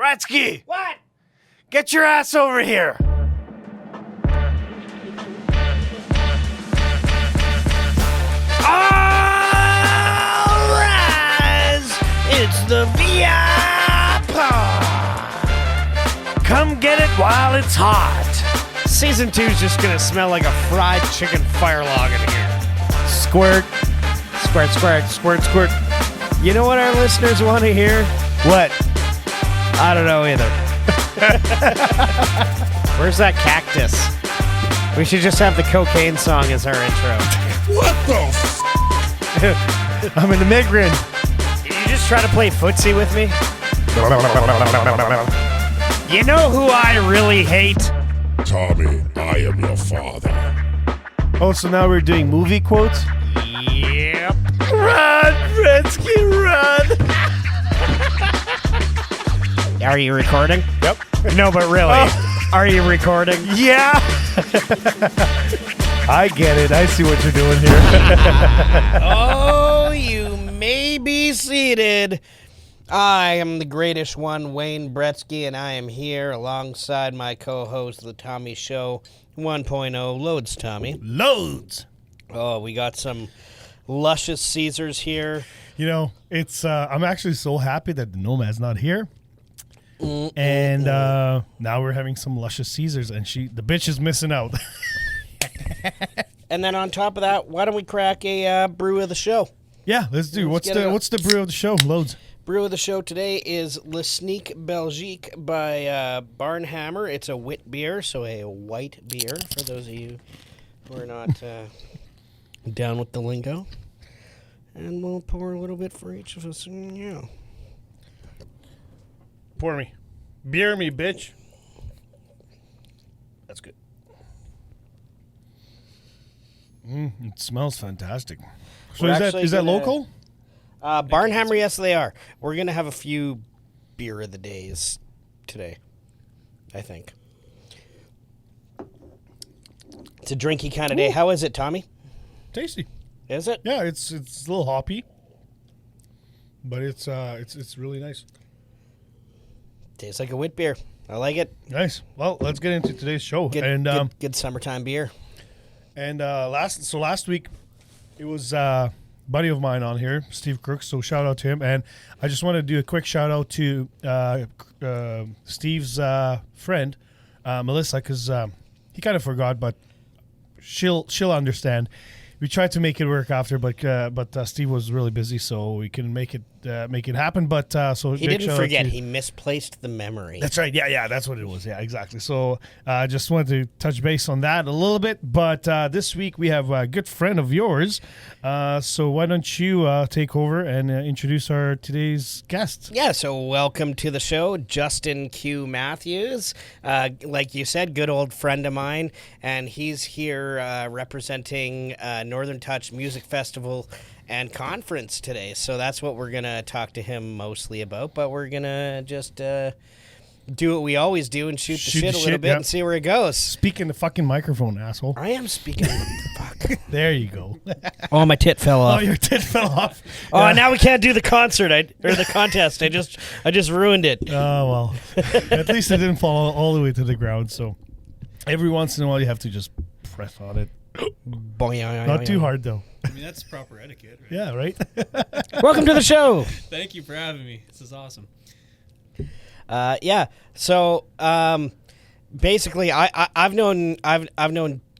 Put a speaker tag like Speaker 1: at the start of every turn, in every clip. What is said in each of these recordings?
Speaker 1: Bretzky!
Speaker 2: What?
Speaker 1: Get your ass over here! All rise! It's the VIPod! Come get it while it's hot. Season 2 is just gonna smell like a fried chicken fire log in here. Squirt. Squirt, squirt, squirt, squirt. You know what our listeners want to hear? What? I don't know either. Where's that cactus? We should just have the cocaine song as our intro.
Speaker 3: What the
Speaker 1: I'm in the Migrin. Did you just try to play footsie with me? You know who I really hate?
Speaker 3: Tommy, I am your father.
Speaker 1: Oh, so now we're doing movie quotes? Yep. Run, Bretzky, run! Are you recording?
Speaker 3: Yep.
Speaker 1: No, but really. Are you recording? Yeah. I get it. I see what you're doing here.
Speaker 2: Oh, you may be seated. I am the greatest one, Wayne Bretzky, and I am here alongside my co-host, The Tommy Show 1.0. Loads, Tommy.
Speaker 1: Loads.
Speaker 2: Oh, we got some luscious Caesars here.
Speaker 4: You know, it's I'm actually so happy that the Nomad's not here. And now we're having some luscious Caesars, and the bitch is missing out.
Speaker 2: And then on top of that, why don't we crack a brew of the show?
Speaker 4: Yeah, let's do.
Speaker 2: Let's
Speaker 4: What's the brew of the show? Loads.
Speaker 2: Brew of the show today is Le Sneak Belgique by Barnhammer. It's a wit beer, so a white beer for those of you who are not down with the lingo. And we'll pour a little bit for each of us. Yeah.
Speaker 4: Pour me. Beer me, bitch.
Speaker 1: That's good.
Speaker 4: It smells fantastic. So
Speaker 2: We're
Speaker 4: is
Speaker 2: actually
Speaker 4: that
Speaker 2: gonna-
Speaker 4: local?
Speaker 2: Barnhammer, yes, they are. We're going to have a few beer of the days today, I think. It's a drinky kind of day. How is it, Tommy?
Speaker 4: Tasty.
Speaker 2: Is it?
Speaker 4: Yeah, it's a little hoppy, but it's really nice.
Speaker 2: Tastes like a wit beer. I like it.
Speaker 4: Nice. Well, let's get into today's show.
Speaker 2: Good summertime beer.
Speaker 4: Last week it was buddy of mine on here, Steve Crooks, so shout out to him. And I just want to do a quick shout out to Steve's friend, Melissa, because he kind of forgot, but she'll understand. We tried to make it work after, but Steve was really busy, so we couldn't make it happen. But so
Speaker 2: He didn't forget. He misplaced the memory.
Speaker 4: That's right. Yeah, that's what it was. Yeah, exactly. So I just wanted to touch base on that a little bit. But this week we have a good friend of yours. So why don't you take over and introduce our today's guest?
Speaker 2: Yeah, so welcome to the show, Justin Q. Mathews. Like you said, good old friend of mine, and he's here representing Northern Touch Music Festival and Conference today. So that's what we're going to talk to him mostly about, but we're going to just do what we always do and shoot the shit a little bit and see where it goes.
Speaker 4: Speak in the fucking microphone, asshole.
Speaker 2: I am speaking. Fuck.
Speaker 4: There you go.
Speaker 2: Oh, my tit fell off.
Speaker 4: Oh, your tit fell off.
Speaker 2: Oh, now we can't do the concert or the contest. I just ruined it.
Speaker 4: Oh, well. At least it didn't fall all the way to the ground. So every once in a while you have to just press on it. Not too hard, though.
Speaker 5: I mean, that's proper etiquette, right?
Speaker 4: Yeah, right?
Speaker 2: Welcome to the show.
Speaker 5: Thank you for having me. This is awesome.
Speaker 2: Yeah. So basically, I've known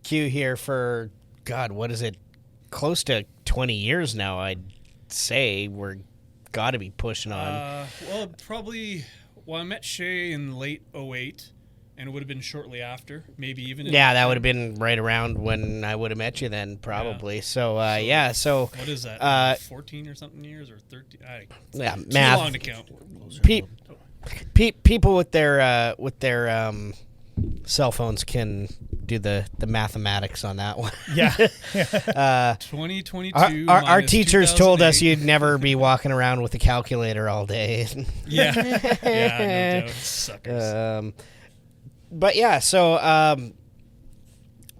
Speaker 2: Q here for God, what is it? Close to 20 years now. I'd say we're got to be pushing on.
Speaker 5: Well, probably. Well, I met Shay in late 2008. And it would have been shortly after, maybe even.
Speaker 2: Yeah, that would have been right around when I would have met you then, probably.
Speaker 5: Yeah.
Speaker 2: So
Speaker 5: what is that? 14 or something years or 13?
Speaker 2: Yeah,
Speaker 5: too
Speaker 2: math.
Speaker 5: long to count.
Speaker 2: People with their cell phones can do the mathematics on that one.
Speaker 4: Yeah.
Speaker 5: 2022.
Speaker 2: Our teachers told us
Speaker 5: 2008.
Speaker 2: you'd never be walking around with a calculator all day.
Speaker 5: Yeah. Yeah, no doubt. Suckers.
Speaker 2: But yeah, so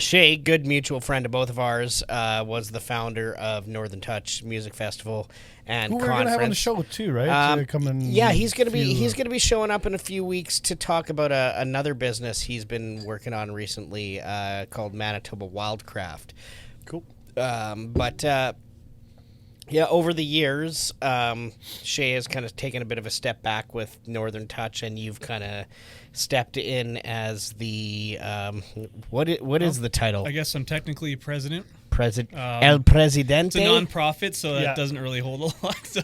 Speaker 2: Shay, good mutual friend of both of ours, was the founder of Northern Touch Music Festival and
Speaker 4: Who we're
Speaker 2: conference.
Speaker 4: gonna have on the show too, right? To come and
Speaker 2: Yeah, he's gonna be
Speaker 4: few,
Speaker 2: he's gonna be showing up in a few weeks to talk about another business he's been working on recently called Manitoba Wildcraft.
Speaker 4: Cool.
Speaker 2: Yeah, over the years, Shay has kind of taken a bit of a step back with Northern Touch, and you've kind of stepped in as the what is the title?
Speaker 5: I guess I'm technically president.
Speaker 2: El Presidente.
Speaker 5: It's a non-profit, so
Speaker 4: Yeah.
Speaker 5: that doesn't really hold a lot. So.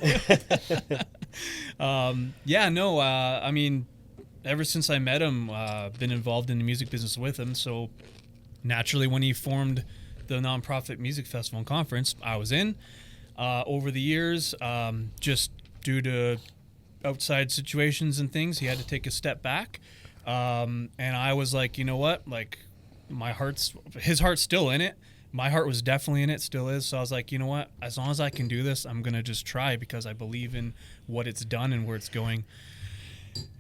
Speaker 5: I mean, ever since I met him, been involved in the music business with him. So naturally, when he formed the nonprofit music festival and conference, I was in. Over the years, just due to outside situations and things, he had to take a step back. And I was like, you know what? Like, his heart's still in it. My heart was definitely in it, still is. So I was like, you know what? As long as I can do this, I'm going to just try because I believe in what it's done and where it's going.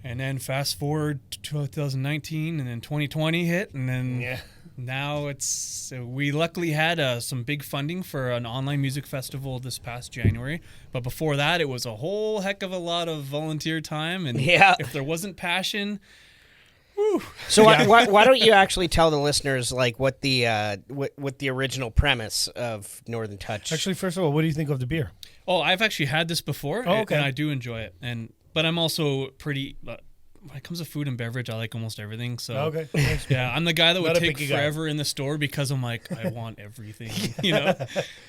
Speaker 5: And then fast forward to 2019 and then 2020 hit. And then now we luckily had some big funding for an online music festival this past January. But before that, it was a whole heck of a lot of volunteer time. And if there wasn't passion...
Speaker 2: So why don't you actually tell the listeners like what the original premise of Northern Touch?
Speaker 4: Actually, first of all, what do you think of the beer?
Speaker 5: Oh, I've actually had this before,
Speaker 4: okay.
Speaker 5: and I do enjoy it. But I'm also pretty. When it comes to food and beverage, I like almost everything. So
Speaker 4: Okay.
Speaker 5: yeah, I'm the guy that would
Speaker 4: Not a
Speaker 5: take
Speaker 4: picky guy.
Speaker 5: forever in the store because I'm like I want everything, you know.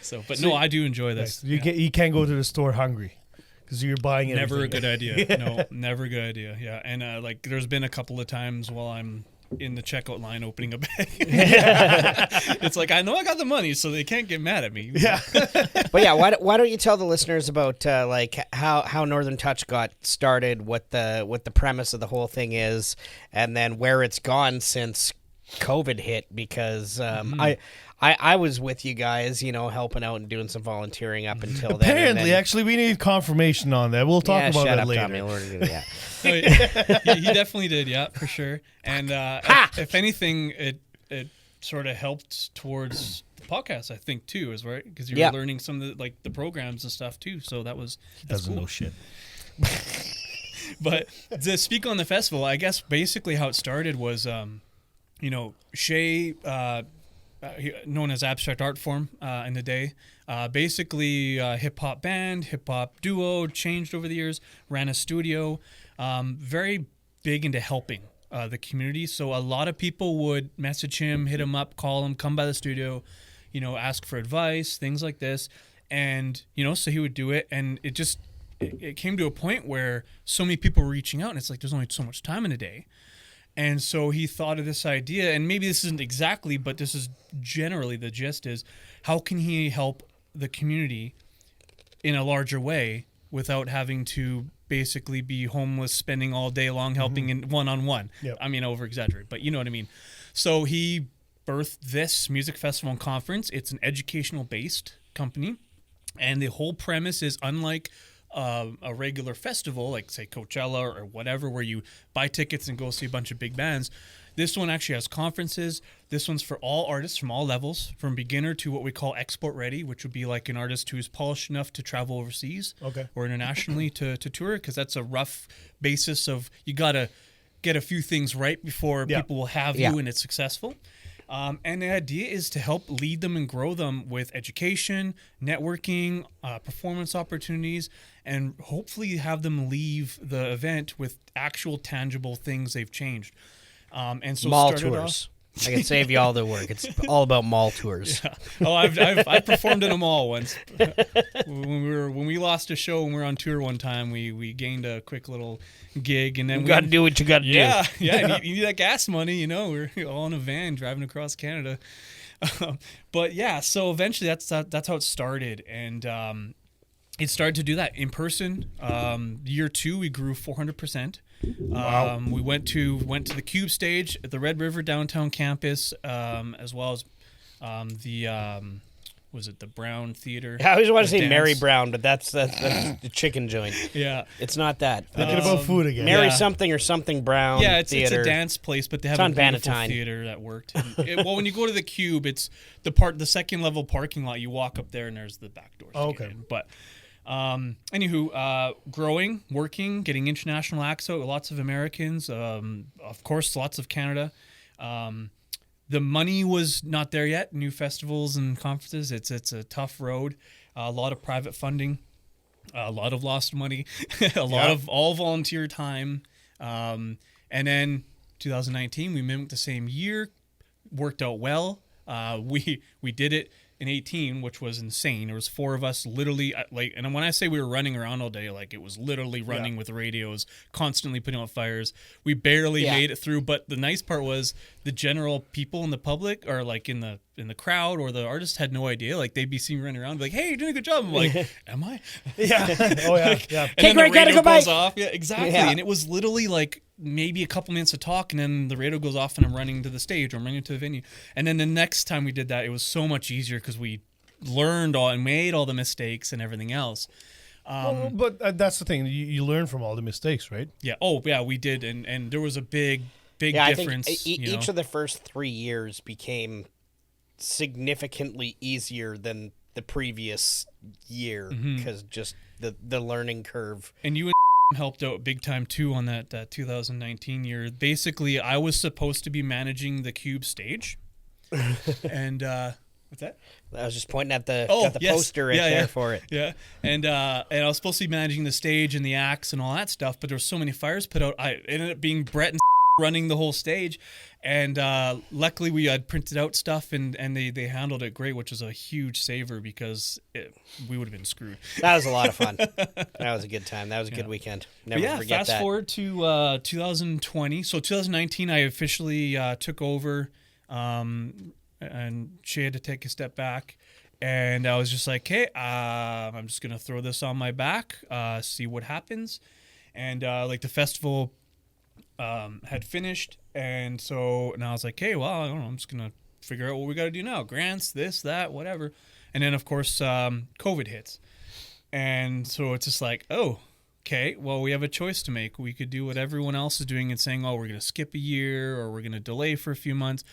Speaker 5: So, but no, I do enjoy this.
Speaker 4: You can't go to the store hungry because you're buying everything.
Speaker 5: Never a good idea. No, never a good idea. Yeah, and like there's been a couple of times while I'm in the checkout line opening a bag. It's like I know I got the money, so they can't get mad at me.
Speaker 4: Yeah.
Speaker 2: But yeah, why don't you tell the listeners about like how Northern Touch got started, what the premise of the whole thing is, and then where it's gone since COVID hit? Because I was with you guys, you know, helping out and doing some volunteering up until then.
Speaker 4: Apparently, actually, we need confirmation on that. We'll talk about
Speaker 2: shut
Speaker 4: that
Speaker 2: up,
Speaker 4: later.
Speaker 2: Tommy. We're gonna do that.
Speaker 5: Oh, yeah, he definitely did, yeah, for sure. And if anything, it sort of helped towards the podcast, I think, too, is right because you were learning some of the programs and stuff too. So that's
Speaker 4: Doesn't
Speaker 5: cool.
Speaker 4: know shit.
Speaker 5: But to speak on the festival, I guess basically how it started was, Shay, known as Abstract Art Form in the day, basically hip hop band, hip hop duo, changed over the years, ran a studio, very big into helping the community. So a lot of people would message him, hit him up, call him, come by the studio, ask for advice, things like this. And, so he would do it. And it came to a point where so many people were reaching out and it's like, there's only so much time in a day. And so he thought of this idea, and maybe this isn't exactly, but this is generally the gist is, how can he help the community in a larger way without having to basically be homeless, spending all day long helping in one-on-one?
Speaker 4: Yep.
Speaker 5: I mean, over-exaggerate, but you know what I mean. So he birthed this music festival and conference. It's an educational-based company, and the whole premise is unlike a regular festival like say Coachella or whatever where you buy tickets and go see a bunch of big bands. This one actually has conferences. This one's for all artists from all levels, from beginner to what we call export ready, which would be like an artist who's polished enough to travel overseas or internationally to tour, because that's a rough basis of you got to get a few things right before people will have you and it's successful. And the idea is to help lead them and grow them with education, networking, performance opportunities, and hopefully have them leave the event with actual tangible things they've changed. And so
Speaker 2: mall
Speaker 5: started
Speaker 2: tours. I can save you all the work. It's all about mall tours.
Speaker 5: Yeah. Oh, I've performed in a mall once. When we lost a show when we were on tour one time, we gained a quick little gig, and then
Speaker 2: You got to do what you got to do.
Speaker 5: Yeah. You need that gas money, We're all in a van driving across Canada. But yeah, so eventually that's how it started, and it started to do that in person. Year 2, we grew 400%.
Speaker 4: Wow.
Speaker 5: We went to the Cube stage at the Red River downtown campus, as well as the was it the Brown Theater?
Speaker 2: I always want to
Speaker 5: The
Speaker 2: say Mary
Speaker 5: dance.
Speaker 2: Brown, but that's the chicken joint.
Speaker 5: Yeah.
Speaker 2: It's not that.
Speaker 4: Thinking about food again.
Speaker 2: Mary
Speaker 5: Yeah.
Speaker 2: something or something Brown
Speaker 5: Yeah, it's
Speaker 2: Theater.
Speaker 5: a dance place, but they have
Speaker 2: It's
Speaker 5: a
Speaker 2: on
Speaker 5: beautiful
Speaker 2: Bannatyne.
Speaker 5: theater that worked. Well, when you go to the Cube, it's the second level parking lot. You walk up there, and there's the back doors.
Speaker 4: Oh,
Speaker 5: to get
Speaker 4: okay.
Speaker 5: in. But anywho, growing, working, getting international acts out, lots of Americans, of course, lots of Canada. The money was not there yet. New festivals and conferences. It's a tough road. A lot of private funding. A lot of lost money, a lot of all volunteer time. And then 2019, we mimicked the same year, worked out well. We did it in 18, which was insane. There was 4 of us literally and when I say we were running around all day, like it was literally running with radios, constantly putting out fires. We barely made it through. But the nice part was the general people in the public or like in the crowd or the artists had no idea. Like they'd be seen running around like, hey, you're doing a good job. I'm like, am I?
Speaker 4: Yeah. Oh yeah. Yeah.
Speaker 5: And then
Speaker 2: Great,
Speaker 5: the
Speaker 2: gotta
Speaker 5: radio
Speaker 2: go
Speaker 5: goes
Speaker 2: bye.
Speaker 5: off. Yeah, exactly.
Speaker 2: Yeah.
Speaker 5: And it was literally like maybe a couple minutes of talk, and then the radio goes off, and I'm running to the stage, or I'm running to the venue. And then the next time we did that, it was so much easier because we learned all and made all the mistakes and everything else.
Speaker 4: Well, but that's the thing. You learn from all the mistakes, right?
Speaker 5: Yeah. Oh, yeah, we did, and there was a big
Speaker 2: Yeah,
Speaker 5: difference.
Speaker 2: I think
Speaker 5: you know?
Speaker 2: each of the first 3 years became significantly easier than the previous year because just the learning curve.
Speaker 5: And you and helped out big time too on that 2019 year. Basically, I was supposed to be managing the Cube stage, and what's that?
Speaker 2: I was just pointing at the
Speaker 5: Yes.
Speaker 2: poster right
Speaker 5: Yeah,
Speaker 2: there
Speaker 5: yeah.
Speaker 2: for it.
Speaker 5: Yeah, and I was supposed to be managing the stage and the acts and all that stuff, but there were so many fires put out. I ended up being Brett and running the whole stage, and luckily we had printed out stuff and they handled it great, which was a huge saver because we would have been screwed.
Speaker 2: That was a lot of fun. That was a good time. That was a good weekend. Never
Speaker 5: But yeah,
Speaker 2: forget
Speaker 5: fast
Speaker 2: that.
Speaker 5: forward to 2020. So 2019, I officially took over, and she had to take a step back. And I was just like, hey, I'm just going to throw this on my back, see what happens. And like the festival had finished. And so now I was like, hey, well, I don't know, I'm just going to figure out what we got to do now. Grants, this, that, whatever. And then, of course, COVID hits. And so it's just like, oh, okay, well, we have a choice to make. We could do what everyone else is doing and saying, oh, we're going to skip a year or we're going to delay for a few months.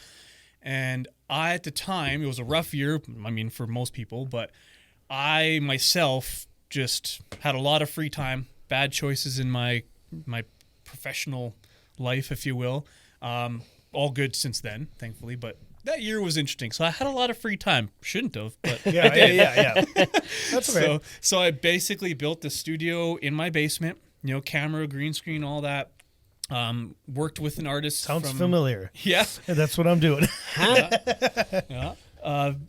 Speaker 5: And I, at the time, it was a rough year, I mean, for most people, but I myself just had a lot of free time, bad choices in my professional life, if you will. All good since then, thankfully, but that year was interesting. So I had a lot of free time. Shouldn't have, but
Speaker 4: Yeah. That's okay.
Speaker 5: So I basically built the studio in my basement, camera, green screen, all that. Worked with an artist.
Speaker 4: Sounds
Speaker 5: from,
Speaker 4: familiar.
Speaker 5: Yeah.
Speaker 4: That's what I'm doing.
Speaker 5: Yeah.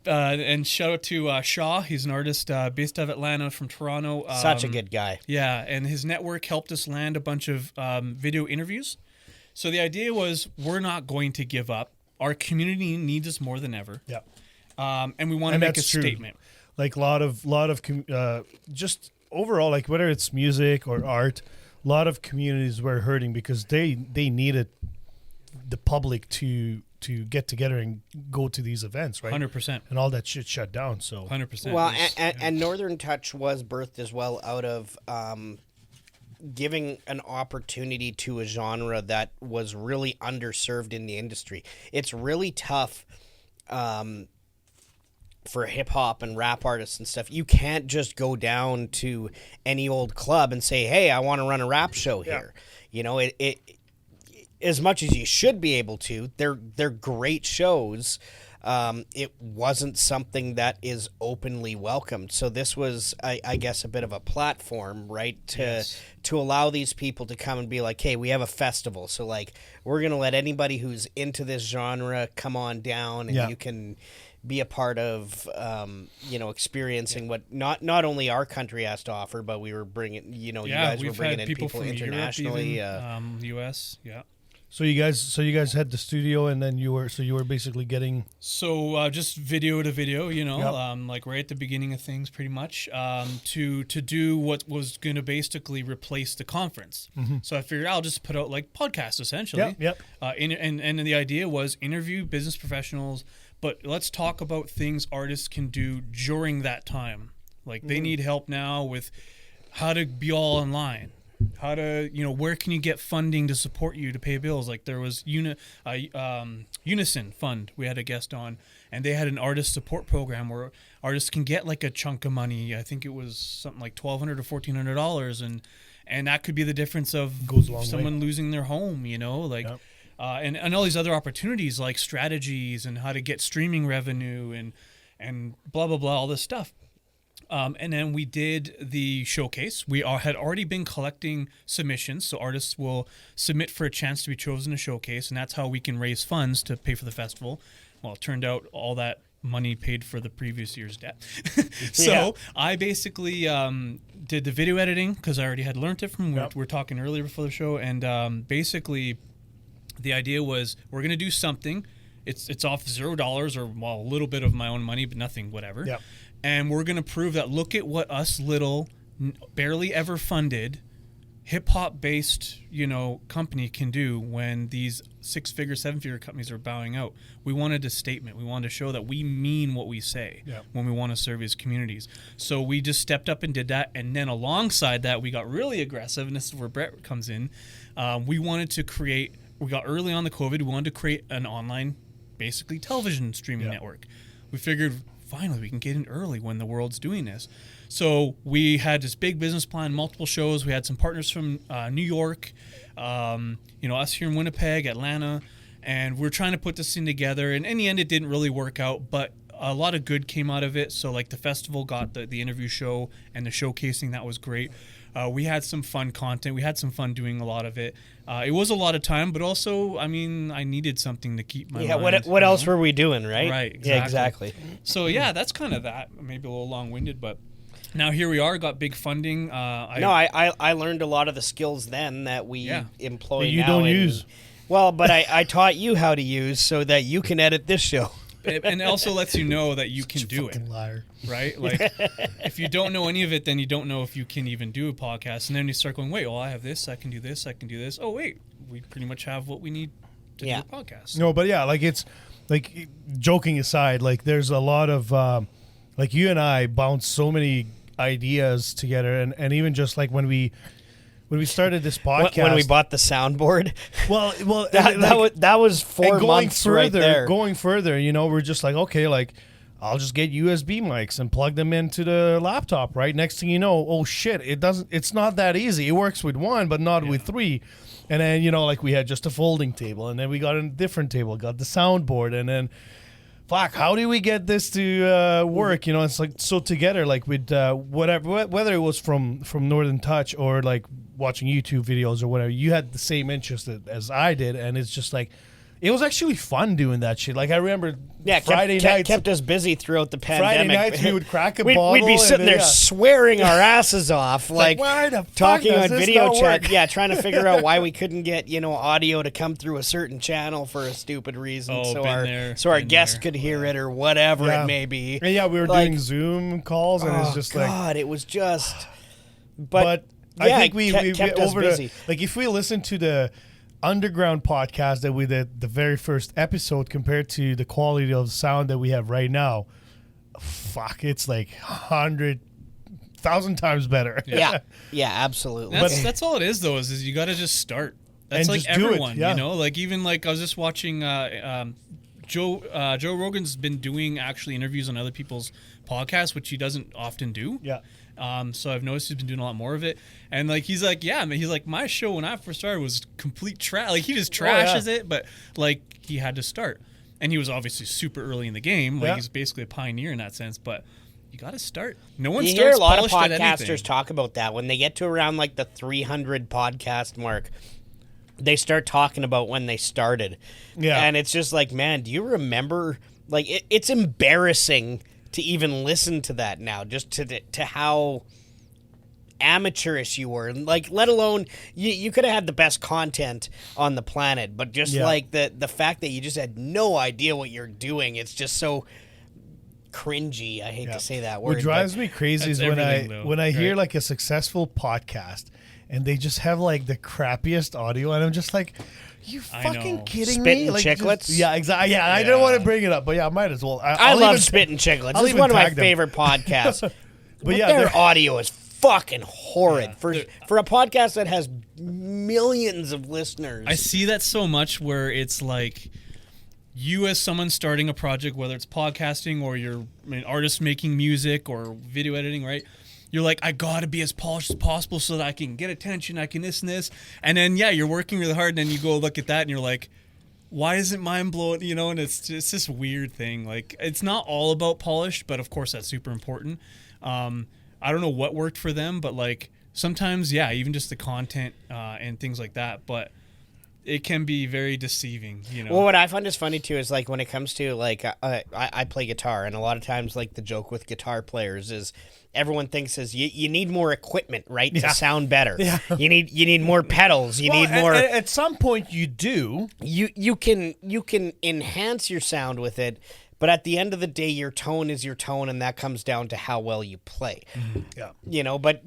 Speaker 5: And shout out to Shaw. He's an artist based out of Atlanta from Toronto.
Speaker 2: Such a good guy.
Speaker 5: Yeah, and his network helped us land a bunch of video interviews. So the idea was we're not going to give up. Our community needs us more than ever.
Speaker 4: Yeah.
Speaker 5: And we want to
Speaker 4: And
Speaker 5: make a
Speaker 4: that's true.
Speaker 5: statement.
Speaker 4: Like a lot of just overall, like whether it's music or art, a lot of communities were hurting because they needed the public to get together and go to these events, right?
Speaker 5: 100%.
Speaker 4: And all that shit shut down. So
Speaker 5: 100%.
Speaker 2: Well,
Speaker 5: It was-
Speaker 2: and Northern Touch was birthed as well out of giving an opportunity to a genre that was really underserved in the industry. It's really tough for hip hop and rap artists and stuff. You can't just go down to any old club and say, "Hey, I want to run a rap show here." It as much as you should be able to, they're great shows. It wasn't something that is openly welcomed. So this was, I guess, a bit of a platform, right? To allow these people to come and be like, hey, we have a festival. So, like, we're going to let anybody who's into this genre come on down and you can be a part of, experiencing what not only our country has to offer, but we were bringing, you guys were bringing in people
Speaker 5: from
Speaker 2: internationally.
Speaker 5: Europe, even, U.S., yeah.
Speaker 4: So you guys had the studio, and then you were basically getting.
Speaker 5: So just video to video, like right at the beginning of things, pretty much, to do what was going to basically replace the conference.
Speaker 4: Mm-hmm.
Speaker 5: So I figured I'll just put out like podcasts essentially.
Speaker 4: Yep.
Speaker 5: And the idea was interview business professionals, but let's talk about things artists can do during that time. Like they need help now with how to be all online, how to, where can you get funding to support you to pay bills? Like there was Unison Fund, we had a guest on, and they had an artist support program where artists can get like a chunk of money. I think it was something like $1,200 or $1,400, and that could be the difference of someone losing their home,
Speaker 4: Yep.
Speaker 5: And all these other opportunities like strategies and how to get streaming revenue and blah blah blah, all this stuff. And then we did the showcase. We had already been collecting submissions, so artists will submit for a chance to be chosen to showcase, and that's how we can raise funds to pay for the festival. Well, it turned out all that money paid for the previous year's debt. So I basically did the video editing because I already had learned it from we were talking earlier before the show, and basically the idea was we're going to do something. It's off $0 or a little bit of my own money, but nothing, whatever.
Speaker 4: Yep.
Speaker 5: And we're going to prove that look at what us little, barely ever funded, hip-hop based, company can do when these 6-figure, 7-figure companies are bowing out. We wanted a statement. We wanted to show that we mean what we say when we want to serve as communities. So we just stepped up and did that. And then alongside that, we got really aggressive, and this is where Brett comes in. We wanted to create, we got early on the COVID, we wanted to create an online, basically television streaming network. We figured, finally, we can get in early when the world's doing this. So we had this big business plan, multiple shows. We had some partners from New York, us here in Winnipeg, Atlanta, and we're trying to put this thing together. And in the end, it didn't really work out, but a lot of good came out of it. So like the festival got the interview show and the showcasing. That was great. We had some fun content. We had some fun doing a lot of it. It was a lot of time, but also, I needed something to keep my mind.
Speaker 2: What else were we doing, right?
Speaker 5: Right, exactly.
Speaker 2: Yeah, exactly.
Speaker 5: So, that's kind of that. Maybe a little long-winded, but now here we are, got big funding.
Speaker 2: I learned a lot of the skills then that we employ
Speaker 4: that you
Speaker 2: now.
Speaker 4: don't use.
Speaker 2: Well, but I taught you how to use so that you can edit this show.
Speaker 5: And also lets you know that you can do it.
Speaker 4: Liar.
Speaker 5: Right? Like, if you don't know any of it, then you don't know if you can even do a podcast. And then you start going, wait, well, I have this, I can do this, I can do this. Oh, wait, we pretty much have what we need to do a podcast.
Speaker 4: No, but it's like, joking aside, like there's a lot of, like you and I bounce so many ideas together. And even just like when we started this podcast,
Speaker 2: when we bought the soundboard,
Speaker 4: well,
Speaker 2: that was 4 months right there.
Speaker 4: Going further, we're just like, okay, like I'll just get USB mics and plug them into the laptop, right? Next thing you know, oh shit, it's not that easy. It works with one, but not with three. And then, like we had just a folding table, and then we got a different table, got the soundboard, and then fuck, how do we get this to work? It's like, so together, like with whatever, whether it was from Northern Touch or like watching YouTube videos or whatever, you had the same interest as I did, and it's just like, it was actually fun doing that shit. Like I remember Friday nights
Speaker 2: kept us busy throughout the pandemic.
Speaker 4: Friday nights we would crack a bottle.
Speaker 2: We'd be sitting there swearing our asses off, like
Speaker 4: why the fuck
Speaker 2: talking
Speaker 4: does
Speaker 2: on
Speaker 4: this
Speaker 2: video
Speaker 4: not
Speaker 2: chat.
Speaker 4: work?
Speaker 2: Yeah, trying to figure out why we couldn't get audio to come through a certain channel for a stupid reason, so our guest could hear it or whatever it may be.
Speaker 4: And we were doing Zoom calls, and it's just
Speaker 2: God, it was just.
Speaker 4: But I think we
Speaker 2: kept us busy.
Speaker 4: Like if we listen to the underground podcast that we did the very first episode compared to the quality of sound that we have right now, fuck, it's like 100,000 times better.
Speaker 2: Yeah, absolutely.
Speaker 5: That's all it is, though. Is you got to just start. That's
Speaker 4: and
Speaker 5: like
Speaker 4: just do
Speaker 5: everyone,
Speaker 4: it,
Speaker 5: Like even like I was just watching Joe Rogan's been doing actually interviews on other people's podcasts, which he doesn't often do.
Speaker 4: Yeah.
Speaker 5: So I've noticed he's been doing a lot more of it, and like he's like, he's like, my show when I first started was complete trash. Like he just trashes it, but like he had to start, and he was obviously super early in the game. Like he's basically a pioneer in that sense, but you got to start. No one starts.
Speaker 2: You hear a lot of
Speaker 5: polished at anything.
Speaker 2: podcasters talk about that when they get to around like the 300 podcast mark. They start talking about when they started, and it's just like, man, do you remember? Like it's embarrassing to even listen to that now, just to how amateurish you were, like let alone you could have had the best content on the planet, but just like the fact that you just had no idea what you're doing, it's just so cringy. I hate to say that word.
Speaker 4: What drives me crazy is when I hear like a successful podcast and they just have like the crappiest audio, and I'm just like, you
Speaker 5: I
Speaker 4: fucking
Speaker 5: know.
Speaker 4: kidding
Speaker 2: Spitting
Speaker 4: me? Like,
Speaker 2: chiclets?
Speaker 4: yeah, exactly. Yeah, I didn't want to bring it up, but yeah, I might as well.
Speaker 2: I
Speaker 4: I'll
Speaker 2: love
Speaker 4: even-
Speaker 2: Spitting Chicklets.
Speaker 4: I'll
Speaker 2: This is
Speaker 4: even
Speaker 2: one of my
Speaker 4: tag them.
Speaker 2: favorite podcasts. But
Speaker 4: yeah,
Speaker 2: their
Speaker 4: they're-
Speaker 2: audio is fucking horrid for a podcast that has millions of listeners.
Speaker 5: I see that so much where it's like you as someone starting a project, whether it's podcasting or you're an artist making music or video editing, right? You're like, I gotta be as polished as possible so that I can get attention, I can this and this. And then you're working really hard, and then you go look at that and you're like, why isn't mine blowing? And it's just this weird thing. Like, it's not all about polished, but of course that's super important. I don't know what worked for them, but like sometimes, even just the content and things like that. But it can be very deceiving,
Speaker 2: Well, what I find is funny too is like when it comes to like I play guitar, and a lot of times like the joke with guitar players is everyone thinks is you need more equipment, right, to sound better. Yeah. You need more pedals. You need more.
Speaker 4: At some point, you do.
Speaker 2: You can enhance your sound with it, but at the end of the day, your tone is your tone, and that comes down to how well you play.
Speaker 4: Yeah.
Speaker 2: But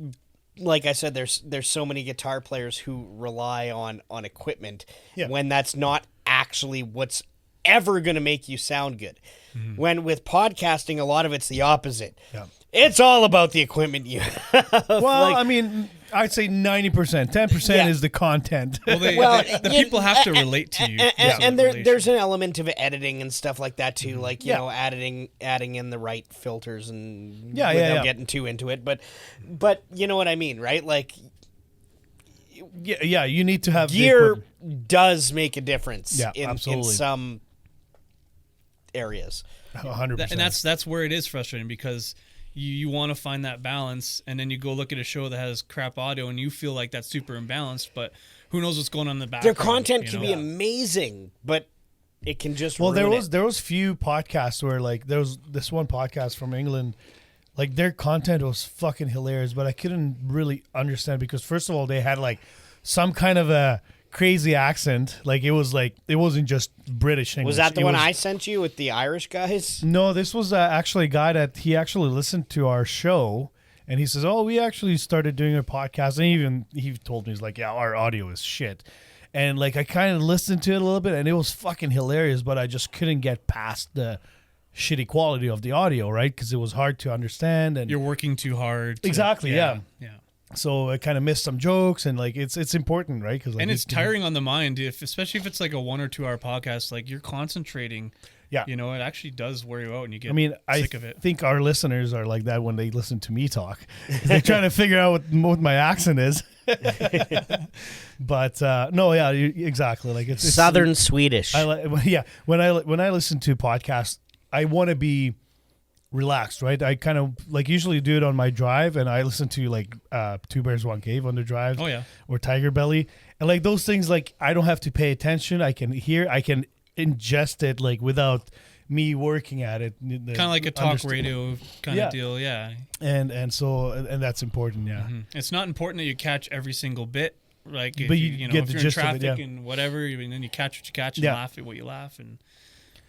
Speaker 2: like I said, there's so many guitar players who rely on equipment when that's not actually what's ever going to make you sound good. When with podcasting, a lot of it's the opposite.
Speaker 4: Yeah.
Speaker 2: It's all about the equipment you have.
Speaker 4: Well, I mean, I'd say 90%. 10% is the content.
Speaker 5: The people have to relate to you.
Speaker 2: And there's an element of editing and stuff like that too, like you know, adding in the right filters and without getting too into it. But you know what I mean, right? Like,
Speaker 4: yeah, you need to have
Speaker 2: gear does make a difference.
Speaker 4: Yeah,
Speaker 2: in
Speaker 4: absolutely.
Speaker 2: some areas.
Speaker 4: 100%.
Speaker 5: And that's where it is frustrating because you want to find that balance, and then you go look at a show that has crap audio, and you feel like that's super imbalanced, but who knows what's going on in the background.
Speaker 2: Their content can be amazing, but it can just ruin
Speaker 4: there was few podcasts where like there was this one podcast from England, like their content was fucking hilarious, but I couldn't really understand because first of all they had like some kind of a crazy accent, like it wasn't just British English.
Speaker 2: Was that the one I sent you with the Irish guys?
Speaker 4: No, this was actually a guy that he actually listened to our show, and he says, "Oh, we actually started doing a podcast." And he told me, he's like, "Yeah, our audio is shit," and like I kind of listened to it a little bit, and it was fucking hilarious, but I just couldn't get past the shitty quality of the audio, right? Because it was hard to understand, and
Speaker 5: you're working too hard.
Speaker 4: Exactly, yeah.
Speaker 5: So
Speaker 4: I kind of missed some jokes, and like it's important, right? Because
Speaker 5: and it's tiring on the mind, especially if it's like a 1 or 2 hour podcast. Like you're concentrating.
Speaker 4: Yeah,
Speaker 5: it actually does wear you out, and you get. Sick of it.
Speaker 4: I think our listeners are like that when they listen to me talk. They're trying to figure out what my accent is. But no, yeah, exactly. Like it's
Speaker 2: Southern Swedish.
Speaker 4: When I listen to podcasts, I want to be relaxed, right? I kind of like usually do it on my drive, and I listen to like Two Bears One Cave on the drive.
Speaker 5: Oh yeah,
Speaker 4: or Tiger Belly, and like those things, like I don't have to pay attention. I can ingest it like without me working at it.
Speaker 5: Kind of like a talk radio kind of deal, yeah.
Speaker 4: And that's important, yeah.
Speaker 5: Mm-hmm. It's not important that you catch every single bit, like
Speaker 4: but you get
Speaker 5: if
Speaker 4: the
Speaker 5: you're in
Speaker 4: gist
Speaker 5: traffic
Speaker 4: of it,
Speaker 5: and whatever, and then you catch what you catch and laugh at what you laugh and.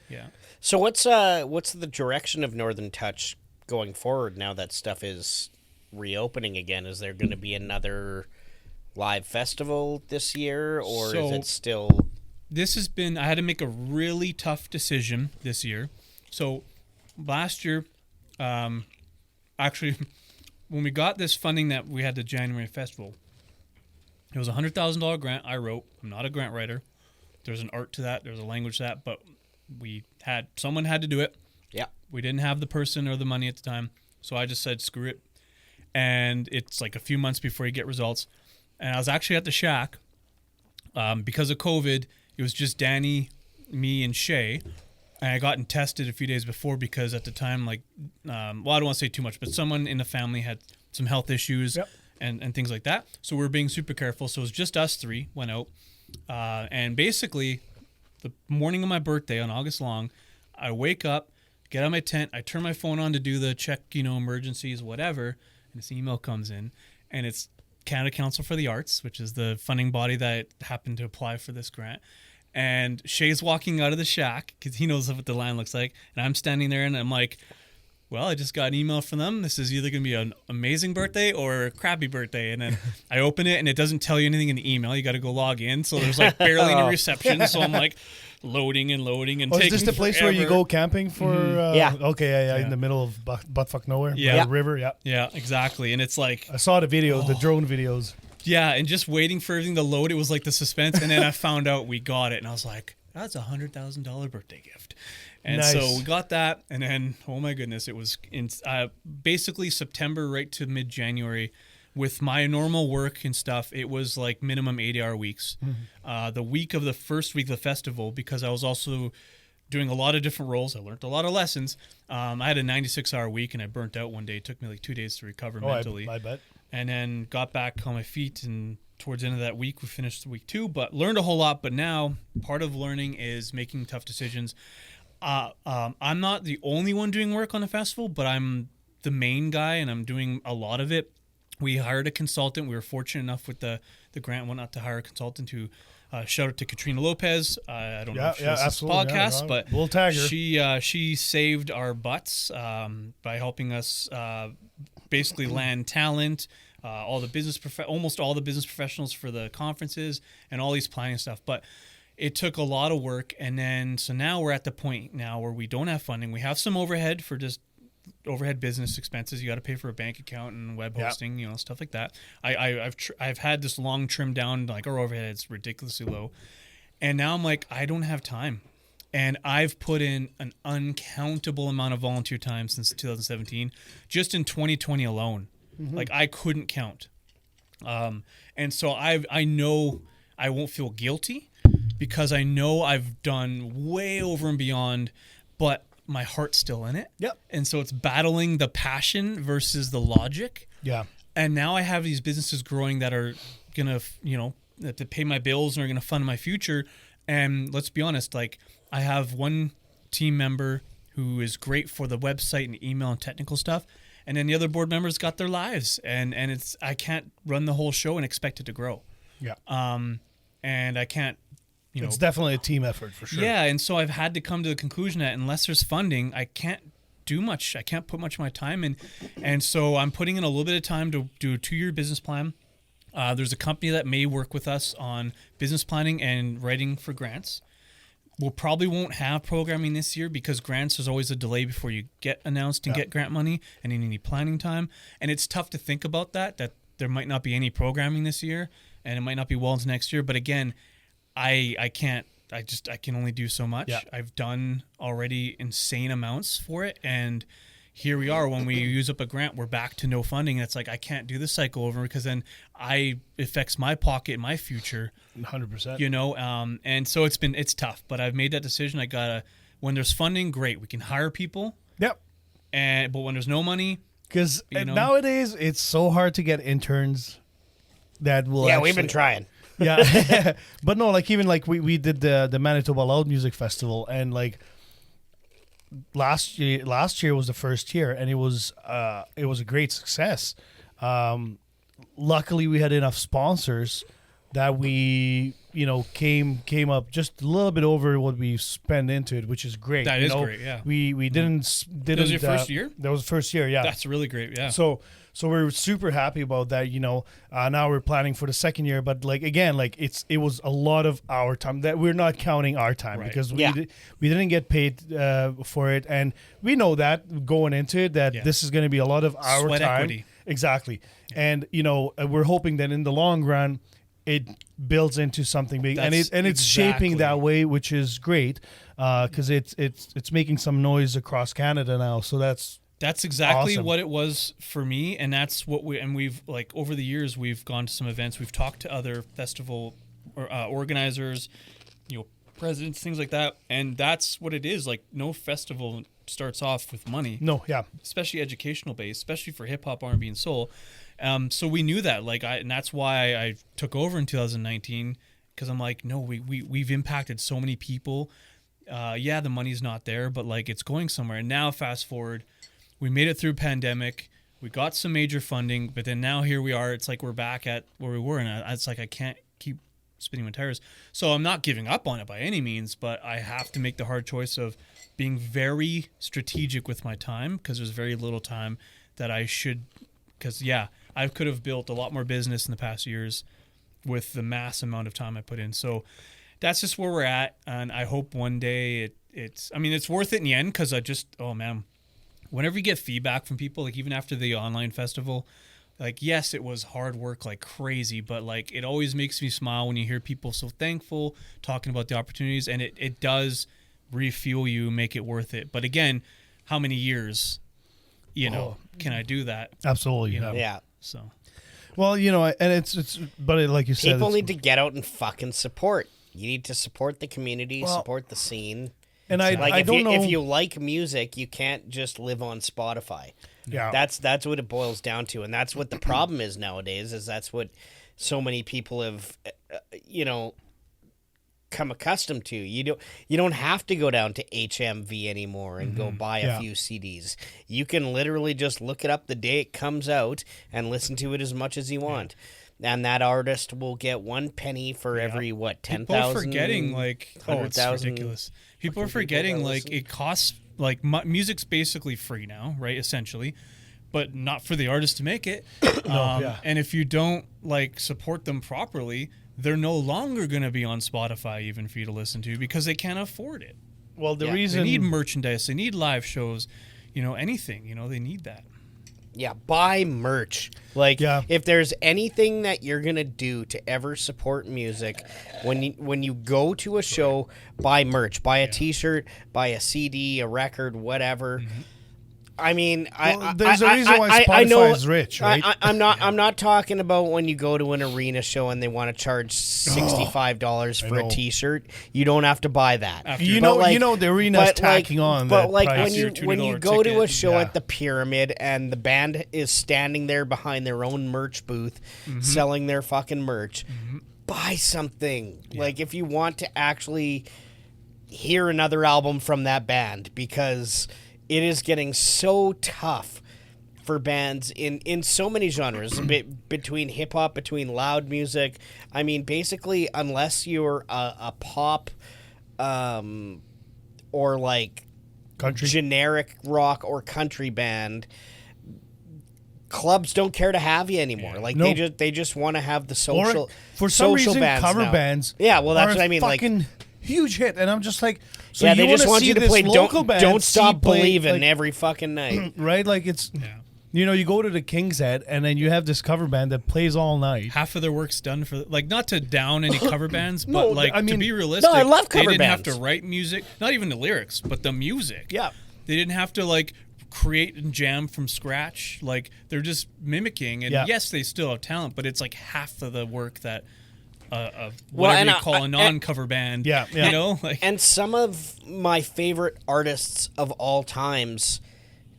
Speaker 5: Yeah.
Speaker 2: So what's the direction of Northern Touch going forward now that stuff is reopening again? Is there going to be another live festival this year, or is it still?
Speaker 5: This has been. I had to make a really tough decision this year. So last year, actually, when we got this funding that we had the January festival, it was a $100,000 grant I wrote. I'm not a grant writer. There's an art to that. There's a language to that, but someone had to do it.
Speaker 2: Yeah.
Speaker 5: We didn't have the person or the money at the time. So I just said, screw it. And it's like a few months before you get results. And I was actually at the Shack. Because of COVID, it was just Danny, me, and Shay. And I gotten tested a few days before because at the time, like, I don't want to say too much, but someone in the family had some health issues and things like that. So we were being super careful. So it was just us three went out. And basically, the morning of my birthday on August long, I wake up, get out of my tent, I turn my phone on to do the check, emergencies, whatever, and this email comes in, and it's Canada Council for the Arts, which is the funding body that happened to apply for this grant. And Shay's walking out of the Shack because he knows what the line looks like, and I'm standing there, and I'm like, well, I just got an email from them. This is either going to be an amazing birthday or a crappy birthday. And then I open it and it doesn't tell you anything in the email. You got to go log in. So there's like barely any reception. So I'm like loading and taking
Speaker 4: is this the place where you go camping for?
Speaker 2: Yeah.
Speaker 4: Okay, yeah, in the middle of buttfuck nowhere.
Speaker 5: Yeah.
Speaker 4: River, yeah.
Speaker 5: Yeah, exactly. And it's like,
Speaker 4: I saw the videos, the drone videos.
Speaker 5: yeah, and just waiting for everything to load, it was like the suspense. And then I found out we got it. And I was like, that's a $100,000 birthday gift. And
Speaker 4: Nice.
Speaker 5: so we got that. And then, oh my goodness, it was in basically September right to mid-January. With my normal work and stuff, it was like minimum 80-hour weeks. The week of the first week of the festival, because I was also doing a lot of different roles, I learned a lot of lessons. I had a 96-hour week, and I burnt out one day. It took me like 2 days to recover mentally.
Speaker 4: I bet.
Speaker 5: And then got back on my feet, and towards the end of that week, we finished week 2, but learned a whole lot. But now, part of learning is making tough decisions. I'm not the only one doing work on the festival, but I'm the main guy, and I'm doing a lot of it. We hired a consultant. We were fortunate enough with the grant and whatnot to hire a consultant who shout out to Katrina Lopez. I don't know if she listens to this podcast, but
Speaker 4: we'll tag her.
Speaker 5: She saved our butts by helping us basically land talent, almost all the business professionals for the conferences and all these planning stuff. But it took a lot of work, and then so now we're at the point now where we don't have funding. We have some overhead for just overhead business expenses. You got to pay for a bank account and web hosting, stuff like that. I've had this long trimmed down, like our overhead is ridiculously low, and now I'm like, I don't have time, and I've put in an uncountable amount of volunteer time since 2017, just in 2020 alone. Like I couldn't count, and so I know I won't feel guilty because I know I've done way over and beyond, but my heart's still in it.
Speaker 4: Yep.
Speaker 5: And so it's battling the passion versus the logic.
Speaker 4: Yeah.
Speaker 5: And now I have these businesses growing that are going to, that to pay my bills and are going to fund my future. And let's be honest, like I have one team member who is great for the website and email and technical stuff. And then the other board members got their lives. And I can't run the whole show and expect it to grow.
Speaker 4: Yeah.
Speaker 5: And I can't,
Speaker 4: it's definitely a team effort for sure.
Speaker 5: Yeah, and so I've had to come to the conclusion that unless there's funding, I can't do much. I can't put much of my time in. And so I'm putting in a little bit of time to do a 2-year business plan. There's a company that may work with us on business planning and writing for grants. We'll probably won't have programming this year because grants, there's always a delay before you get announced and get grant money, and you need planning time. And it's tough to think about that there might not be any programming this year, and it might not be well into next year. But again, I can't. I can only do so much.
Speaker 4: Yeah.
Speaker 5: I've done already insane amounts for it, and here we are. When we use up a grant, we're back to no funding. And it's like I can't do this cycle over because then it affects my pocket, my future.
Speaker 4: 100%.
Speaker 5: And so it's tough. But I've made that decision. I gotta. When there's funding, great. We can hire people.
Speaker 4: Yep.
Speaker 5: But when there's no money,
Speaker 4: because nowadays it's so hard to get interns that will.
Speaker 2: Yeah, we've been trying.
Speaker 4: Yeah, but no, like even like we did the Manitoba Loud Music Festival, and like last year was the first year, and it was a great success. Luckily, we had enough sponsors that we came up just a little bit over what we spent into it, which is great.
Speaker 5: That is great. Yeah,
Speaker 4: we didn't.
Speaker 5: That was your first year?
Speaker 4: That was the first year. Yeah,
Speaker 5: that's really great. Yeah.
Speaker 4: So we're super happy about that. Now we're planning for the second year, but like again, like it was a lot of our time that we're not counting our time because we didn't get paid for it, and we know that going into it that this is going to be a lot of our
Speaker 5: sweat
Speaker 4: time.
Speaker 5: Equity.
Speaker 4: Exactly, and we're hoping that in the long run it builds into something big, and it's shaping that way, which is great because it's making some noise across Canada now. So that's
Speaker 5: exactly
Speaker 4: awesome.
Speaker 5: what it was for me, and that's what we've like over the years we've gone to some events, we've talked to other festival organizers, presidents, things like that, and that's what it is. Like no festival starts off with money.
Speaker 4: No, yeah,
Speaker 5: especially educational based, especially for hip hop, R&B, and soul. So we knew that, and that's why I took over in 2019 because I'm like, no, we've impacted so many people. The money's not there, but like it's going somewhere. And now fast forward. We made it through pandemic. We got some major funding, but then now here we are. It's like we're back at where we were, and it's like I can't keep spinning my tires. So I'm not giving up on it by any means, but I have to make the hard choice of being very strategic with my time, because there's very little time that I should, because I could have built a lot more business in the past years with the mass amount of time I put in. So that's just where we're at, and I hope one day it's worth it in the end, because whenever you get feedback from people, like even after the online festival, like, yes, it was hard work like crazy, but like it always makes me smile when you hear people so thankful, talking about the opportunities, and it does refuel you, make it worth it. But again, how many years, can I do that?
Speaker 4: Absolutely.
Speaker 2: Yeah.
Speaker 5: So,
Speaker 4: well, and like you said,
Speaker 2: People need to get out and fucking support. You need to support the community, support the scene.
Speaker 4: And
Speaker 2: I
Speaker 4: don't know
Speaker 2: if you like music, you can't just live on Spotify.
Speaker 4: Yeah,
Speaker 2: that's what it boils down to, and that's what the problem is nowadays. Is that's what so many people have, come accustomed to. You don't have to go down to HMV anymore and go buy a few CDs. You can literally just look it up the day it comes out and listen to it as much as you want. And that artist will get 1 penny for every 10,000.
Speaker 5: People are forgetting it's ridiculous. People are forgetting it costs music's basically free now, right? Essentially, but not for the artist to make it. And if you don't support them properly, they're no longer going to be on Spotify even for you to listen to, because they can't afford it.
Speaker 4: Well, the reason
Speaker 5: they need merchandise, they need live shows, anything, they need that.
Speaker 2: Yeah, buy merch. If there's anything that you're gonna do to ever support music, when you go to a show, buy merch. Buy a T-shirt, buy a CD, a record, whatever.
Speaker 5: Mm-hmm.
Speaker 2: I mean,
Speaker 4: there's a reason why Spotify is rich, right?
Speaker 2: I'm not talking about when you go to an arena show and they want to charge $65 for a T-shirt. You don't have to buy that.
Speaker 4: The arena's tacking on.
Speaker 2: But
Speaker 4: price.
Speaker 2: when you go to a show at the Pyramid and the band is standing there behind their own merch booth, selling their fucking merch, buy something. Yeah. If you want to actually hear another album from that band, because it is getting so tough for bands in so many genres, between hip-hop, between loud music. I mean, basically, unless you're a pop or
Speaker 4: country,
Speaker 2: generic rock or country band, clubs don't care to have you anymore. They just want to have the social,
Speaker 4: for some
Speaker 2: social
Speaker 4: reason,
Speaker 2: bands
Speaker 4: cover
Speaker 2: now.
Speaker 4: bands.
Speaker 2: Yeah, well, that's what I mean.
Speaker 4: Fucking huge hit, and I'm just like, so
Speaker 2: yeah, they just want you to play Don't Stop
Speaker 4: Believin'
Speaker 2: every fucking night.
Speaker 4: Right? It's you go to the King's Head and then you have this cover band that plays all night.
Speaker 5: Half of their work's done for not to down any cover bands, but to be realistic,
Speaker 2: I love cover
Speaker 5: they didn't
Speaker 2: bands.
Speaker 5: have to write music, not even the lyrics, but the music.
Speaker 2: Yeah.
Speaker 5: They didn't have to create and jam from scratch. They're just mimicking, and yes, they still have talent, but it's half of the work that whatever you call a non-cover band.
Speaker 4: Yeah.
Speaker 2: And some of my favorite artists of all times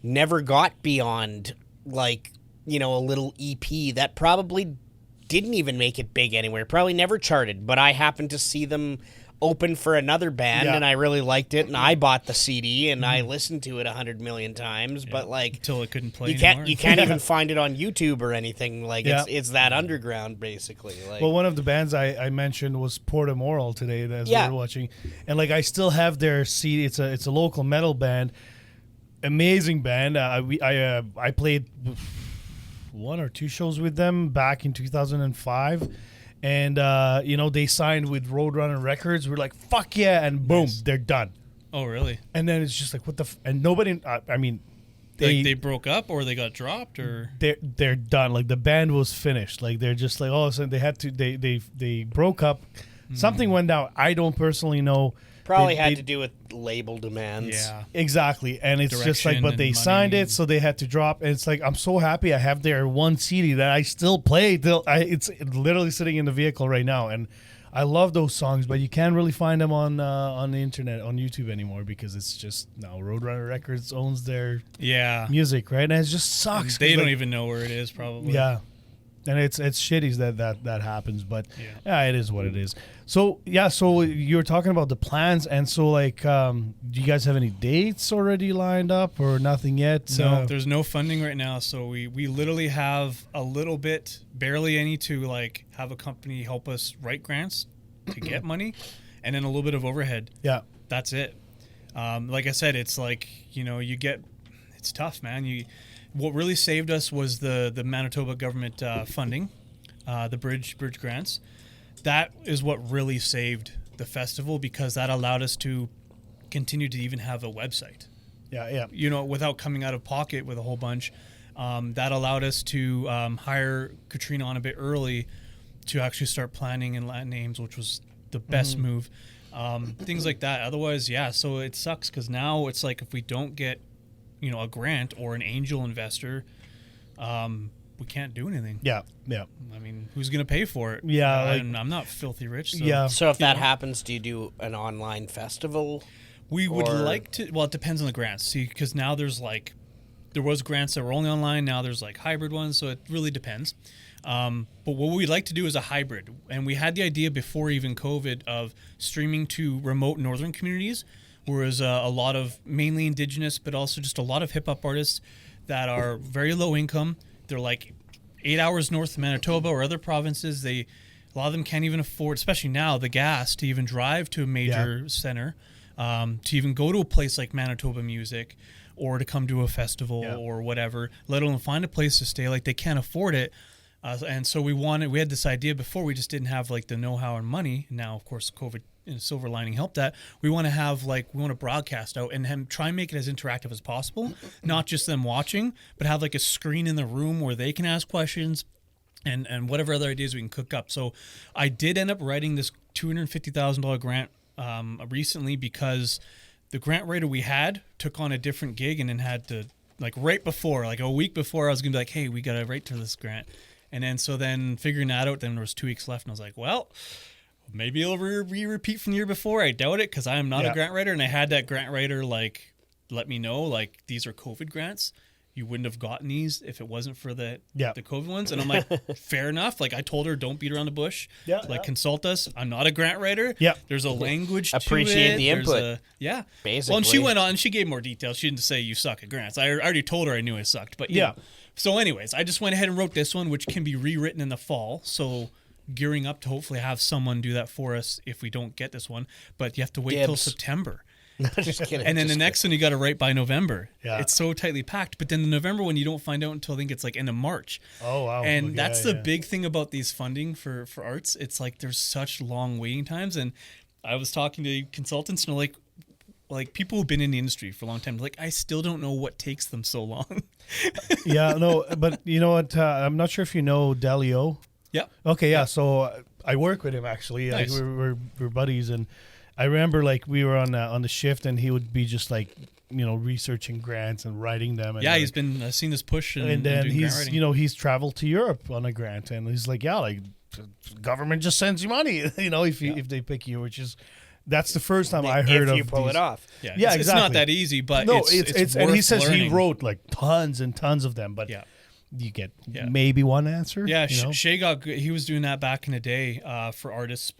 Speaker 2: never got beyond a little EP that probably didn't even make it big anywhere. Probably never charted, but I happened to see them open for another band and I really liked it, and I bought the CD and I listened to it 100 million times, but
Speaker 5: until it couldn't play
Speaker 2: anymore. You can't even find it on YouTube or anything. It's that underground basically.
Speaker 4: Well, one of the bands I mentioned was Portamoral today as we were watching, and I still have their CD. It's a local metal band, amazing band. I played 1 or 2 shows with them back in 2005. And, they signed with Roadrunner Records. We're like, fuck yeah. And boom, they're done.
Speaker 5: Oh, really?
Speaker 4: And then it's just what the... and nobody...
Speaker 5: they broke up or they got dropped or...
Speaker 4: They're done. The band was finished. They're just all of a sudden they had to... They broke up. Something went down. I don't personally know.
Speaker 2: Probably had to do with label demands.
Speaker 5: Yeah.
Speaker 4: Exactly. And it's just
Speaker 5: Direction
Speaker 4: but they
Speaker 5: and
Speaker 4: signed
Speaker 5: money.
Speaker 4: it, so they had to drop. And it's I'm so happy I have their one CD that I still play. It's literally sitting in the vehicle right now. And I love those songs, but you can't really find them on the internet, on YouTube anymore, because it's just now Roadrunner Records owns their music, right? And it just sucks.
Speaker 5: They don't even know where it is, probably.
Speaker 4: Yeah. And it's shitty that happens, but yeah, it is what it is. So you were talking about the plans, and so like, do you guys have any dates already lined up or nothing yet?
Speaker 5: No, there's no funding right now, so we literally have a little bit, barely any, to like have a company help us write grants to get money, and then a little bit of overhead.
Speaker 4: Yeah,
Speaker 5: that's it. Like I said, it's like, it's tough, man. What really saved us was the Manitoba government funding, the bridge grants. That is what really saved the festival, because that allowed us to continue to even have a website.
Speaker 4: Yeah.
Speaker 5: Without coming out of pocket with a whole bunch. That allowed us to hire Katrina on a bit early to actually start planning in Latin names, which was the best move. Things like that. Otherwise, so it sucks, because now it's like if we don't get a grant or an angel investor, we can't do anything.
Speaker 4: Yeah.
Speaker 5: I mean, who's going to pay for it?
Speaker 4: Yeah.
Speaker 5: I'm not filthy rich. So.
Speaker 4: Yeah.
Speaker 2: So if that happens, do you do an online festival?
Speaker 5: We would like to. Well, it depends on the grants. See, because now there was grants that were only online. Now there's like hybrid ones. So it really depends. But what we'd like to do is a hybrid. And we had the idea before even COVID of streaming to remote northern communities, whereas a lot of mainly indigenous, but also just a lot of hip hop artists that are very low income. They're like 8 hours north of Manitoba or other provinces. A lot of them can't even afford, especially now, the gas to even drive to a major center, to even go to a place like Manitoba Music, or to come to a festival or whatever, let alone find a place to stay. Like, they can't afford it. And so we had this idea before, we just didn't have like the know-how and money. Now, of course, COVID and silver lining helped that. We want to broadcast out and try and make it as interactive as possible, not just them watching, but have like a screen in the room where they can ask questions and whatever other ideas we can cook up. So I did end up writing this $250,000 grant recently, because the grant writer we had took on a different gig and then had to, like, right before, like a week before, I was going to be like, hey, we got to write to this grant. And then figuring that out, then there was 2 weeks left, and I was like, well, maybe it'll repeat from the year before. I doubt it, because I am not a grant writer, and I had that grant writer like let me know, like, these are COVID grants. You wouldn't have gotten these if it wasn't for the COVID ones. And I'm like, fair enough. Like, I told her, don't beat around the bush. Consult us. I'm not a grant writer. There's a language
Speaker 2: Appreciate
Speaker 5: to it.
Speaker 2: the input.
Speaker 5: Basically. Well, and she went on and she gave more details. She didn't say you suck at grants. I already told her I knew I sucked. But yeah. So anyways, I just went ahead and wrote this one, which can be rewritten in the fall. So gearing up to hopefully have someone do that for us if we don't get this one. But you have to wait till September.
Speaker 2: Just kidding.
Speaker 5: And then the next one you got to write by November. It's so tightly packed. But then the November one you don't find out until I think it's like end of March.
Speaker 4: Oh wow!
Speaker 5: And that's the big thing about these funding for arts. It's like there's such long waiting times. And I was talking to consultants, and they're like people who've been in the industry for a long time. Like, I still don't know what takes them so long.
Speaker 4: But you know what? I'm not sure if you know Delio.
Speaker 5: Yeah.
Speaker 4: Okay. Yeah. So I work with him actually.
Speaker 5: Nice.
Speaker 4: We're buddies, and I remember like we were on the shift, and he would be just like researching grants and writing them. And
Speaker 5: he's been seen this push,
Speaker 4: and then
Speaker 5: doing
Speaker 4: he's
Speaker 5: grant writing.
Speaker 4: he's traveled to Europe on a grant, and he's like, government just sends you money, if they pick you, which is. That's the first time I heard of.
Speaker 2: If you pull it off.
Speaker 5: Yeah,
Speaker 4: exactly.
Speaker 5: It's not that easy, but it's
Speaker 4: and
Speaker 5: worth
Speaker 4: he says
Speaker 5: learning.
Speaker 4: he wrote like tons and tons of them, but you get maybe one answer.
Speaker 5: Yeah, Shay he was doing that back in the day for artists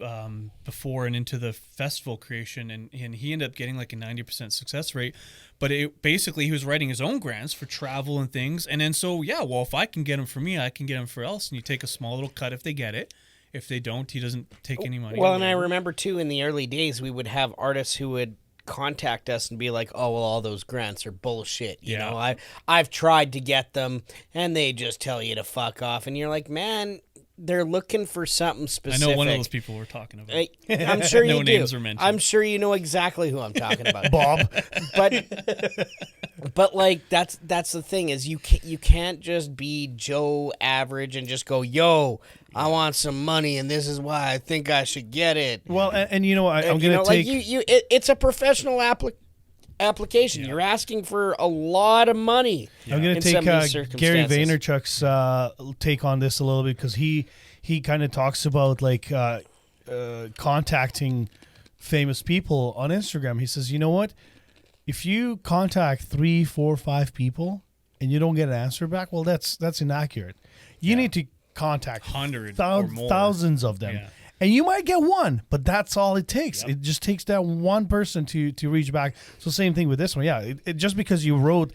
Speaker 5: before and into the festival creation, and he ended up getting like a 90% success rate. But basically he was writing his own grants for travel and things, and then if I can get them for me, I can get them for else, and you take a small little cut if they get it. If they don't, he doesn't take any money.
Speaker 2: Well, and I remember, too, in the early days, we would have artists who would contact us and be like, oh, well, all those grants are bullshit. You know, I've tried to get them, and they just tell you to fuck off. And you're like, man, they're looking for something specific.
Speaker 5: I know one of those people we're talking about.
Speaker 2: I'm sure you
Speaker 5: no
Speaker 2: do.
Speaker 5: names are mentioned.
Speaker 2: I'm sure you know exactly who I'm talking about.
Speaker 4: Bob.
Speaker 2: But like that's the thing is you can't just be Joe Average and just go, yo, I want some money and this is why I think I should get it.
Speaker 4: Well, and I'm gonna take
Speaker 2: it's a professional application. Yeah. You're asking for a lot of money.
Speaker 4: I'm gonna take Gary Vaynerchuk's take on this a little bit, because he kind of talks about like contacting famous people on Instagram. He says, you know what? If you contact 3, 4, 5 people and you don't get an answer back, well, that's inaccurate. You need to contact
Speaker 5: 100 or more.
Speaker 4: thousands of them.
Speaker 5: Yeah.
Speaker 4: And you might get one, but that's all it takes. Yep. It just takes that one person to reach back. So same thing with this one. Yeah, it just because you wrote,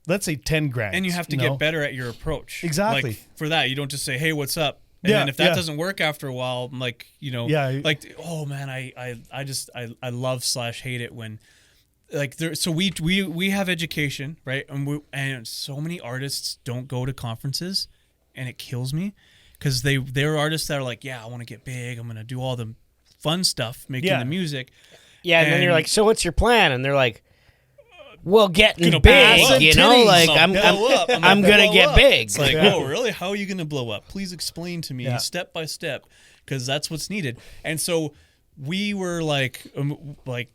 Speaker 4: let's say 10 grand.
Speaker 5: And you have to get better at your approach.
Speaker 4: Exactly.
Speaker 5: Like, for that, you don't just say, hey, what's up? And then if that doesn't work after a while, like, like, oh man, I love / hate it when, like, so we have education, right? And so many artists don't go to conferences, and it kills me because they're artists that are like, yeah, I want to get big, I'm gonna do all the fun stuff, making the music.
Speaker 2: Yeah, and then you're like, so what's your plan? And they're like, well, getting big, like I'm gonna get big.
Speaker 5: It's like, oh, really? How are you gonna blow up? Please explain to me step by step, because that's what's needed. And so we were like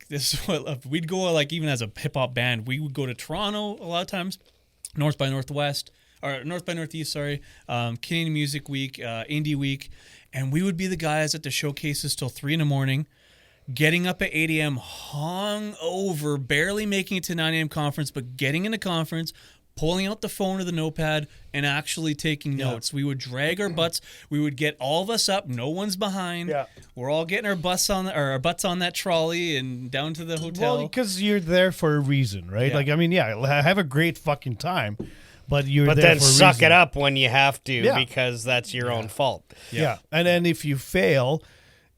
Speaker 5: this. We'd go like even as a hip hop band, we would go to Toronto a lot of times, North by Northeast, sorry, Canadian Music Week, Indie Week, and we would be the guys at the showcases till 3 a.m. Getting up at 8 a.m. hung over, barely making it to 9 a.m. conference, but getting in the conference, pulling out the phone or the notepad, and actually taking notes. We would drag our butts. We would get all of us up. No one's behind. Yeah. We're all getting our butts on that trolley and down to the hotel.
Speaker 4: Well, because you're there for a reason, right?
Speaker 5: Yeah.
Speaker 4: Like, I mean, have a great fucking time, but you're there
Speaker 2: then
Speaker 4: for a
Speaker 2: suck
Speaker 4: reason.
Speaker 2: it up when you have to because that's your own fault.
Speaker 4: Yeah. And then if you fail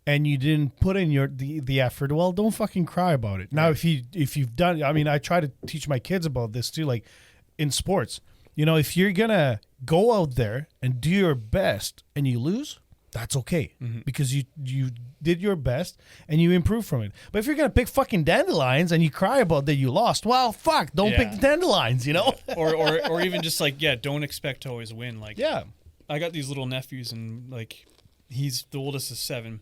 Speaker 4: and you didn't put in the effort, well, don't fucking cry about it. Now, if you've done, I mean, I try to teach my kids about this too, like in sports. If you're gonna go out there and do your best and you lose, that's okay because you did your best and you improve from it. But if you're gonna pick fucking dandelions and you cry about that you lost, well, fuck, don't pick the dandelions,
Speaker 5: or even just like don't expect to always win. Like I got these little nephews and like the oldest is 7.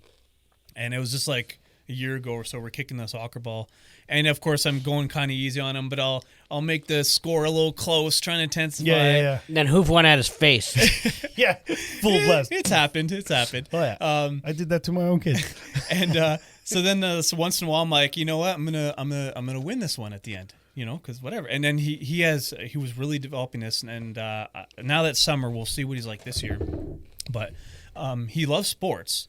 Speaker 5: And it was just like a year ago or so, we're kicking the soccer ball. And of course, I'm going kind of easy on him, but I'll make the score a little close, trying to intensify.
Speaker 4: Yeah.
Speaker 2: And then hoof one at his face.
Speaker 4: Full blast.
Speaker 5: It's happened.
Speaker 4: Oh yeah. I did that to my own kids.
Speaker 5: And so then so once in a while, I'm like, you know what? I'm gonna win this one at the end. Because whatever. And then he was really developing this, and now that summer, we'll see what he's like this year. But he loves sports.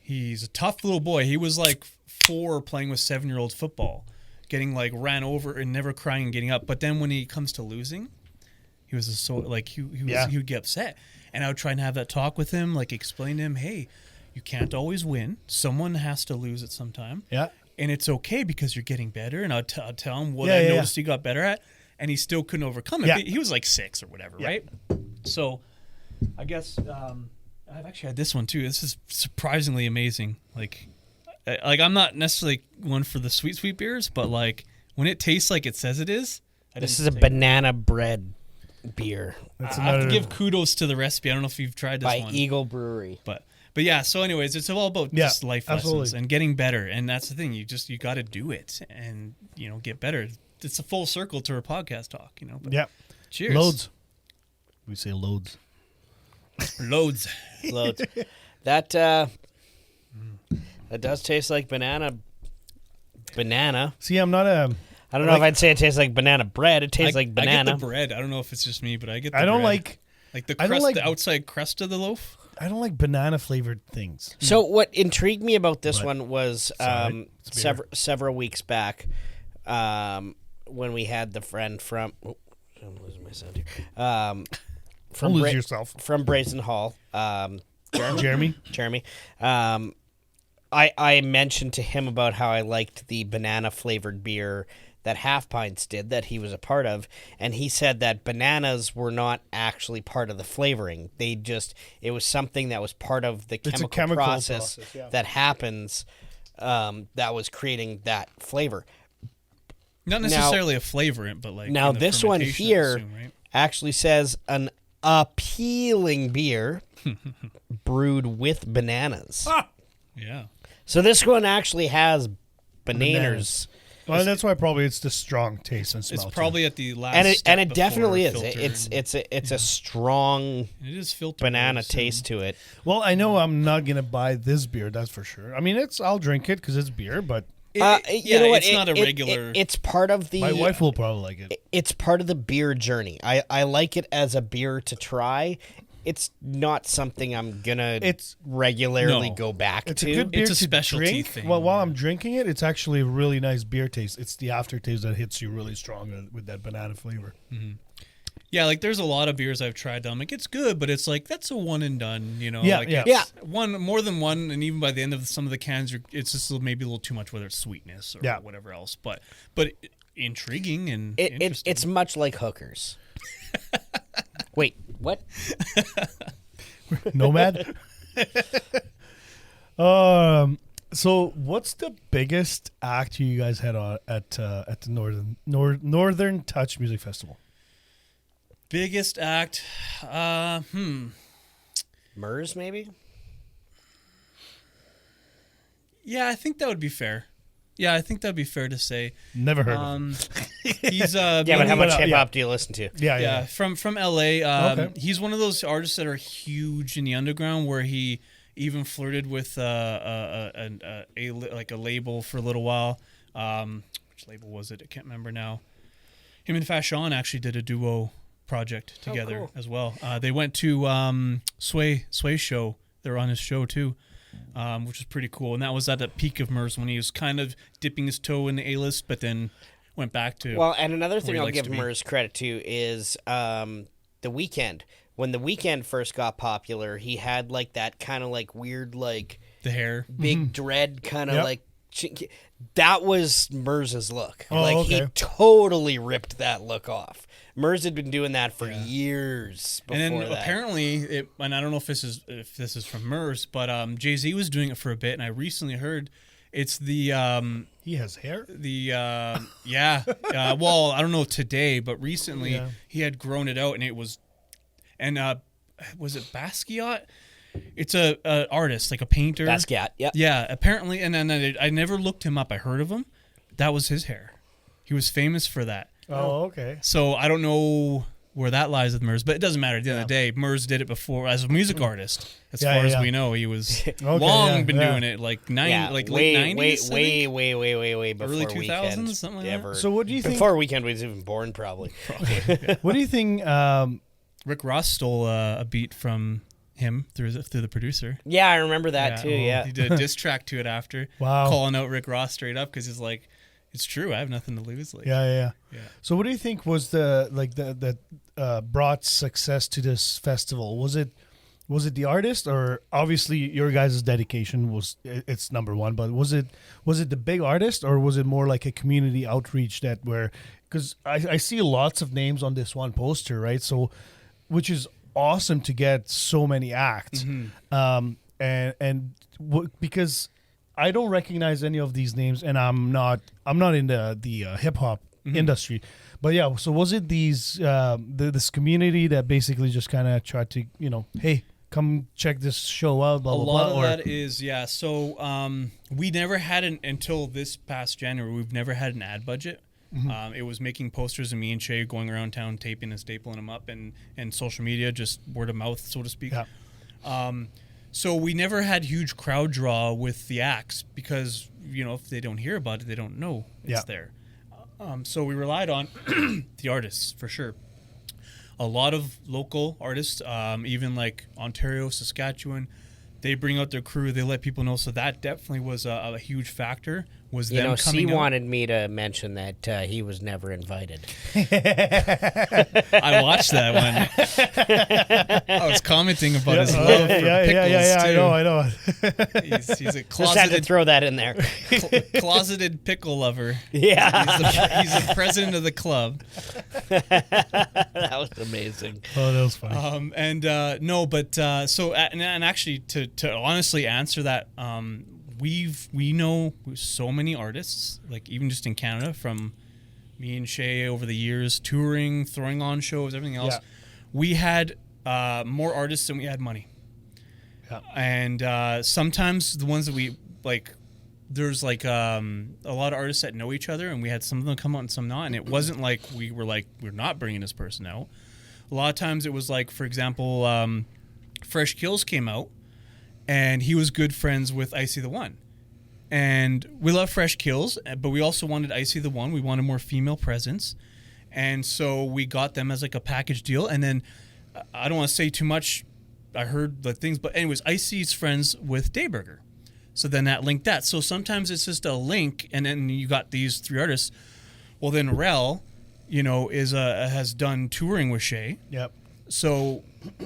Speaker 5: He's a tough little boy. He was like 4 playing with 7-year-old football, getting like ran over and never crying and getting up. But then when he comes to losing, he was he would get upset. And I would try and have that talk with him, like explain to him, hey, you can't always win. Someone has to lose at some time. Yeah. And it's okay because you're getting better. And I'd tell him what I noticed he got better at, and he still couldn't overcome it.
Speaker 4: Yeah.
Speaker 5: He was like 6 or whatever, right? So I guess I've actually had this one too. This is surprisingly amazing. Like I'm not necessarily one for the sweet beers, but like when it tastes like it says it is.
Speaker 2: This is a banana bread beer.
Speaker 5: I have to give kudos to the recipe. I don't know if you've tried this
Speaker 2: by
Speaker 5: one.
Speaker 2: Eagle Brewery.
Speaker 5: But yeah, so anyways, it's all about just life lessons and getting better. And that's the thing. You got to do it and, get better. It's a full circle to our podcast talk, But cheers.
Speaker 4: Loads. We say loads.
Speaker 5: Loads.
Speaker 2: That does taste like banana.
Speaker 4: See, I'm not a...
Speaker 2: I don't know if I'd say it tastes like banana bread. It tastes like banana.
Speaker 5: I get the bread. I don't know if it's just me, but I get the
Speaker 4: I don't
Speaker 5: bread.
Speaker 4: like
Speaker 5: the crust, the outside crust of the loaf.
Speaker 4: I don't like banana flavored things.
Speaker 2: So what intrigued me about this one was several weeks back when we had the friend from I'm losing my sound here.
Speaker 4: Don't lose yourself.
Speaker 2: From Brazen Hall.
Speaker 4: Jeremy.
Speaker 2: I mentioned to him about how I liked the banana flavored beer that Half Pints did that he was a part of, and he said that bananas were not actually part of the flavoring. It was something that was part of the chemical process that happens that was creating that flavor.
Speaker 5: Not necessarily a flavorant, but like
Speaker 2: now this one here actually says an appealing beer brewed with bananas.
Speaker 5: Yeah.
Speaker 2: So this one actually has bananas.
Speaker 4: Well, that's why probably it's the strong taste and smell.
Speaker 5: It's probably at the last
Speaker 2: and it definitely is. It's a strong
Speaker 5: it is
Speaker 2: banana taste to it.
Speaker 4: Well, I know I'm not gonna buy this beer. That's for sure. I mean, I'll drink it because it's beer, but
Speaker 2: you know what?
Speaker 5: It's not a regular.
Speaker 2: It's part of the.
Speaker 4: My wife will probably like it.
Speaker 2: It's part of the beer journey. I like it as a beer to try, it's not something I'm gonna
Speaker 4: It's-
Speaker 2: regularly
Speaker 5: No.
Speaker 2: go back
Speaker 4: It's
Speaker 2: to.
Speaker 4: a good beer
Speaker 5: It's a
Speaker 4: to
Speaker 5: specialty
Speaker 4: drink.
Speaker 5: thing.
Speaker 4: Well, while I'm drinking it, it's actually a really nice beer taste. It's the aftertaste that hits you really strong with that banana flavor.
Speaker 5: Yeah, like there's a lot of beers I've tried that I'm like, it's good, but it's like that's a one and done, you know.
Speaker 4: Yeah,
Speaker 5: like
Speaker 4: yeah.
Speaker 5: it's one more than one, and even by the end of some of the cans, it's just maybe a little too much, whether it's sweetness or
Speaker 4: Yeah.
Speaker 5: whatever else. But intriguing and
Speaker 2: It's
Speaker 5: interesting.
Speaker 2: much like hookers. Wait, what?
Speaker 4: Nomad. So what's the biggest act you guys had on at the Northern Touch Music Festival?
Speaker 5: Biggest act,
Speaker 2: MERS, maybe?
Speaker 5: yeah, I think that would be fair. Yeah, I think that'd be fair to say.
Speaker 4: Never heard of him.
Speaker 5: He's
Speaker 2: Yeah, but how
Speaker 5: mainly-
Speaker 2: much
Speaker 4: yeah.
Speaker 2: hip hop do you listen to?
Speaker 4: Yeah.
Speaker 5: from LA.
Speaker 4: Okay.
Speaker 5: He's one of those artists that are huge in the underground, where he even flirted with a label for a little while. Which label was it? I can't remember now. Him and Fashion actually did a duo project together
Speaker 2: cool.
Speaker 5: as well. They went to Sway's show. They were on his show too. Which was pretty cool, and that was at the peak of MERS when he was kind of dipping his toe in the A-list, but then went back to
Speaker 2: Well, and another
Speaker 5: where
Speaker 2: thing
Speaker 5: he
Speaker 2: I'll
Speaker 5: likes
Speaker 2: give
Speaker 5: to be.
Speaker 2: MERS credit to is The Weeknd. When The Weeknd first got popular, he had like that kind of like weird like
Speaker 5: the hair.
Speaker 2: big dread kind of
Speaker 4: Yep.
Speaker 2: like that was MERS's look.
Speaker 4: Oh,
Speaker 2: like he
Speaker 4: okay.
Speaker 2: totally ripped that look off. MERS had been doing that for years before
Speaker 5: And then
Speaker 2: that.
Speaker 5: apparently, and I don't know if this is from MERS, but Jay-Z was doing it for a bit, and I recently heard it's the
Speaker 4: He has hair.
Speaker 5: well, I don't know today, but recently
Speaker 4: Yeah.
Speaker 5: he had grown it out, and it was, and was it Basquiat? It's a artist, like a painter.
Speaker 2: Basquiat, yep.
Speaker 5: Yeah, apparently, and then I never looked him up. I heard of him. That was his hair. He was famous for that.
Speaker 4: Oh, okay.
Speaker 5: So I don't know where that lies with MERS, but it doesn't matter. At the end of the day, MERS did it before as a music artist. As
Speaker 4: Yeah,
Speaker 5: far
Speaker 4: yeah.
Speaker 5: as we know, he was
Speaker 4: Okay,
Speaker 5: long been
Speaker 4: yeah.
Speaker 5: doing it, like
Speaker 2: Yeah,
Speaker 5: late
Speaker 2: way,
Speaker 5: 90s. I think?
Speaker 2: way before
Speaker 5: Early
Speaker 2: Weeknd
Speaker 5: 2000s, something like that?
Speaker 2: ever.
Speaker 4: So what do you think?
Speaker 2: Before Weeknd was even born, probably.
Speaker 4: What do you think?
Speaker 5: Rick Ross stole a beat from him through the producer.
Speaker 2: Yeah, I remember that too. Yeah.
Speaker 5: He did a diss track to it after.
Speaker 4: Wow.
Speaker 5: Calling out Rick Ross straight up because he's like, it's true. I have nothing to lose. Like,
Speaker 4: Yeah.
Speaker 5: Yeah.
Speaker 4: So what do you think was that brought success to this festival? Was it the artist, or obviously your guys' dedication it's number one, but was it the big artist, or was it more like a community outreach because I see lots of names on this one poster, right? So, which is awesome to get so many acts, because I don't recognize any of these names, and I'm not in the hip hop industry. But yeah, so was it this community that basically just kind of tried to, hey, come check this show out, blah
Speaker 5: A
Speaker 4: blah
Speaker 5: lot
Speaker 4: blah?
Speaker 5: of that is, yeah. So we never had until this past January, we've never had an ad budget. It was making posters and me and Shay going around town taping and stapling them up, and social media, just word of mouth, so to speak.
Speaker 4: Yeah.
Speaker 5: So we never had huge crowd draw with the acts because, if they don't hear about it, they don't know it's
Speaker 4: Yeah.
Speaker 5: there. So we relied on the artists for sure. A lot of local artists, even like Ontario, Saskatchewan, they bring out their crew. They let people know. So that definitely was a huge factor. Was them
Speaker 2: C
Speaker 5: coming out.
Speaker 2: wanted me to mention that he was never invited.
Speaker 5: I watched that one. I was commenting about his love for pickles too.
Speaker 4: I know.
Speaker 5: He's a
Speaker 2: Just had to
Speaker 5: closeted,
Speaker 2: throw that in there.
Speaker 5: closeted pickle lover.
Speaker 2: Yeah,
Speaker 5: He's the president of the club.
Speaker 2: that was amazing.
Speaker 4: Oh, that was funny.
Speaker 5: And actually to honestly answer that, we know so many artists, like even just in Canada, from me and Shay over the years, touring, throwing on shows, everything else.
Speaker 4: Yeah.
Speaker 5: We had more artists than we had money.
Speaker 4: Yeah.
Speaker 5: And sometimes the ones that we like, there's like a lot of artists that know each other, and we had some of them come out and some not. And it wasn't like we're not bringing this person out. A lot of times it was like, for example, Fresh Kills came out, and he was good friends with Icy the One. And we love Fresh Kills, but we also wanted Icy the One. We wanted more female presence. And so we got them as like a package deal. And then I don't want to say too much I heard the things. But anyways, Icy's friends with Dayburger. So then that linked that. So sometimes it's just a link, and then you got these 3 artists. Well, then Rel, has done touring with Shay.
Speaker 4: Yep.
Speaker 5: So,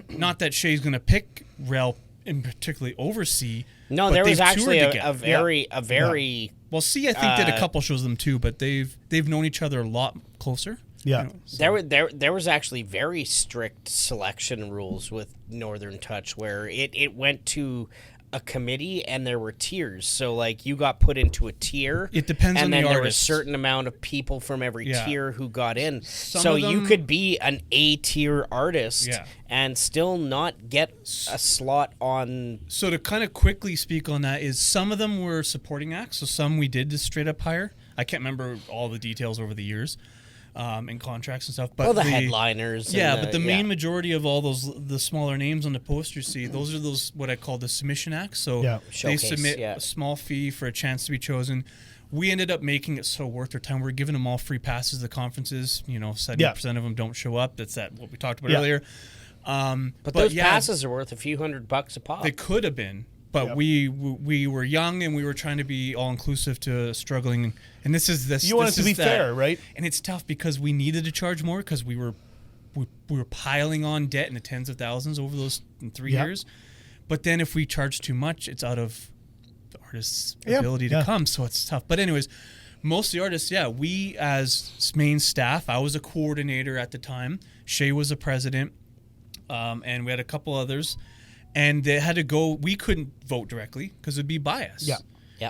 Speaker 5: not that Shay's going to pick Rel in particularly over C.
Speaker 2: No,
Speaker 5: but
Speaker 2: there was
Speaker 5: they've
Speaker 2: actually
Speaker 5: toured
Speaker 2: a
Speaker 5: together.
Speaker 2: very
Speaker 5: Well, C I think did a couple shows with them too, but they've known each other a lot closer.
Speaker 4: Yeah.
Speaker 2: There was actually very strict selection rules with Northern Touch where it went to a committee and there were tiers. So like you got put into a tier.
Speaker 5: It depends on
Speaker 2: and
Speaker 5: the
Speaker 2: then there was a
Speaker 5: artist.
Speaker 2: certain amount of people from every tier who got in.
Speaker 5: Some
Speaker 2: so
Speaker 5: of
Speaker 2: you
Speaker 5: them-
Speaker 2: could be an A tier artist
Speaker 5: Yeah.
Speaker 2: and still not get a slot on.
Speaker 5: So to kind of quickly speak on that is some of them were supporting acts. So some we did just straight up hire. I can't remember all the details over the years. And contracts and stuff, but
Speaker 2: the headliners.
Speaker 5: Yeah,
Speaker 2: and
Speaker 5: but the main majority of all the smaller names on the poster, those are those what I call the submission acts. So they
Speaker 2: Showcase,
Speaker 5: submit a small fee for a chance to be chosen. We ended up making it so worth their time. We're giving them all free passes to the conferences. 70% of them don't show up. That's what we talked about earlier.
Speaker 2: But those passes are worth a few $100 a pop.
Speaker 5: They could have been. But we were young and we were trying to be all inclusive to struggling, and this is this.
Speaker 4: You want it
Speaker 5: this
Speaker 4: to
Speaker 5: is
Speaker 4: be
Speaker 5: that.
Speaker 4: fair, right?
Speaker 5: And it's tough because we needed to charge more because we were piling on debt in the tens of thousands over those 3 years. But then if we charge too much, it's out of the artist's ability to come, so it's tough. But anyways, most of the artists, we as main staff, I was a coordinator at the time. Shay was a president, and we had a couple others. And they had to go. We couldn't vote directly because it'd be biased.
Speaker 2: Yeah.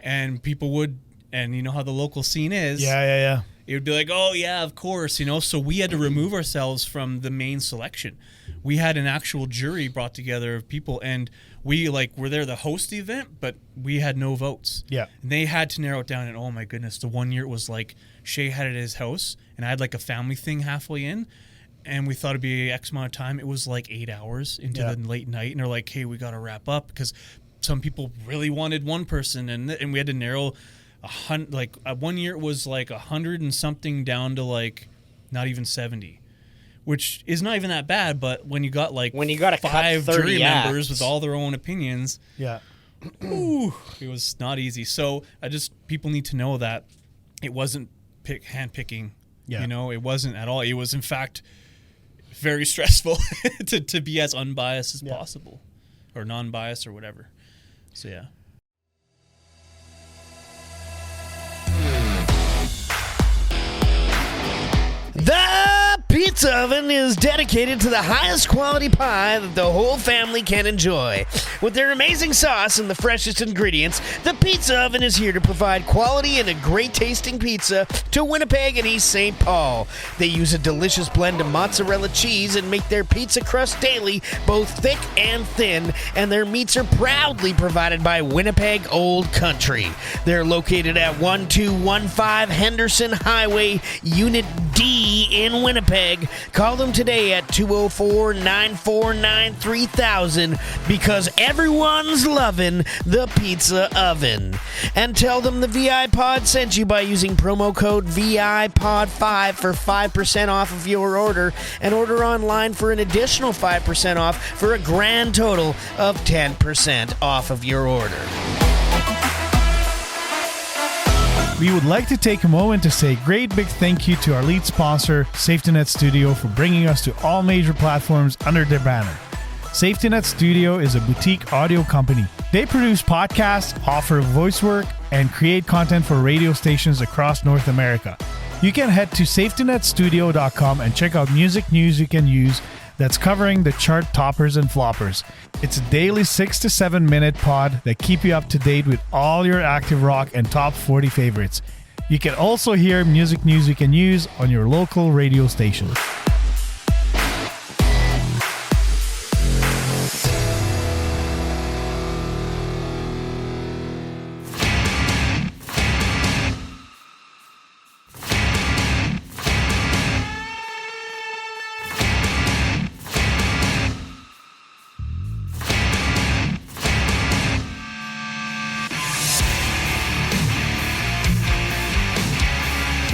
Speaker 5: And people would, and you know how the local scene is.
Speaker 4: Yeah.
Speaker 5: It would be like, oh yeah, of course, So we had to remove ourselves from the main selection. We had an actual jury brought together of people, and we were there to host the event, but we had no votes.
Speaker 4: Yeah.
Speaker 5: And they had to narrow it down. And oh my goodness, the one year it was like Shay had it at his house, and I had like a family thing halfway in. And we thought it'd be X amount of time. It was like 8 hours into the late night. And they're like, hey, we got to wrap up because some people really wanted one person. And we had to narrow 1 year it was like 100 and something down to like not even 70, which is not even that bad. But when you got
Speaker 2: to
Speaker 5: 5
Speaker 2: cut 30
Speaker 5: jury members
Speaker 2: acts.
Speaker 5: with all their own opinions,
Speaker 4: Yeah.
Speaker 5: it was not easy. So people need to know that it wasn't handpicking.
Speaker 4: Yeah.
Speaker 5: It wasn't at all. It was, in fact, very stressful to be as unbiased as possible, or non-biased or whatever. So yeah.
Speaker 1: The pizza oven is dedicated to the highest quality pie that the whole family can enjoy. With their amazing sauce and the freshest ingredients, the pizza oven is here to provide quality and a great tasting pizza to Winnipeg and East St. Paul. They use a delicious blend of mozzarella cheese and make their pizza crust daily, both thick and thin, and their meats are proudly provided by Winnipeg Old Country. They're located at 1215 Henderson Highway, Unit D in Winnipeg. Call them today at 204-949-3000 because everyone's loving the pizza oven. And tell them the VIPod sent you by using promo code VIPod5 for 5% off of your order, and order online for an additional 5% off for a grand total of 10% off of your order.
Speaker 4: We would like to take a moment to say a great big thank you to our lead sponsor, SafetyNet Studio, for bringing us to all major platforms under their banner. SafetyNet Studio is a boutique audio company. They produce podcasts, offer voice work, and create content for radio stations across North America. You can head to safetynetstudio.com and check out music news you can use that's covering the chart toppers and floppers. It's a daily 6 to 7 minute pod that keep you up to date with all your active rock and top 40 favorites. You can also hear music news you can use on your local radio station.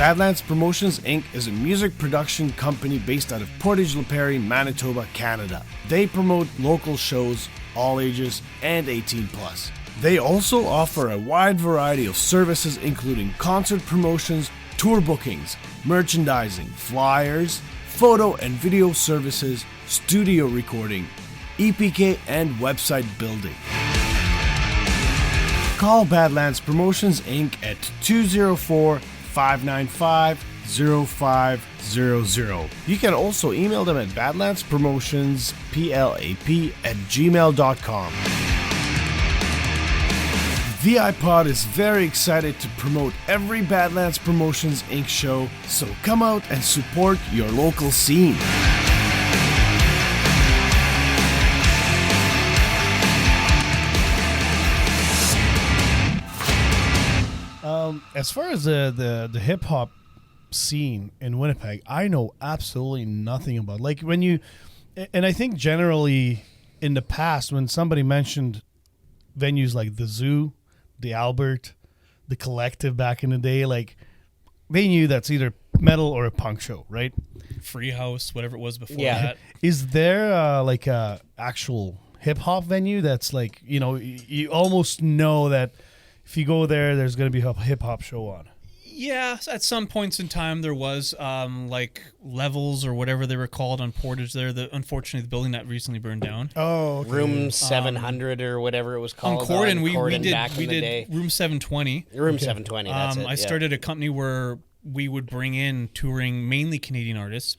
Speaker 6: Badlands Promotions Inc. is a music production company based out of Portage La Prairie, Manitoba, Canada. They promote local shows, all ages, and 18+. They also offer a wide variety of services including concert promotions, tour bookings, merchandising, flyers, photo and video services, studio recording, EPK, and website building. Call Badlands Promotions Inc. at 204-595-0500. You can also email them at badlandspromotionsplap@gmail.com. VIPod is very excited to promote every Badlands Promotions Inc. show, so come out and support your local scene.
Speaker 4: As far as the hip hop scene in Winnipeg, I know absolutely nothing about. Like when you, and I think generally in the past when somebody mentioned venues like the Zoo, the Albert, the Collective back in the day, like they knew that's either metal or a punk show, right?
Speaker 5: Free House, whatever it was before
Speaker 2: Yeah.
Speaker 5: that.
Speaker 4: Is there like a actual hip hop venue that's like, you know, you almost know that if you go there, there's going to be a hip hop show on?
Speaker 5: Yeah, at some points in time there was like levels or whatever they were called on Portage there. Unfortunately, the building that recently burned down.
Speaker 4: Oh, okay.
Speaker 2: Room 700 or whatever it was
Speaker 5: On
Speaker 2: called.
Speaker 5: Corden, we
Speaker 2: back in the day.
Speaker 5: did Room 720.
Speaker 2: Room 720. That's it.
Speaker 5: I started a company where we would bring in touring mainly Canadian artists,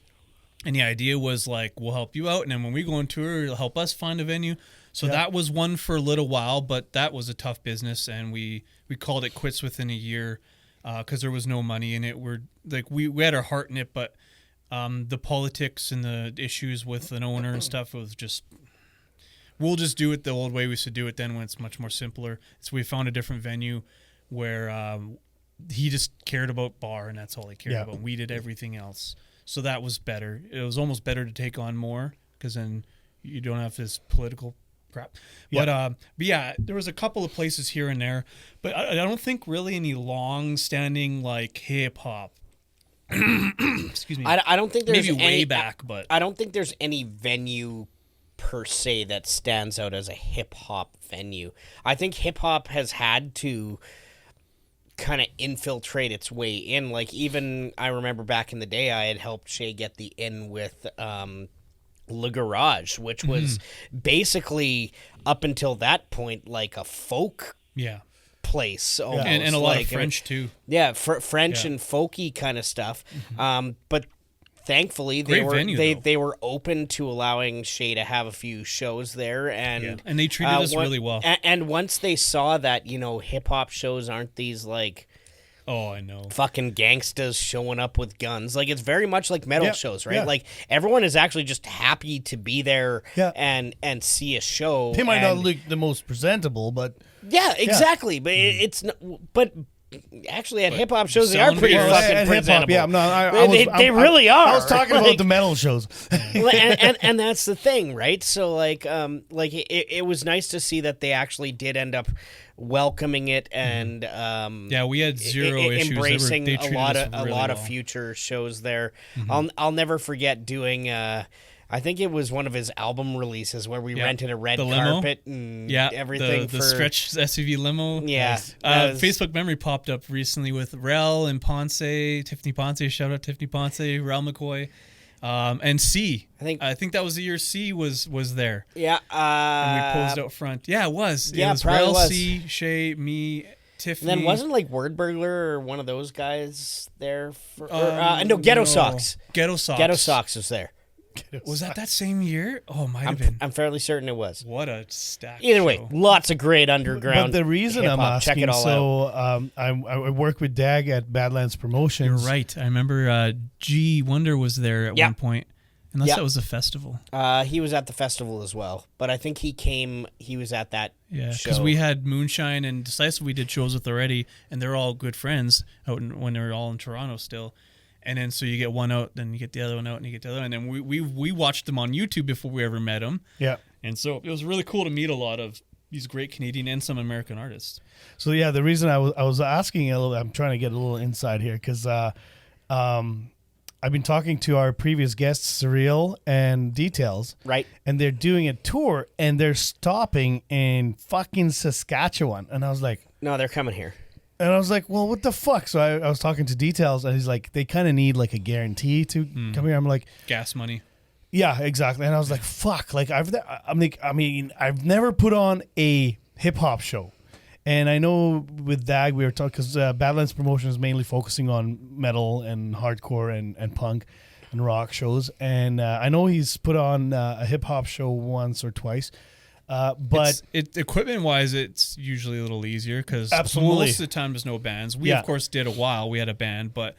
Speaker 5: and the idea was like, we'll help you out, and then when we go on tour, you'll help us find a venue. So that was one for a little while, but that was a tough business, and we called it quits within a year because there was no money in it. We had our heart in it, but the politics and the issues with an owner and stuff was just, we'll just do it the old way we used to do it then when it's much more simpler. So we found a different venue where he just cared about bar, and that's all he cared about. We did everything else. So that was better. It was almost better to take on more because then you don't have this political crap. But yeah, there was a couple of places here and there, but I don't think really any long-standing like hip hop. Excuse me.
Speaker 2: I don't think there's
Speaker 5: maybe way
Speaker 2: any,
Speaker 5: back, but
Speaker 2: I don't think there's any venue per se that stands out as a hip hop venue. I think hip hop has had to kind of infiltrate its way in. Like even I remember back in the day, I had helped Shay get the in with Le Garage, which was basically up until that point like a folk place almost.
Speaker 5: And a lot of French too.
Speaker 2: Yeah, French and folky kind of stuff. But thankfully they were open to allowing Shay to have a few shows there, and
Speaker 5: they treated us really well.
Speaker 2: And once they saw that, you know, hip hop shows aren't these like,
Speaker 5: oh, I know,
Speaker 2: fucking gangstas showing up with guns. Like it's very much like metal shows, right?
Speaker 4: Yeah.
Speaker 2: Like everyone is actually just happy to be there and see a show.
Speaker 4: They might not look the most presentable, but
Speaker 2: yeah, exactly. But it's not, but actually at hip hop shows they are pretty fucking presentable. They really are.
Speaker 4: I was talking about the metal shows.
Speaker 2: and that's the thing, right? So like it was nice to see that they actually did end up welcoming it and
Speaker 5: we had zero issues.
Speaker 2: Embracing
Speaker 5: They
Speaker 2: a lot of
Speaker 5: well.
Speaker 2: future shows there. I'll never forget doing I think it was one of his album releases where we rented a red carpet and everything
Speaker 5: the stretch SUV limo.
Speaker 2: Yeah.
Speaker 5: Facebook memory popped up recently with Rel and Ponce, Tiffany Ponce, shout out Tiffany Ponce, Rel McCoy, and C. I think that was the year C was there.
Speaker 2: Yeah.
Speaker 5: And we posed out front. Yeah, it was.
Speaker 2: Yeah,
Speaker 5: it was
Speaker 2: probably
Speaker 5: Rel,
Speaker 2: was.
Speaker 5: C, Shay, me, Tiffany.
Speaker 2: And then wasn't like Word Burglar or one of those guys there for no, Ghetto Socks.
Speaker 5: Ghetto Socks.
Speaker 2: Ghetto Socks was there.
Speaker 5: Was that same year? Oh, might have been.
Speaker 2: I'm fairly certain it was.
Speaker 5: What a stack.
Speaker 2: Either way,
Speaker 5: show.
Speaker 2: lots of great underground.
Speaker 4: But the reason
Speaker 2: hip-hop.
Speaker 4: I'm asking,
Speaker 2: check it all out.
Speaker 4: I work with Dag at Badlands Promotions.
Speaker 5: You're right. I remember G Wonder was there at one point, unless that was a festival.
Speaker 2: He was at the festival as well, but I think he was at that show.
Speaker 5: Because we had Moonshine and Decisive we did shows with already, and they're all good friends when they were all in Toronto still. And then so you get one out, then you get the other one out, and you get the other one. And then we watched them on YouTube before we ever met them.
Speaker 4: Yeah.
Speaker 5: And so it was really cool to meet a lot of, He's a great Canadian and some American artists.
Speaker 4: So yeah, the reason I was asking a little, I'm trying to get a little inside here because I've been talking to our previous guests, Surreal and Details,
Speaker 2: Right.
Speaker 4: and they're doing a tour and they're stopping in fucking Saskatchewan, and I was like,
Speaker 2: No, they're coming here.
Speaker 4: well, what the fuck? So I was talking to Details, and he's like, they kind of need like a guarantee to come here. I'm like,
Speaker 5: Gas money.
Speaker 4: yeah, exactly. And I was like, fuck. Like I've never put on a hip hop show. And I know with DAG we were talking because Badlands Promotion is mainly focusing on metal and hardcore and punk and rock shows. And I know he's put on a hip hop show once or twice. But
Speaker 5: Equipment wise, it's usually a little easier because
Speaker 4: Absolutely.
Speaker 5: most of the time there's no bands. We
Speaker 4: Yeah.
Speaker 5: of course did a while. We had a band, but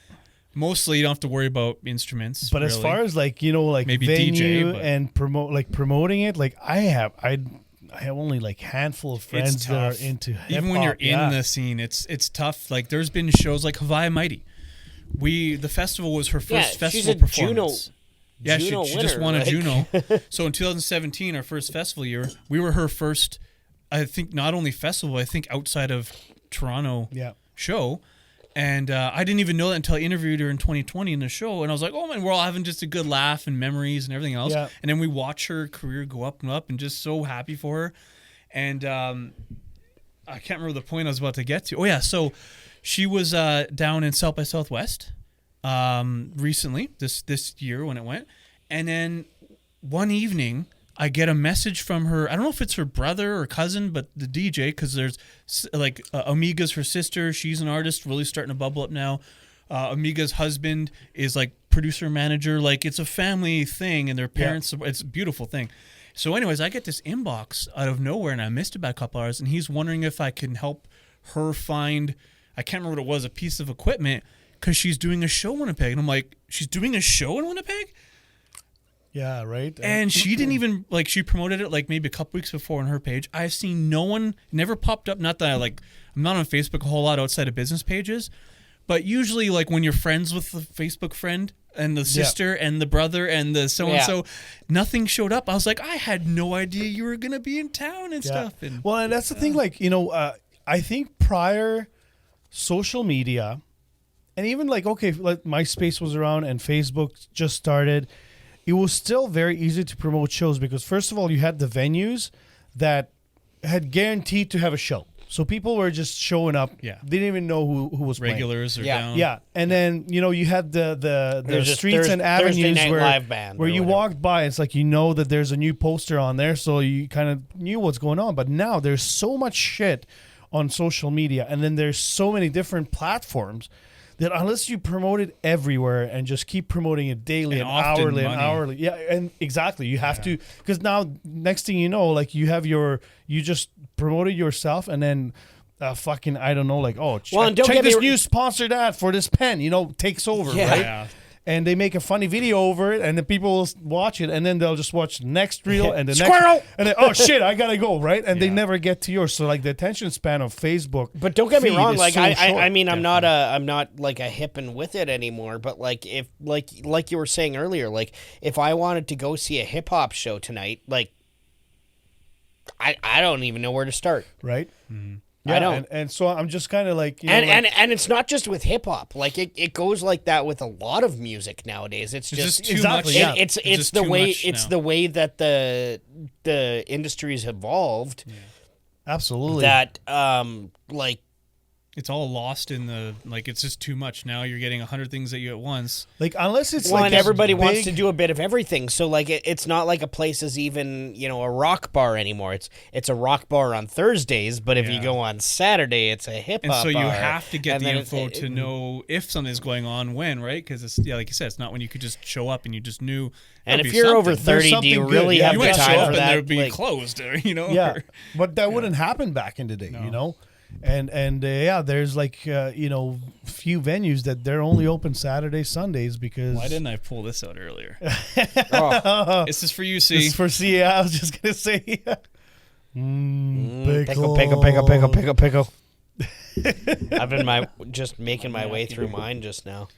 Speaker 5: mostly you don't have to worry about instruments.
Speaker 4: But as
Speaker 5: really.
Speaker 4: far as like
Speaker 5: Maybe
Speaker 4: venue
Speaker 5: DJ, but-
Speaker 4: and promoting it, like I have only like handful of friends
Speaker 5: it's
Speaker 4: that are
Speaker 5: tough.
Speaker 4: into hip hop.
Speaker 5: Even when you're in the scene, it's tough. Like there's been shows like Hawaii Mighty. The festival was her first
Speaker 2: Yeah, she's
Speaker 5: festival
Speaker 2: a Juno-
Speaker 5: performance. Yeah,
Speaker 2: Juno
Speaker 5: she just
Speaker 2: winner,
Speaker 5: won a
Speaker 2: like-
Speaker 5: Juno. So in 2017, our first festival year, we were her first, I think, not only festival, I think outside of Toronto
Speaker 4: Yeah.
Speaker 5: show. And I didn't even know that until I interviewed her in 2020 in the show. And I was like, oh man, we're all having just a good laugh and memories and everything else.
Speaker 4: Yeah.
Speaker 5: And then we watch her career go up and up and just so happy for her. And I can't remember the point I was about to get to. Oh yeah, so she was down in South by Southwest recently, this year when it went. And then one evening, I get a message from her. I don't know if it's her brother or cousin, but the DJ, because there's like Amiga's her sister. She's an artist, really starting to bubble up now. Amiga's husband is like producer manager. Like it's a family thing, and their parents. It's a beautiful thing. So, anyways, I get this inbox out of nowhere, and I missed about a couple hours, and he's wondering if I can help her find. I can't remember what it was, a piece of equipment, because she's doing a show in Winnipeg, and I'm like, she's doing a show in Winnipeg.
Speaker 4: Yeah, right.
Speaker 5: And she didn't even, like, she promoted it, like, maybe a couple weeks before on her page. I've seen no one, never popped up, not that I'm not on Facebook a whole lot outside of business pages, but usually, like, when you're friends with the Facebook friend and the sister and the brother and the so-and-so, nothing showed up. I was like, I had no idea you were going to be in town and stuff. And
Speaker 4: well, and that's the thing, like, I think prior social media, and even like, okay, like MySpace was around and Facebook just started, it was still very easy to promote shows because first of all, you had the venues that had guaranteed to have a show. So people were just showing up.
Speaker 5: Yeah.
Speaker 4: They didn't even know who was
Speaker 5: regulars are
Speaker 2: Yeah.
Speaker 5: down.
Speaker 4: playing. Yeah. And then, you had the
Speaker 2: There's just
Speaker 4: streets and
Speaker 2: Thursday
Speaker 4: avenues
Speaker 2: night
Speaker 4: where,
Speaker 2: live band
Speaker 4: where
Speaker 2: or
Speaker 4: you
Speaker 2: whatever.
Speaker 4: walked by. It's like, that there's a new poster on there. So you kind of knew what's going on. But now there's so much shit on social media. And then there's so many different platforms that unless you promote it everywhere and just keep promoting it daily and
Speaker 5: often
Speaker 4: hourly and
Speaker 5: money.
Speaker 4: hourly. Yeah, and exactly. You have to, because now next thing you know, like you just promoted yourself and then fucking, I don't know, like, oh,
Speaker 2: Well, and don't
Speaker 4: check
Speaker 2: get me
Speaker 4: this
Speaker 2: wr-
Speaker 4: new sponsored ad for this pen, takes over,
Speaker 2: Yeah.
Speaker 4: right?
Speaker 5: Yeah.
Speaker 4: And they make a funny video over it, and the people will watch it, and then they'll just watch the next reel and the
Speaker 2: Squirrel!
Speaker 4: next, and then oh shit, I gotta go, right? And they
Speaker 5: Yeah.
Speaker 4: never get to yours. So like the attention span of Facebook,
Speaker 2: But don't get me
Speaker 4: feed
Speaker 2: wrong.
Speaker 4: is
Speaker 2: Like
Speaker 4: so
Speaker 2: I
Speaker 4: short.
Speaker 2: mean, I'm not like a hip and with it anymore. But like if like you were saying earlier, like if I wanted to go see a hip hop show tonight, like I don't even know where to start.
Speaker 4: right?
Speaker 5: Mm-hmm.
Speaker 4: Yeah,
Speaker 2: I don't.
Speaker 4: and so I'm just kind of like,
Speaker 2: And it's not just with hip hop. Like it goes like that with a lot of music nowadays. It's
Speaker 5: It's
Speaker 2: just
Speaker 5: just too
Speaker 4: Exactly,
Speaker 5: much.
Speaker 4: yeah.
Speaker 2: it's
Speaker 5: just
Speaker 2: the
Speaker 5: too
Speaker 2: way
Speaker 5: much
Speaker 2: it's
Speaker 5: now.
Speaker 2: the way that the industry's evolved
Speaker 4: absolutely
Speaker 2: that like
Speaker 5: It's all lost in the, like, it's just too much. Now you're getting 100 things at you at once.
Speaker 4: like unless it's
Speaker 2: well,
Speaker 4: like
Speaker 2: and
Speaker 4: this
Speaker 2: everybody wants
Speaker 4: big-
Speaker 2: to do a bit of everything. So like it's not like a place is even a rock bar anymore. It's a rock bar on Thursdays, but if you
Speaker 5: Yeah.
Speaker 2: go on Saturday, it's a hip
Speaker 5: And
Speaker 2: hop.
Speaker 5: so you
Speaker 2: bar.
Speaker 5: have to get
Speaker 2: And
Speaker 5: the
Speaker 2: then
Speaker 5: info to know if something's going on when, right? Because it's, like you said, it's not when you could just show up and you just knew.
Speaker 2: And
Speaker 5: there'd
Speaker 2: if
Speaker 5: be
Speaker 2: you're over
Speaker 5: something.
Speaker 2: 30, do you
Speaker 4: something good,
Speaker 2: really
Speaker 4: yeah.
Speaker 2: have
Speaker 5: You
Speaker 2: the
Speaker 5: might show
Speaker 2: time
Speaker 5: up
Speaker 2: for
Speaker 5: and
Speaker 2: that?
Speaker 5: they'd be
Speaker 2: Like,
Speaker 5: closed,
Speaker 4: Yeah,
Speaker 5: or-
Speaker 4: but that wouldn't happen back in the day, and yeah, there's like few venues that they're only open Saturdays, Sundays because
Speaker 5: Why didn't I pull this out earlier?
Speaker 2: oh,
Speaker 5: This is for you,
Speaker 4: This
Speaker 5: see.
Speaker 4: is for I was just gonna say,
Speaker 2: pickle, pickle, pickle, pickle, pickle, pickle. I've been just making my way through mine just now.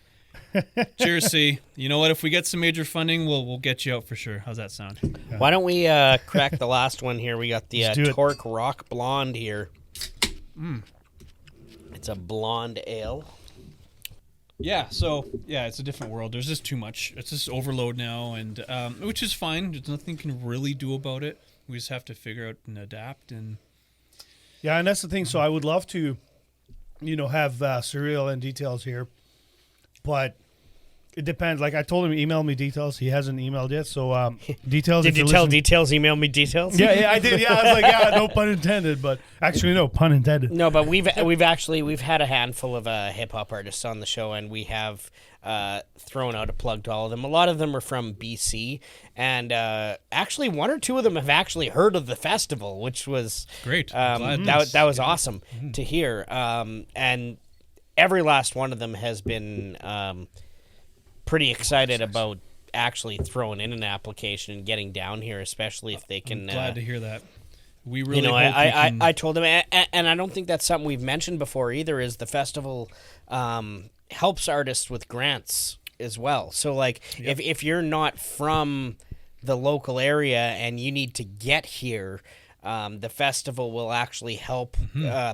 Speaker 5: Cheers, C. You know what? If we get some major funding, we'll get you out for sure. How's that sound?
Speaker 2: Why don't we crack the last one here? We got the
Speaker 4: Let's do it.
Speaker 2: Torque Rock Blonde here. It's a blonde ale.
Speaker 5: Yeah, so it's a different world. There's just too much. It's just overload now, and which is fine. There's nothing you can really do about it. We just have to figure out and adapt. And
Speaker 4: Yeah, and that's the thing. So I would love to, have cereal and details here, but it depends. Like I told him, email me details. He hasn't emailed yet. So details.
Speaker 2: Did
Speaker 4: if
Speaker 2: you
Speaker 4: you're
Speaker 2: tell
Speaker 4: listening-
Speaker 2: details? Email me details.
Speaker 4: Yeah, I did. Yeah, I was like, yeah, no pun intended. But actually, no pun intended.
Speaker 2: No, but we've had a handful of hip hop artists on the show, and we have thrown out a plug to all of them. A lot of them are from BC, and actually one or two of them have actually heard of the festival, which was
Speaker 5: great. I'm glad
Speaker 2: that was awesome to hear. And every last one of them has been pretty excited about actually throwing in an application and getting down here, especially if they can.
Speaker 5: glad to hear that. We really,
Speaker 2: hope
Speaker 5: I
Speaker 2: I told them, and I don't think that's something we've mentioned before either. Is the festival helps artists with grants as well. So like, if you're not from the local area and you need to get here, the festival will actually help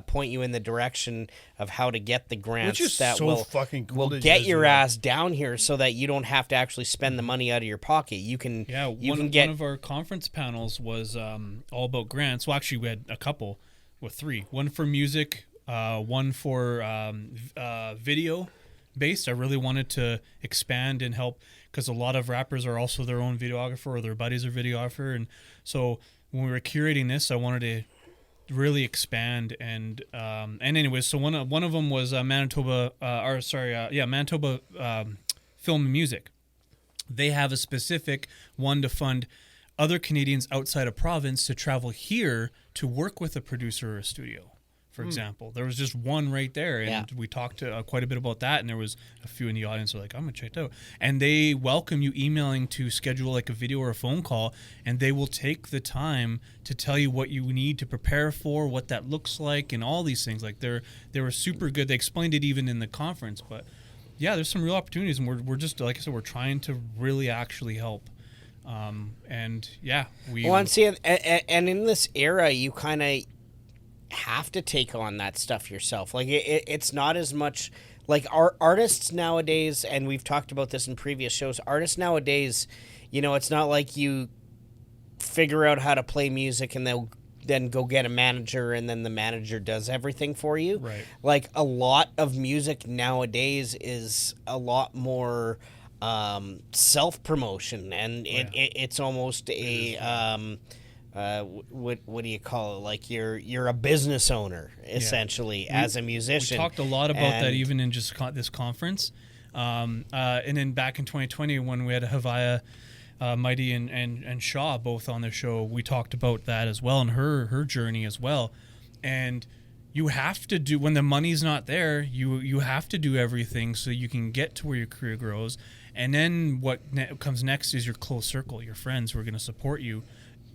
Speaker 2: point you in the direction of how to get the grants
Speaker 4: Which is
Speaker 2: that
Speaker 4: so
Speaker 2: will
Speaker 4: fucking cool
Speaker 2: will
Speaker 4: that you
Speaker 2: get
Speaker 4: guys
Speaker 2: your
Speaker 4: do that.
Speaker 2: ass down here, so that you don't have to actually spend the money out of your pocket. You can
Speaker 5: one of our conference panels was all about grants. Well, actually, we had a couple with three. One for music, one for video based. I really wanted to expand and help because a lot of rappers are also their own videographer or their buddies are videographer, and so when we were curating this, I wanted to really expand and anyways, so one of them was Manitoba Manitoba Film and Music. They have a specific one to fund other Canadians outside of province to travel here to work with a producer or a studio. For example, there was just one right there, and we talked quite a bit about that. And there was a few in the audience who were like, "I'm gonna check it out." And they welcome you emailing to schedule like a video or a phone call, and they will take the time to tell you what you need to prepare for, what that looks like, and all these things. Like they were super good. They explained it even in the conference, but yeah, there's some real opportunities, and we're just like I said, we're trying to really actually help. And yeah,
Speaker 2: and see, and in this era, you kind of have to take on that stuff yourself. Like it's not as much like our artists nowadays, and we've talked about this in previous shows. Artists nowadays, it's not like you figure out how to play music and they'll then go get a manager and then the manager does everything for you.
Speaker 5: Right.
Speaker 2: Like a lot of music nowadays is a lot more self-promotion, and it's almost a what do you call it? Like you're a business owner essentially as a musician.
Speaker 5: We talked a lot about that even in just this conference, and then back in 2020 when we had Havaya, Mighty and Shaw both on their show, we talked about that as well and her journey as well. And you have to do, when the money's not there, you have to do everything so you can get to where your career grows. And then what comes next is your close circle, your friends who are going to support you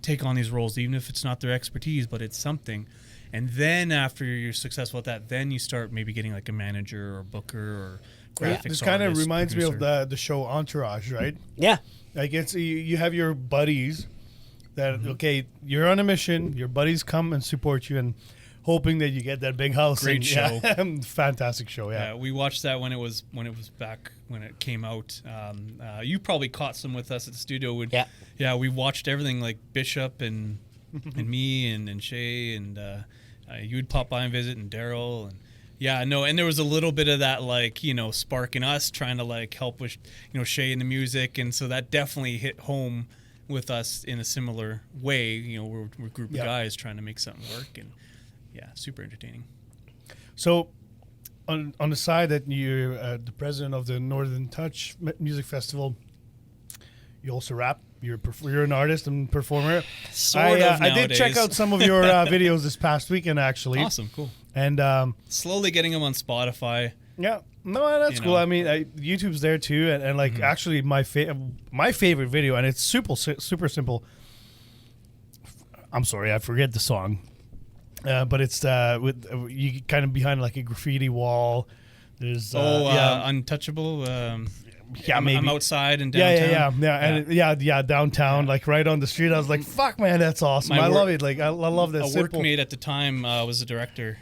Speaker 5: take on these roles, even if it's not their expertise, but it's something. And then after you're successful at that, then you start maybe getting like a manager or booker or graphics
Speaker 4: This kind of
Speaker 5: artist,
Speaker 4: reminds
Speaker 5: producer.
Speaker 4: me of the show Entourage, right?
Speaker 2: Yeah.
Speaker 4: Like it's you have your buddies that okay, you're on a mission. Your buddies come and support you, and hoping that you get that big house.
Speaker 5: Great
Speaker 4: and,
Speaker 5: show.
Speaker 4: Fantastic show. Yeah.
Speaker 5: Yeah, we watched that when it was back when it came out. You probably caught some with us at the studio. Yeah, we watched everything like Bishop and me and Shay and you would pop by and visit and Daryl and and there was a little bit of that like spark in us trying to like help with Shay and the music, and so that definitely hit home with us in a similar way. We're a group of guys trying to make something work, and super entertaining.
Speaker 4: So, on the side that you're the president of the Northern Touch Music Festival, you also rap. You're an artist and performer. I did check out some of your videos this past weekend, actually.
Speaker 5: Awesome, cool.
Speaker 4: And
Speaker 5: slowly getting them on Spotify.
Speaker 4: Yeah, no, that's cool. I mean, YouTube's there too, and like actually my favorite video, and it's super simple. I'm sorry, I forget the song. But it's with you kind of behind like a graffiti wall. There's
Speaker 5: Untouchable.
Speaker 4: maybe.
Speaker 5: I'm outside in downtown.
Speaker 4: And downtown, like right on the street. I was like, "Fuck, man, that's awesome! I love it. Like, I love that."
Speaker 5: A
Speaker 4: simple.
Speaker 5: workmate at the time was a director.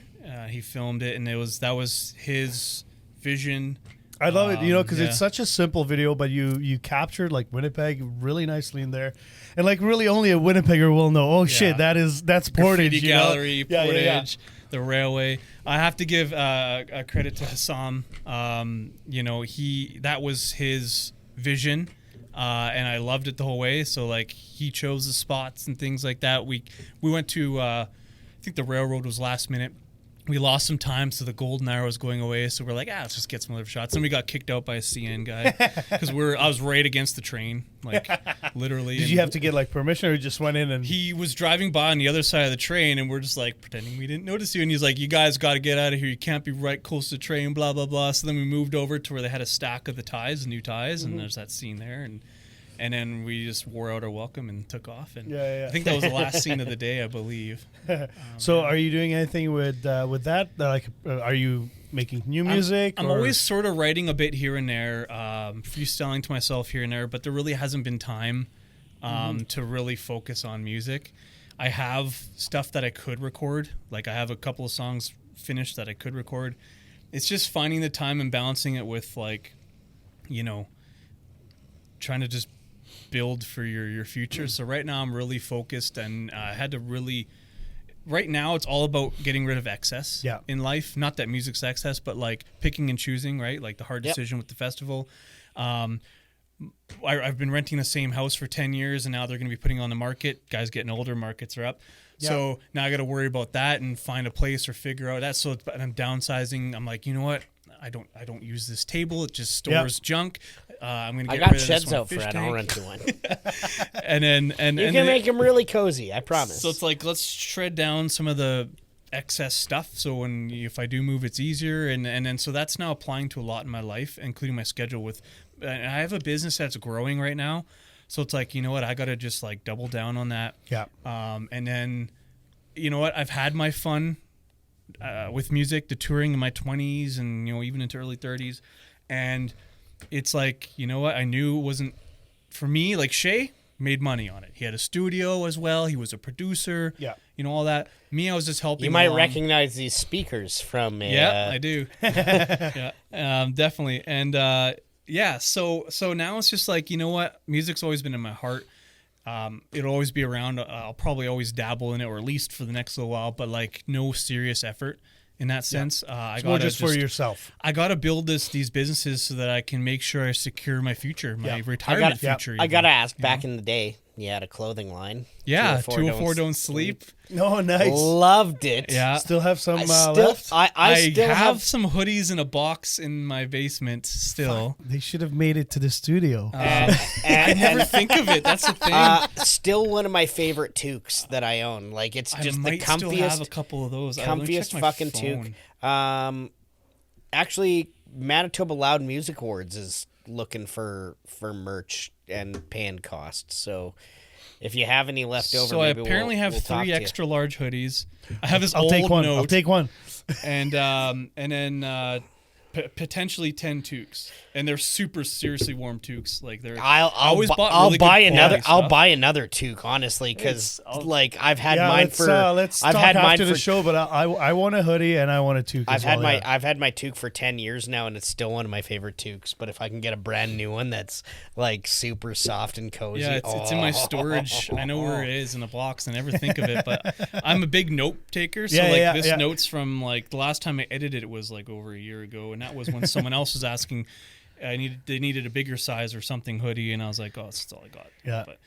Speaker 5: He filmed it, and that was his vision.
Speaker 4: I love it, because it's such a simple video, but you captured like Winnipeg really nicely in there, and like really only a Winnipegger will know. Oh shit, that's Portage.
Speaker 5: Graffiti gallery, Portage.
Speaker 4: Yeah.
Speaker 5: The railway. I have to give a credit to Hassam. That was his vision, and I loved it the whole way. So like he chose the spots and things like that. We went to I think the railroad was last minute. We lost some time, so the golden hour was going away. So we're like, let's just get some other shots. And we got kicked out by a CN guy because I was right against the train, like literally.
Speaker 4: Did you have to get like permission, or you just went in and?
Speaker 5: He was driving by on the other side of the train, and we're just like pretending we didn't notice you. And he's like, "You guys got to get out of here. You can't be right close to the train." Blah blah blah. So then we moved over to where they had a stack of the ties, new ties, and there's that scene there, and then we just wore out our welcome and took off. And I think that was the last scene of the day, I believe.
Speaker 4: So, are you doing anything with that? Like, are you making new music?
Speaker 5: I'm always sort of writing a bit here and there, freestyling to myself here and there, but there really hasn't been time to really focus on music. I have stuff that I could record. Like, I have a couple of songs finished that I could record. It's just finding the time and balancing it with, like, trying to just build for your future. So right now I'm really focused, and I had to really. Right now it's all about getting rid of excess in life. Not that music's excess, but like picking and choosing, right? Like the hard decision with the festival. I've been renting the same house for 10 years, and now they're going to be putting it on the market. Guys getting older, markets are up. So now I got to worry about that and find a place or figure out that. So I'm downsizing. I'm like, you know what? I don't use this table. It just stores junk. I'm gonna get rid of this
Speaker 2: sheds
Speaker 5: one
Speaker 2: out
Speaker 5: fish
Speaker 2: for it.
Speaker 5: tank.
Speaker 2: I'll rent you one.
Speaker 5: and
Speaker 2: You can make them really cozy. I promise.
Speaker 5: So it's like, let's shred down some of the excess stuff. So if I do move, it's easier. And then so that's now applying to a lot in my life, including my schedule. I have a business that's growing right now. So it's like, you know what? I got to just like double down on that.
Speaker 4: Yeah.
Speaker 5: And then, you know what? I've had my fun with music, the touring in my 20s and, even into early 30s. And it's like, you know what? I knew it wasn't for me. Like Shay made money on it. He had a studio as well. He was a producer.
Speaker 4: Yeah.
Speaker 5: All that. Me, I was just helping.
Speaker 2: You might
Speaker 5: along.
Speaker 2: recognize these speakers from
Speaker 5: Yeah, I do. Yeah, definitely. And so now it's just like, you know what? Music's always been in my heart. It'll always be around. I'll probably always dabble in it, or at least for the next little while, but like no serious effort in that sense.
Speaker 4: It's more just for yourself.
Speaker 5: I got to build these businesses so that I can make sure I secure my future, my retirement future.
Speaker 2: I got to ask, back in the day, you had a clothing line.
Speaker 5: Yeah, 204 Don't Sleep.
Speaker 4: No, nice.
Speaker 2: Loved it.
Speaker 5: Yeah.
Speaker 4: Still have some
Speaker 2: left?
Speaker 5: I
Speaker 2: still
Speaker 5: have some hoodies in a box in my basement still.
Speaker 4: They should have made it to the studio.
Speaker 5: I never think of it. That's the thing.
Speaker 2: Still one of my favorite toques that I own. Like, it's just the comfiest.
Speaker 5: Still have a couple of those.
Speaker 2: Comfiest fucking toque. Actually, Manitoba Loud Music Awards is looking for merch and paying costs. So if you have any left over,
Speaker 5: so
Speaker 2: maybe
Speaker 5: I apparently
Speaker 2: we'll
Speaker 5: have
Speaker 2: talk
Speaker 5: 3
Speaker 2: to
Speaker 5: extra large hoodies. I have this
Speaker 4: I'll
Speaker 5: old
Speaker 4: take one.
Speaker 5: note.
Speaker 4: I'll take one.
Speaker 5: And then potentially 10 toques, and they're super seriously warm toques. Like they're.
Speaker 2: I'll buy another toque, honestly, because like I've had mine for.
Speaker 4: Let's talk after the show, but I want a hoodie and I want a toque.
Speaker 2: I've had my toque for 10 years now, and it's still one of my favorite toques. But if I can get a brand new one that's like super soft and cozy,
Speaker 5: it's in my storage. I know where it is in a box. I never think of it, but I'm a big note taker. So this note's from like the last time I edited it was like over a year ago, and that was when someone else was asking. They needed a bigger size or something hoodie, and I was like, oh, that's all I got.
Speaker 4: Yeah.
Speaker 5: But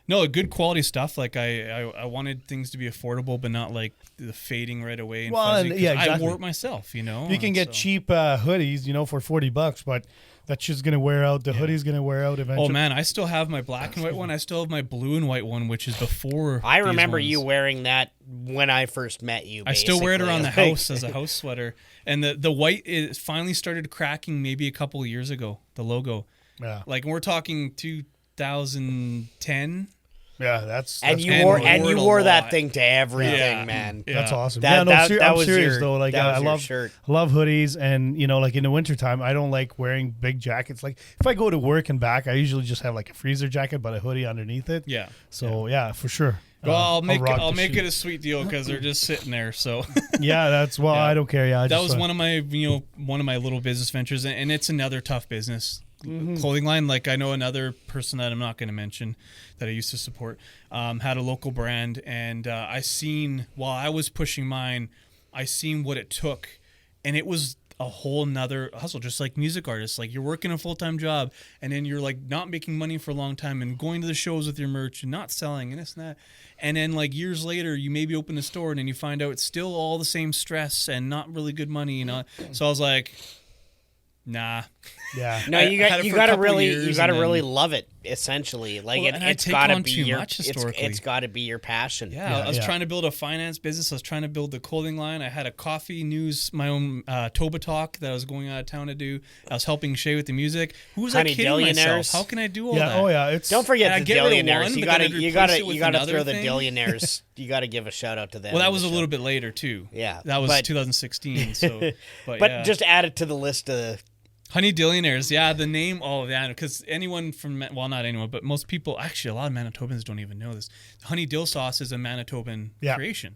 Speaker 5: no, good quality stuff. Like I wanted things to be affordable, but not like the fading right away. And fuzzy,
Speaker 4: exactly.
Speaker 5: I wore it myself,
Speaker 4: You can get cheap hoodies, for $40, but that shit's gonna wear out. The hoodie's gonna wear out eventually.
Speaker 5: Oh man, I still have my black and white one. I still have my blue and white one, which is before.
Speaker 2: I remember you wearing that when I first met you.
Speaker 5: I still wear it around the house as a house sweater. And the white is finally started cracking maybe a couple of years ago. The logo,
Speaker 4: Yeah.
Speaker 5: like we're talking 2010,
Speaker 4: Yeah, that's
Speaker 2: And
Speaker 4: that's
Speaker 2: you
Speaker 4: cool.
Speaker 2: wore
Speaker 5: wore
Speaker 2: and
Speaker 5: it
Speaker 2: you
Speaker 5: a
Speaker 2: wore that
Speaker 5: lot.
Speaker 2: thing to everything,
Speaker 5: Yeah.
Speaker 2: man.
Speaker 5: Yeah.
Speaker 4: That's awesome.
Speaker 2: That-
Speaker 4: yeah, no,
Speaker 2: that- that
Speaker 4: I'm
Speaker 2: was
Speaker 4: serious
Speaker 2: your-
Speaker 4: though. Like
Speaker 2: that was
Speaker 4: I
Speaker 2: your
Speaker 4: love
Speaker 2: shirt.
Speaker 4: hoodies, and like in the wintertime, I don't like wearing big jackets. Like if I go to work and back, I usually just have like a freezer jacket, but a hoodie underneath it.
Speaker 5: Yeah.
Speaker 4: So yeah, for sure.
Speaker 5: Well, I'll make
Speaker 4: rock
Speaker 5: I'll
Speaker 4: the
Speaker 5: make
Speaker 4: shoe.
Speaker 5: it a sweet deal because they're just sitting there. So
Speaker 4: Yeah, that's
Speaker 5: Yeah.
Speaker 4: I don't care. Yeah, I
Speaker 5: that
Speaker 4: just,
Speaker 5: was one of my one of my little business ventures, and it's another tough business. Clothing line. Like I know another person that I'm not going to mention that I used to support had a local brand, and I seen while I was pushing mine, I seen what it took, and it was a whole nother hustle. Just like music artists, like you're working a full-time job, and then you're like not making money for a long time, and going to the shows with your merch and not selling and this and that, and then like years later, you maybe open a store and then you find out it's still all the same stress and not really good money. So I was like, nah.
Speaker 4: yeah.
Speaker 2: No,
Speaker 5: I
Speaker 2: you
Speaker 5: had
Speaker 2: got
Speaker 5: it
Speaker 2: you
Speaker 5: for a
Speaker 2: got to
Speaker 5: couple
Speaker 2: really
Speaker 5: years
Speaker 2: you got to
Speaker 5: and
Speaker 2: really
Speaker 5: then-
Speaker 2: love it. Essentially, like
Speaker 5: Well, and I
Speaker 2: it's
Speaker 5: take
Speaker 2: got to
Speaker 5: on
Speaker 2: be
Speaker 5: too
Speaker 2: your
Speaker 5: much
Speaker 2: it's
Speaker 5: historically.
Speaker 2: got to be your passion.
Speaker 5: Yeah, I was
Speaker 4: yeah.
Speaker 5: trying to build a finance business. I was trying to build the clothing line. I had a coffee news, my own Toba Talk that I was going out of town to do. I was helping Shay with the music. Who was I
Speaker 2: Honey
Speaker 5: kidding myself?
Speaker 2: Dillionaires.
Speaker 5: How can I do all
Speaker 4: Yeah.
Speaker 5: that?
Speaker 4: Oh yeah. It's
Speaker 2: Don't forget
Speaker 5: And I
Speaker 2: the
Speaker 5: get rid of
Speaker 2: billionaires.
Speaker 5: one,
Speaker 2: You
Speaker 5: but
Speaker 2: got
Speaker 5: then
Speaker 2: to
Speaker 5: I'd
Speaker 2: you
Speaker 5: replace
Speaker 2: got
Speaker 5: it
Speaker 2: to
Speaker 5: with
Speaker 2: you got to
Speaker 5: another
Speaker 2: throw the
Speaker 5: thing.
Speaker 2: billionaires. You got to give a shout out to them.
Speaker 5: Well, that
Speaker 2: in
Speaker 5: was
Speaker 2: the
Speaker 5: a
Speaker 2: show.
Speaker 5: little bit later too.
Speaker 2: Yeah,
Speaker 5: that was
Speaker 2: but-
Speaker 5: 2016. So, but
Speaker 2: But
Speaker 5: yeah.
Speaker 2: just add it to the list of
Speaker 5: Honey Dillionaires, yeah, the name, oh yeah, because anyone from, well, not anyone, but most people, actually a lot of Manitobans don't even know this. Honey Dill sauce is a Manitoban
Speaker 4: Yeah.
Speaker 5: creation.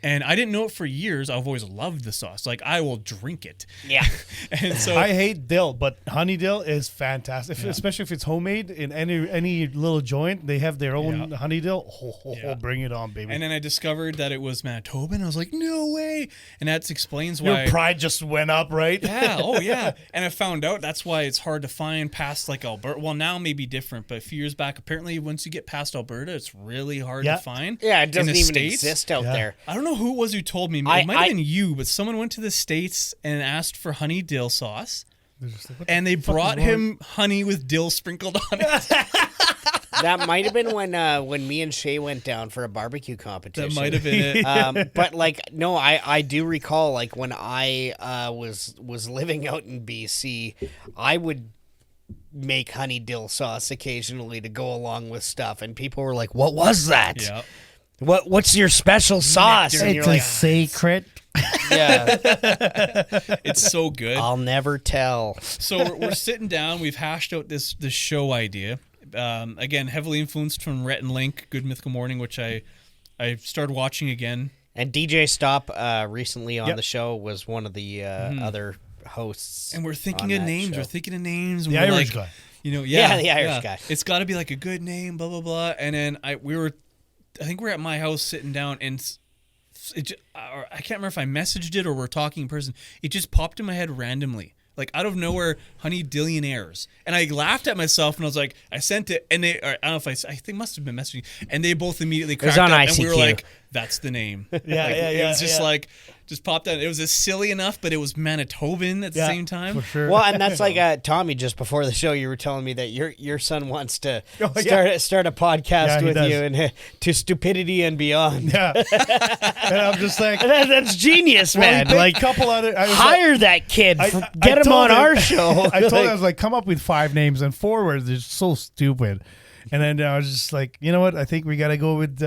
Speaker 5: And I didn't know it for years. I've always loved the sauce. Like, I will drink it.
Speaker 2: yeah.
Speaker 5: And so,
Speaker 4: I hate dill, but honey dill is fantastic, especially if it's homemade in any little joint. They have their own honey dill.
Speaker 5: Yeah.
Speaker 4: Bring it on, baby.
Speaker 5: and then I discovered that it was Manitoban. I was like, no way. And that explains why.
Speaker 4: Your pride just went up, right?
Speaker 5: Yeah, oh yeah. And I found out that's why it's hard to find past like Alberta. Well, now may be different, but a few years back, apparently once you get past Alberta, it's really hard
Speaker 4: Yeah.
Speaker 5: to find.
Speaker 2: Yeah, it
Speaker 5: In
Speaker 2: doesn't
Speaker 5: the
Speaker 2: even
Speaker 5: States,
Speaker 2: exist out
Speaker 4: Yeah.
Speaker 2: there.
Speaker 5: I don't know who it was who told me. It
Speaker 2: I-
Speaker 5: might have
Speaker 2: I-
Speaker 5: been you, but someone went to the States and asked for honey dill sauce,
Speaker 4: They're just like, what the
Speaker 5: and they
Speaker 4: fuck is
Speaker 5: brought
Speaker 4: wrong?
Speaker 5: him honey with dill sprinkled on it.
Speaker 2: That might have been when me and Shay went down for a barbecue competition.
Speaker 5: That might have been it.
Speaker 2: But like no, I do recall like when I was living out in BC, I would make honey dill sauce occasionally to go along with stuff, and people were like, "What was that?
Speaker 5: Yeah.
Speaker 2: What's your special sauce?" And you're like,
Speaker 4: secret.
Speaker 2: "Yeah,
Speaker 5: It's so good.
Speaker 2: I'll never tell."
Speaker 5: So we're sitting down. We've hashed out this show idea. Again, heavily influenced from Rhett and Link, Good Mythical Morning, which I started watching again.
Speaker 2: And DJ Stop recently on
Speaker 4: Yep.
Speaker 2: the show was one of the other hosts.
Speaker 5: And we're thinking
Speaker 2: on
Speaker 5: of
Speaker 2: that
Speaker 5: names.
Speaker 2: show.
Speaker 5: We're thinking of names. And
Speaker 4: The
Speaker 5: we're
Speaker 4: Irish
Speaker 5: like,
Speaker 4: guy.
Speaker 5: You know,
Speaker 2: Yeah, the Irish guy.
Speaker 5: It's got to be like a good name, blah blah blah. And then I think we're at my house sitting down, and I can't remember if I messaged it or we're talking in person. It just popped in my head randomly, like out of nowhere, Honey Dillionaires. And I laughed at myself, and I was like, I sent it, and they, or I don't know if I think it must have been messaging, and they both immediately
Speaker 2: was
Speaker 5: cracked
Speaker 2: on
Speaker 5: up, and we were
Speaker 2: ICQ.
Speaker 5: like, that's the name.
Speaker 4: Yeah,
Speaker 5: It was just
Speaker 4: yeah.
Speaker 5: like, just popped out. It was just silly enough, but it was Manitoban at the same time.
Speaker 4: for sure.
Speaker 2: Well, and that's like Tommy. Just before the show, you were telling me that your son wants to
Speaker 4: Oh, yeah.
Speaker 2: start a podcast
Speaker 4: Yeah, he
Speaker 2: with
Speaker 4: does.
Speaker 2: you, and to stupidity and beyond.
Speaker 4: Yeah, and I'm just like,
Speaker 2: That's genius,
Speaker 4: well, he
Speaker 2: man.
Speaker 4: picked
Speaker 2: Like
Speaker 4: a couple other. I was like-
Speaker 2: hire that kid,
Speaker 4: I
Speaker 2: get him
Speaker 4: told
Speaker 2: on our show.
Speaker 4: I told him,
Speaker 2: Like,
Speaker 4: I was like, come up with 5 names, and 4 words. They're so stupid. And then I was just like, you know what? I think we got to go with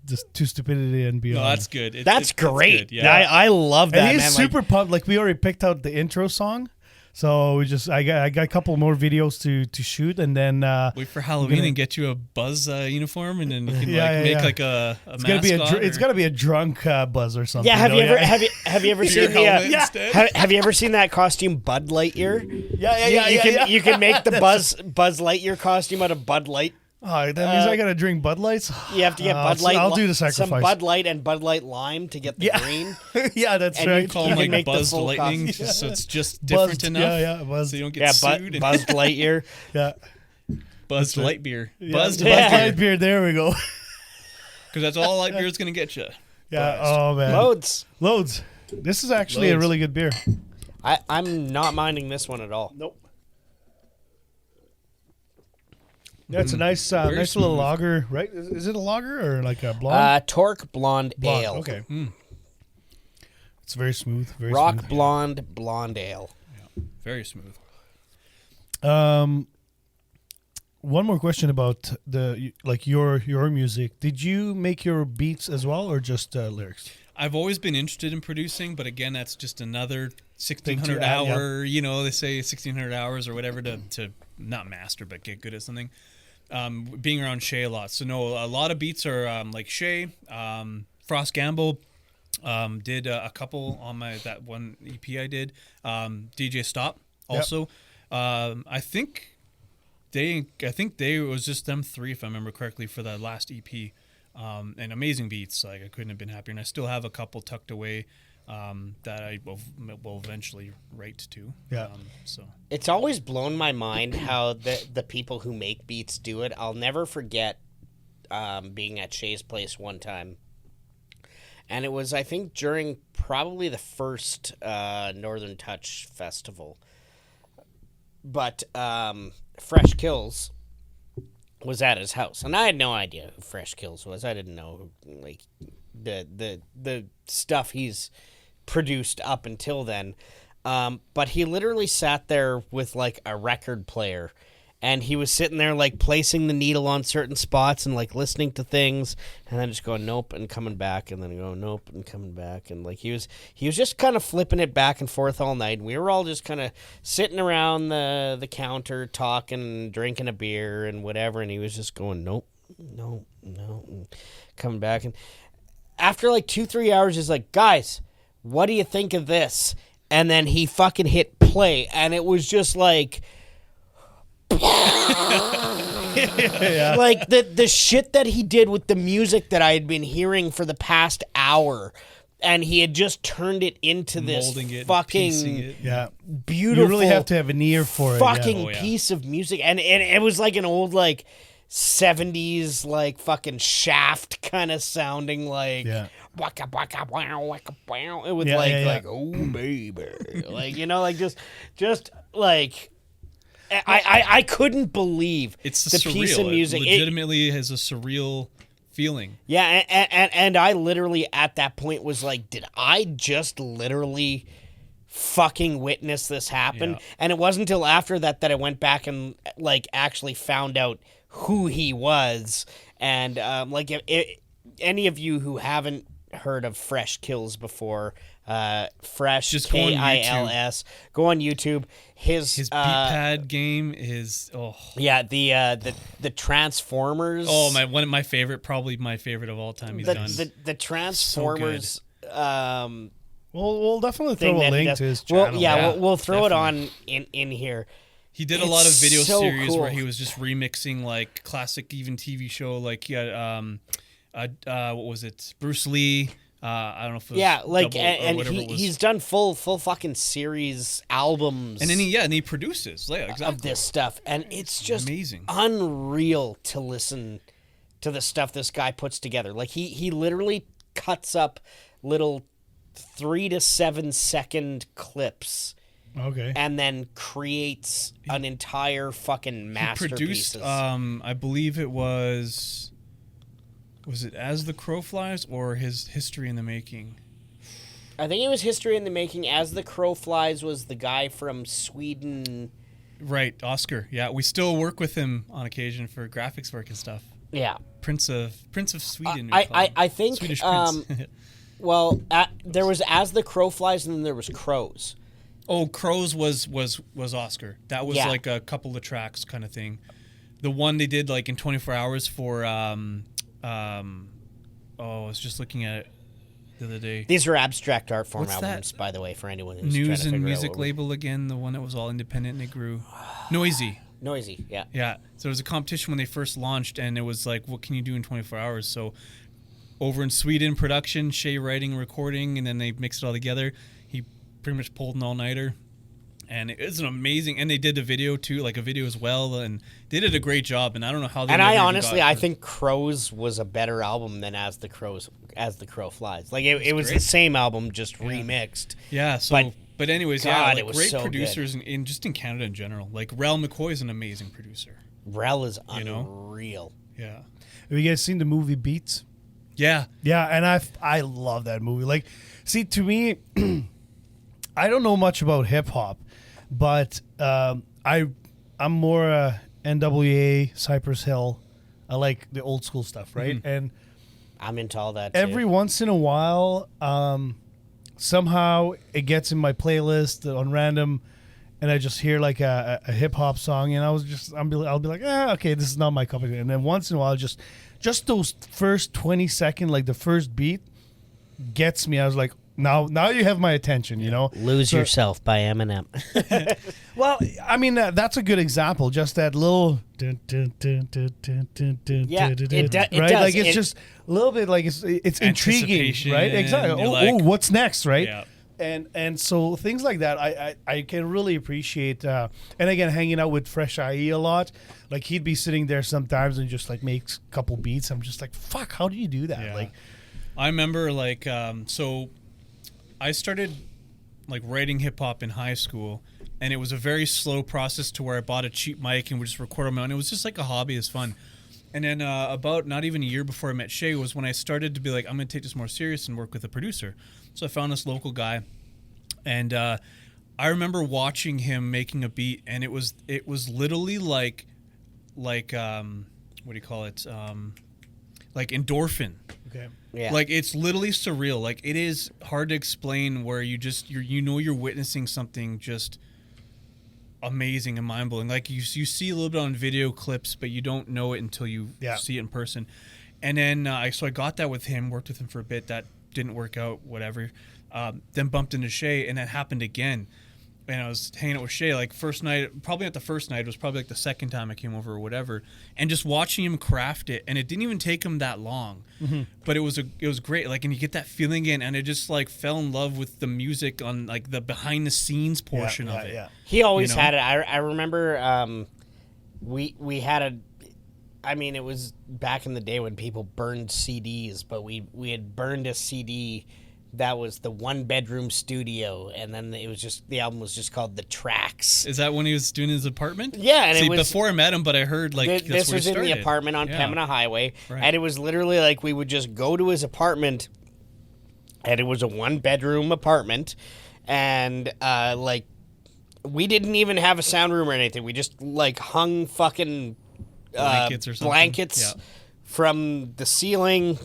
Speaker 4: just to stupidity and beyond.
Speaker 5: No, that's good.
Speaker 2: that's great.
Speaker 5: good, yeah.
Speaker 2: I love that.
Speaker 4: And he's
Speaker 2: man.
Speaker 4: super pumped. Like we already picked out the intro song, so I got a couple more videos to shoot, and then
Speaker 5: Wait for Halloween
Speaker 4: gonna-
Speaker 5: and get you a Buzz uniform, and then you can
Speaker 4: Yeah, yeah,
Speaker 5: make
Speaker 4: yeah.
Speaker 5: like a
Speaker 4: it's gonna be
Speaker 5: mascot
Speaker 4: it's
Speaker 5: or-
Speaker 4: gotta be a drunk Buzz or something.
Speaker 2: Yeah, have
Speaker 4: though,
Speaker 2: you ever
Speaker 4: yeah.
Speaker 2: have you ever
Speaker 5: Your
Speaker 2: seen the
Speaker 5: helmet instead?
Speaker 2: have you ever seen that costume Bud Lightyear?
Speaker 4: Yeah,
Speaker 2: You can make the Buzz Lightyear costume out of Bud Light.
Speaker 4: Oh, that means I gotta drink Bud Lights.
Speaker 2: You have to get Bud Light.
Speaker 4: I'll do the
Speaker 2: some
Speaker 4: sacrifice.
Speaker 2: Bud Light and Bud Light Lime to get the
Speaker 4: Yeah.
Speaker 2: green.
Speaker 4: Yeah, that's
Speaker 2: And you
Speaker 4: right.
Speaker 5: Call
Speaker 2: You
Speaker 5: him
Speaker 2: can
Speaker 5: like
Speaker 2: make the
Speaker 5: Buzzed
Speaker 2: full
Speaker 5: Lightning,
Speaker 2: costume.
Speaker 5: just so it's just different
Speaker 4: Buzzed,
Speaker 5: enough.
Speaker 4: yeah, buzzed.
Speaker 5: So you don't get
Speaker 2: Yeah,
Speaker 5: sued. and
Speaker 2: Buzzed Lightyear.
Speaker 4: Yeah,
Speaker 5: Buzzed Light Beer.
Speaker 4: yeah.
Speaker 5: Buzzed
Speaker 4: Buzz
Speaker 5: Light Beer.
Speaker 4: Light beer. There we go.
Speaker 5: Because that's all light beer is going to get you.
Speaker 4: Yeah. Oh man.
Speaker 2: Loads.
Speaker 4: This is actually a
Speaker 5: Loads.
Speaker 4: really good beer.
Speaker 2: I'm not minding this one at all.
Speaker 4: Nope. Yeah, it's a nice, nice little
Speaker 5: smooth.
Speaker 4: lager, right? Is it a lager or like a blonde?
Speaker 2: Torque Blonde
Speaker 4: Blonde,
Speaker 2: Ale.
Speaker 4: okay. It's very smooth. Very
Speaker 2: Rock
Speaker 4: smooth.
Speaker 2: Blonde Ale.
Speaker 5: Very smooth.
Speaker 4: one more question about your music. Did you make your beats as well, or just lyrics?
Speaker 5: I've always been interested in producing, but again, that's just another
Speaker 4: Thing
Speaker 5: 1,600
Speaker 4: to add,
Speaker 5: hour. You know, they say 1,600 hours or whatever to not master, but get good at something. Being around Shay a lot, so no, a lot of beats are like Shay, Frost Gamble. Did a couple on that one EP I did. DJ Stop also. I think it was just them three, if I remember correctly, for that last EP. And amazing beats. Like I couldn't have been happier. And I still have a couple tucked away that I will eventually write to.
Speaker 4: Yeah.
Speaker 5: So
Speaker 2: It's always blown my mind how the people who make beats do it. I'll never forget being at Shay's place one time. And it was, I think, during probably the first Northern Touch festival. But Fresh Kills was at his house. And I had no idea who Fresh Kills was. I didn't know, like, the stuff he's produced up until then. But he literally sat there with, like, a record player. And he was sitting there, like, placing the needle on certain spots and, like, listening to things. And then just going, nope, and coming back. And then going, nope, and coming back. And, like, he was just kind of flipping it back and forth all night. And we were all just kind of sitting around the counter talking, drinking a beer and whatever. And he was just going, nope, no, and coming back. And after, like, 2-3 hours, he's like, guys, what do you think of this? And then he fucking hit play. And it was just like...
Speaker 4: Yeah.
Speaker 2: Like the shit that he did with the music that I had been hearing for the past hour, and he had just turned it into this
Speaker 5: molding it,
Speaker 2: fucking
Speaker 5: piecing it.
Speaker 4: Yeah.
Speaker 2: beautiful.
Speaker 4: You really have to have an ear for it.
Speaker 2: fucking
Speaker 5: Oh, yeah.
Speaker 2: piece of music, and it was like an old like 70s like fucking Shaft kind of sounding like
Speaker 4: Yeah.
Speaker 2: waka waka wow waka wow. It was
Speaker 4: Yeah,
Speaker 2: like
Speaker 4: yeah, yeah.
Speaker 2: like oh baby, like you know, like just like. I couldn't believe
Speaker 5: It's
Speaker 2: the
Speaker 5: surreal.
Speaker 2: piece of music.
Speaker 5: It legitimately has a surreal feeling.
Speaker 2: Yeah, and I literally at that point was like, did I just literally fucking witness this happen?
Speaker 5: Yeah.
Speaker 2: And it wasn't until after that I went back and like actually found out who he was. And like if any of you who haven't heard of Fresh Kills before, Fresh
Speaker 5: Just go on
Speaker 2: Kils, go on YouTube. His
Speaker 5: His beat pad game is
Speaker 2: yeah, the Transformers.
Speaker 5: oh my favorite, probably my favorite of all time. He's done.
Speaker 2: The Transformers
Speaker 4: We'll definitely
Speaker 2: thing
Speaker 4: throw a
Speaker 2: that he
Speaker 4: link
Speaker 2: does.
Speaker 4: to his channel.
Speaker 5: Yeah,
Speaker 2: we'll throw
Speaker 5: definitely.
Speaker 2: it on in here.
Speaker 5: He did a lot of
Speaker 2: It's
Speaker 5: video
Speaker 2: so
Speaker 5: series
Speaker 2: cool.
Speaker 5: where he was just remixing like classic even TV show, like he had what was it, Bruce Lee. I don't know if it was
Speaker 2: Yeah, like
Speaker 5: Double or
Speaker 2: and
Speaker 5: whatever it was.
Speaker 2: he's done full fucking series albums
Speaker 5: and then he produces exactly.
Speaker 2: of this stuff, and it's just
Speaker 5: amazing.
Speaker 2: unreal to listen to the stuff this guy puts together. Like he literally cuts up little 3 to 7 second clips
Speaker 4: Okay.
Speaker 2: and then creates an entire fucking
Speaker 5: He
Speaker 2: masterpiece.
Speaker 5: produced I believe it was it As the Crow Flies or his History in the Making?
Speaker 2: I think it was History in the Making. As the Crow Flies was the guy from Sweden.
Speaker 5: Right, Oscar. Yeah, we still work with him on occasion for graphics work and stuff.
Speaker 2: Yeah.
Speaker 5: Prince of Sweden. we call him.
Speaker 2: I think
Speaker 5: Swedish Prince.
Speaker 2: well, there was As the Crow Flies, and then there was Crows.
Speaker 5: Oh, Crows was Oscar. That was
Speaker 2: Yeah.
Speaker 5: like a couple of tracks kind of thing. The one they did like in 24 hours for I was just looking at it the other day.
Speaker 2: These are abstract art form
Speaker 5: What's that?
Speaker 2: albums, by the way, for anyone who's trying
Speaker 5: News
Speaker 2: to
Speaker 5: and
Speaker 2: figure out
Speaker 5: music
Speaker 2: what we-
Speaker 5: label again, the one that was all independent and it grew. Noisy.
Speaker 2: Noisy, yeah.
Speaker 5: Yeah. So there was a competition when they first launched, and it was like, what can you do in 24 hours? So over in Sweden, production, Shay writing, recording, and then they mixed it all together. He pretty much pulled an all-nighter. And it's an amazing, and they did a video too, like a video as well, and they did a great job. And I don't know how they.
Speaker 2: And
Speaker 5: never
Speaker 2: I
Speaker 5: even
Speaker 2: honestly,
Speaker 5: got-
Speaker 2: I think Crows was a better album than As the Crow Flies. Like it was the
Speaker 5: great.
Speaker 2: same album, just remixed.
Speaker 5: Yeah. So, but anyways, yeah,
Speaker 2: God,
Speaker 5: like
Speaker 2: it was
Speaker 5: great
Speaker 2: so
Speaker 5: producers in just in Canada in general. Like Rel McCoy is an amazing producer.
Speaker 2: Rel is
Speaker 5: You know?
Speaker 2: unreal.
Speaker 5: Yeah.
Speaker 4: Have you guys seen the movie Beats?
Speaker 5: Yeah.
Speaker 4: Yeah, and I love that movie. Like, see, to me, I don't know much about hip hop, but I'm more NWA, Cypress Hill. I like the old school stuff, right? And
Speaker 2: I'm into all that too.
Speaker 4: every once in a while, somehow it gets in my playlist on random, and I just hear like a hip hop song, and I'll be like, okay, this is not my cup of tea. And then once in a while, just those first 20-second, like the first beat, gets me. I was like, now you have my attention, you know.
Speaker 2: Lose Yourself by Eminem.
Speaker 4: Well, I mean that's a good example. Just that little,
Speaker 2: Yeah,
Speaker 4: right?
Speaker 2: it does.
Speaker 4: Like it's just a little bit like it's intriguing,
Speaker 5: Anticipation,
Speaker 4: right? Exactly.
Speaker 5: you're like-
Speaker 4: What's next, right?
Speaker 5: Yeah.
Speaker 4: And so things like that, I can really appreciate. And again, hanging out with Fresh IE a lot, like he'd be sitting there sometimes and just like makes a couple beats. I'm just like, fuck, how do you do that?
Speaker 5: Yeah.
Speaker 4: Like,
Speaker 5: I remember like so I started like writing hip hop in high school, and it was a very slow process to where I bought a cheap mic and would just record on my own. It was just like a hobby, it's fun. And then about not even a year before I met Shay was when I started to be like, I'm going to take this more serious and work with a producer. So I found this local guy, and I remember watching him making a beat, and it was literally like what do you call it? Like endorphin.
Speaker 4: okay,
Speaker 2: Yeah.
Speaker 5: Like it's literally surreal. Like it is hard to explain where you're witnessing something just amazing and mind blowing. Like you see a little bit on video clips, but you don't know it until you see it in person. And then so I got that with him, worked with him for a bit. That didn't work out, whatever. Then bumped into Shay, and that happened again. And I was hanging out with Shay, like first night, probably not the first night, it was probably like the second time I came over or whatever, and just watching him craft it, and it didn't even take him that long, but it was great, like, and you get that feeling again, and I just like fell in love with the music on like the behind the scenes portion of it.
Speaker 4: Yeah.
Speaker 2: He always
Speaker 5: You know?
Speaker 2: had it. I remember we had a. I mean, it was back in the day when people burned CDs, but we had burned a CD that was the 1-bedroom studio, and then it was just the album was just called The Tracks.
Speaker 5: Is that when he was doing his apartment?
Speaker 2: Yeah, and
Speaker 5: See,
Speaker 2: it was
Speaker 5: before I met him, but I heard like that's
Speaker 2: this
Speaker 5: where
Speaker 2: was
Speaker 5: he
Speaker 2: in the
Speaker 5: started.
Speaker 2: apartment on
Speaker 5: Yeah.
Speaker 2: Pembina Highway,
Speaker 5: Right.
Speaker 2: and it was literally like we would just go to his apartment, and it was a 1-bedroom apartment, and like we didn't even have a sound room or anything. We just like hung fucking
Speaker 5: Blankets or something.
Speaker 2: blankets
Speaker 5: Yeah.
Speaker 2: from the ceiling,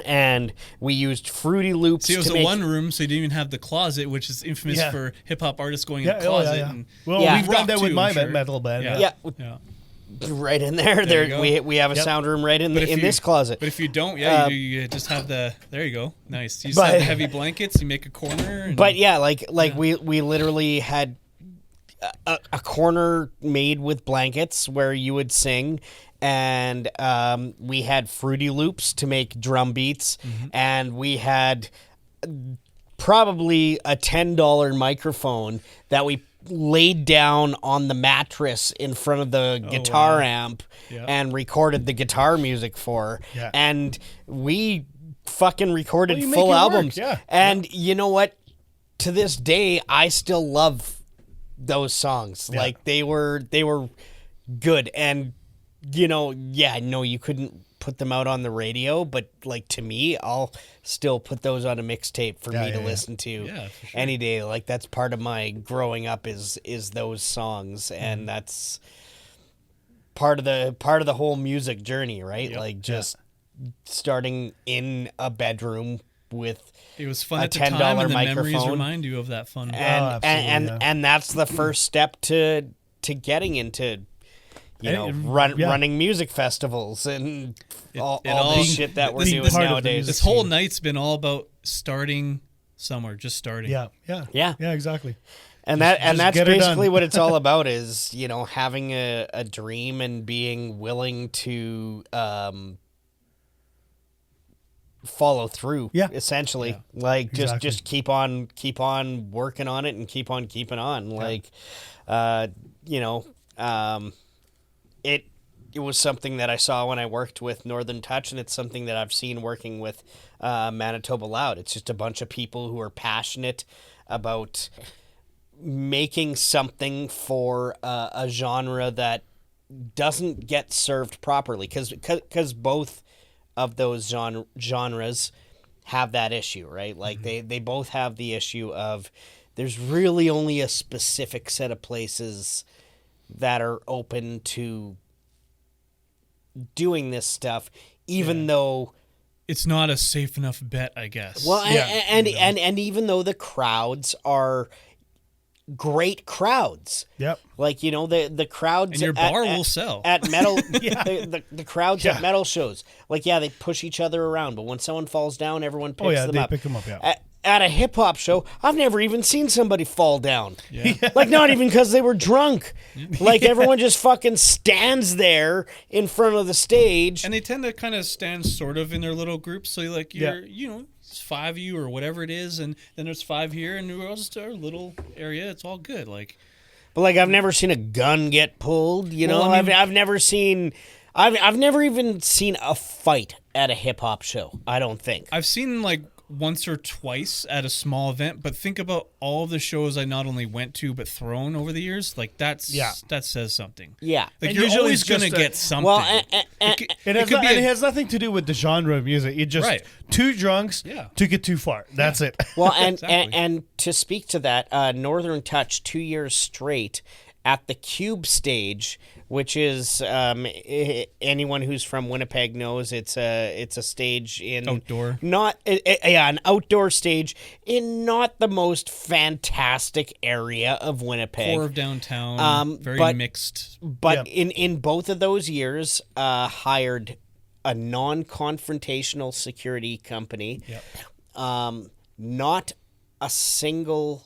Speaker 2: and we used Fruity Loops.
Speaker 5: See, it was
Speaker 2: to
Speaker 5: a
Speaker 2: make,
Speaker 5: one room, so you didn't even have the closet, which is infamous
Speaker 4: Yeah.
Speaker 5: for hip hop artists going in
Speaker 4: Yeah,
Speaker 5: the closet.
Speaker 4: yeah.
Speaker 5: And
Speaker 4: Well,
Speaker 2: Yeah.
Speaker 4: we've done
Speaker 5: rock
Speaker 4: that with
Speaker 5: too,
Speaker 4: my
Speaker 5: I'm sure.
Speaker 4: metal band.
Speaker 5: Yeah.
Speaker 2: Yeah.
Speaker 5: Yeah.
Speaker 2: right in there.
Speaker 5: There you go.
Speaker 2: We have a
Speaker 4: Yep.
Speaker 2: sound room right in
Speaker 5: But if you-
Speaker 2: this closet.
Speaker 5: But if you don't, you just have the. There you go. Nice. You just
Speaker 2: But-
Speaker 5: have the heavy blankets. You make a corner. And,
Speaker 2: But yeah, like we literally had a corner made with blankets where you would sing, and we had Fruity Loops to make drum beats, and we had probably a $10 microphone that we laid down on the mattress in front of the guitar amp
Speaker 5: Yeah.
Speaker 2: and recorded the guitar music for.
Speaker 4: Yeah.
Speaker 2: And we fucking recorded
Speaker 4: Well, you make
Speaker 2: full
Speaker 4: it work,
Speaker 2: albums.
Speaker 4: yeah.
Speaker 2: And you know what? To this day, I still love those songs.
Speaker 4: Yeah.
Speaker 2: Like they were good. And you know, yeah, no, you couldn't put them out on the radio, but like to me, I'll still put those on a mixtape for me to listen to
Speaker 5: Yeah, for sure.
Speaker 2: any day. Like that's part of my growing up is those songs,
Speaker 4: Mm-hmm.
Speaker 2: and that's part of the whole music journey, right?
Speaker 4: Yep.
Speaker 2: Like just starting in a bedroom with
Speaker 5: it was fun
Speaker 2: a
Speaker 5: at the time,
Speaker 2: $10
Speaker 5: and the memories
Speaker 2: microphone.
Speaker 5: remind you of that fun.
Speaker 2: and and that's the first step to getting into running music festivals and all
Speaker 5: all-
Speaker 2: the shit that we're
Speaker 5: this-
Speaker 2: doing
Speaker 5: this-
Speaker 2: nowadays.
Speaker 5: This whole night's been all about starting somewhere, just starting.
Speaker 4: Yeah.
Speaker 2: Yeah.
Speaker 4: Yeah, exactly.
Speaker 2: And
Speaker 4: just
Speaker 2: that's
Speaker 4: get it
Speaker 2: basically
Speaker 4: done.
Speaker 2: what it's all about is, having a dream and being willing to follow through.
Speaker 4: Yeah.
Speaker 2: Essentially. Like
Speaker 4: Exactly.
Speaker 2: just keep on working on it and keep on keeping on. Like it was something that I saw when I worked with Northern Touch, and it's something that I've seen working with Manitoba Loud. It's just a bunch of people who are passionate about making something for a genre that doesn't get served properly, because both of those genres have that issue, right? Like they both have the issue of there's really only a specific set of places that are open to doing this stuff, even though.
Speaker 5: It's not a safe enough bet, I guess.
Speaker 2: Well, and even though the crowds are great crowds.
Speaker 4: Yep.
Speaker 2: Like, you know, the crowds
Speaker 5: and your bar will sell
Speaker 2: at metal the crowds at metal shows. Like, yeah, they push each other around, but when someone falls down, everyone picks them
Speaker 4: they
Speaker 2: up.
Speaker 4: pick them up, yeah.
Speaker 2: At a hip hop show, I've never even seen somebody fall down. Yeah. Like, not even because they were drunk. Like, everyone just fucking stands there in front of the stage.
Speaker 5: And they tend to kind of stand sort of in their little groups. So, like, you know, it's 5 of you or whatever it is, and then there's 5 here, and we're all just our little area. It's all good. Like,
Speaker 2: but, like, I've never seen a gun get pulled. You know, I mean, I've never seen. I've never even seen a fight at a hip hop show. I don't think
Speaker 5: I've seen like once or twice at a small event, but think about all of the shows I not only went to but thrown over the years. Like that says something.
Speaker 2: Yeah,
Speaker 5: like
Speaker 4: and
Speaker 5: you're
Speaker 4: usually
Speaker 5: always
Speaker 4: it's
Speaker 5: gonna
Speaker 4: just
Speaker 5: get something.
Speaker 2: Well,
Speaker 4: It has nothing to do with the genre of music. It just two drunks took it too far. That's it.
Speaker 2: Well,
Speaker 5: Exactly.
Speaker 2: and to speak to that, Northern Touch 2 years straight at the Cube stage, which is anyone who's from Winnipeg knows it's a stage in
Speaker 5: Outdoor.
Speaker 2: an outdoor stage in not the most fantastic area of Winnipeg.
Speaker 5: Core of downtown, very mixed.
Speaker 2: But in both of those years, hired a non-confrontational security company. Not a single.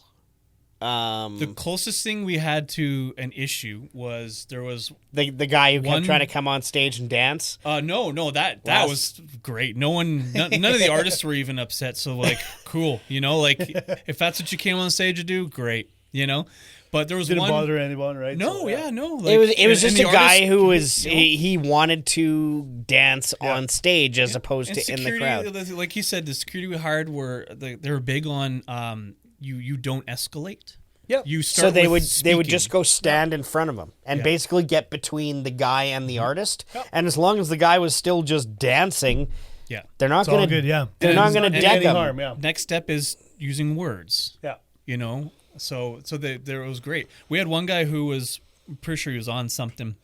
Speaker 5: The closest thing we had to an issue was there was
Speaker 2: the guy who kept trying to come on stage and dance.
Speaker 5: No, that was great. None of the artists were even upset. So like, cool, you know, like if that's what you came on stage to do, great, you know. But there was
Speaker 4: Didn't
Speaker 5: one
Speaker 4: bother anyone, right?
Speaker 5: No,
Speaker 4: So,
Speaker 5: no. Like,
Speaker 2: It was just a guy who was
Speaker 5: you know,
Speaker 2: he wanted to dance on stage as opposed to in the crowd.
Speaker 5: Like he said, the security we hired they were big on you don't escalate.
Speaker 4: Yep.
Speaker 5: You start
Speaker 2: So they
Speaker 5: with
Speaker 2: would just
Speaker 5: speaking.
Speaker 2: go stand in front of him and basically get between the guy and the artist. And as long as the guy was still just dancing, they're not going to they're not going to deck him.
Speaker 4: Harm, yeah.
Speaker 5: Next step is using words.
Speaker 4: Yeah.
Speaker 5: You know, so there was great. We had one guy who was, I'm pretty sure he was on something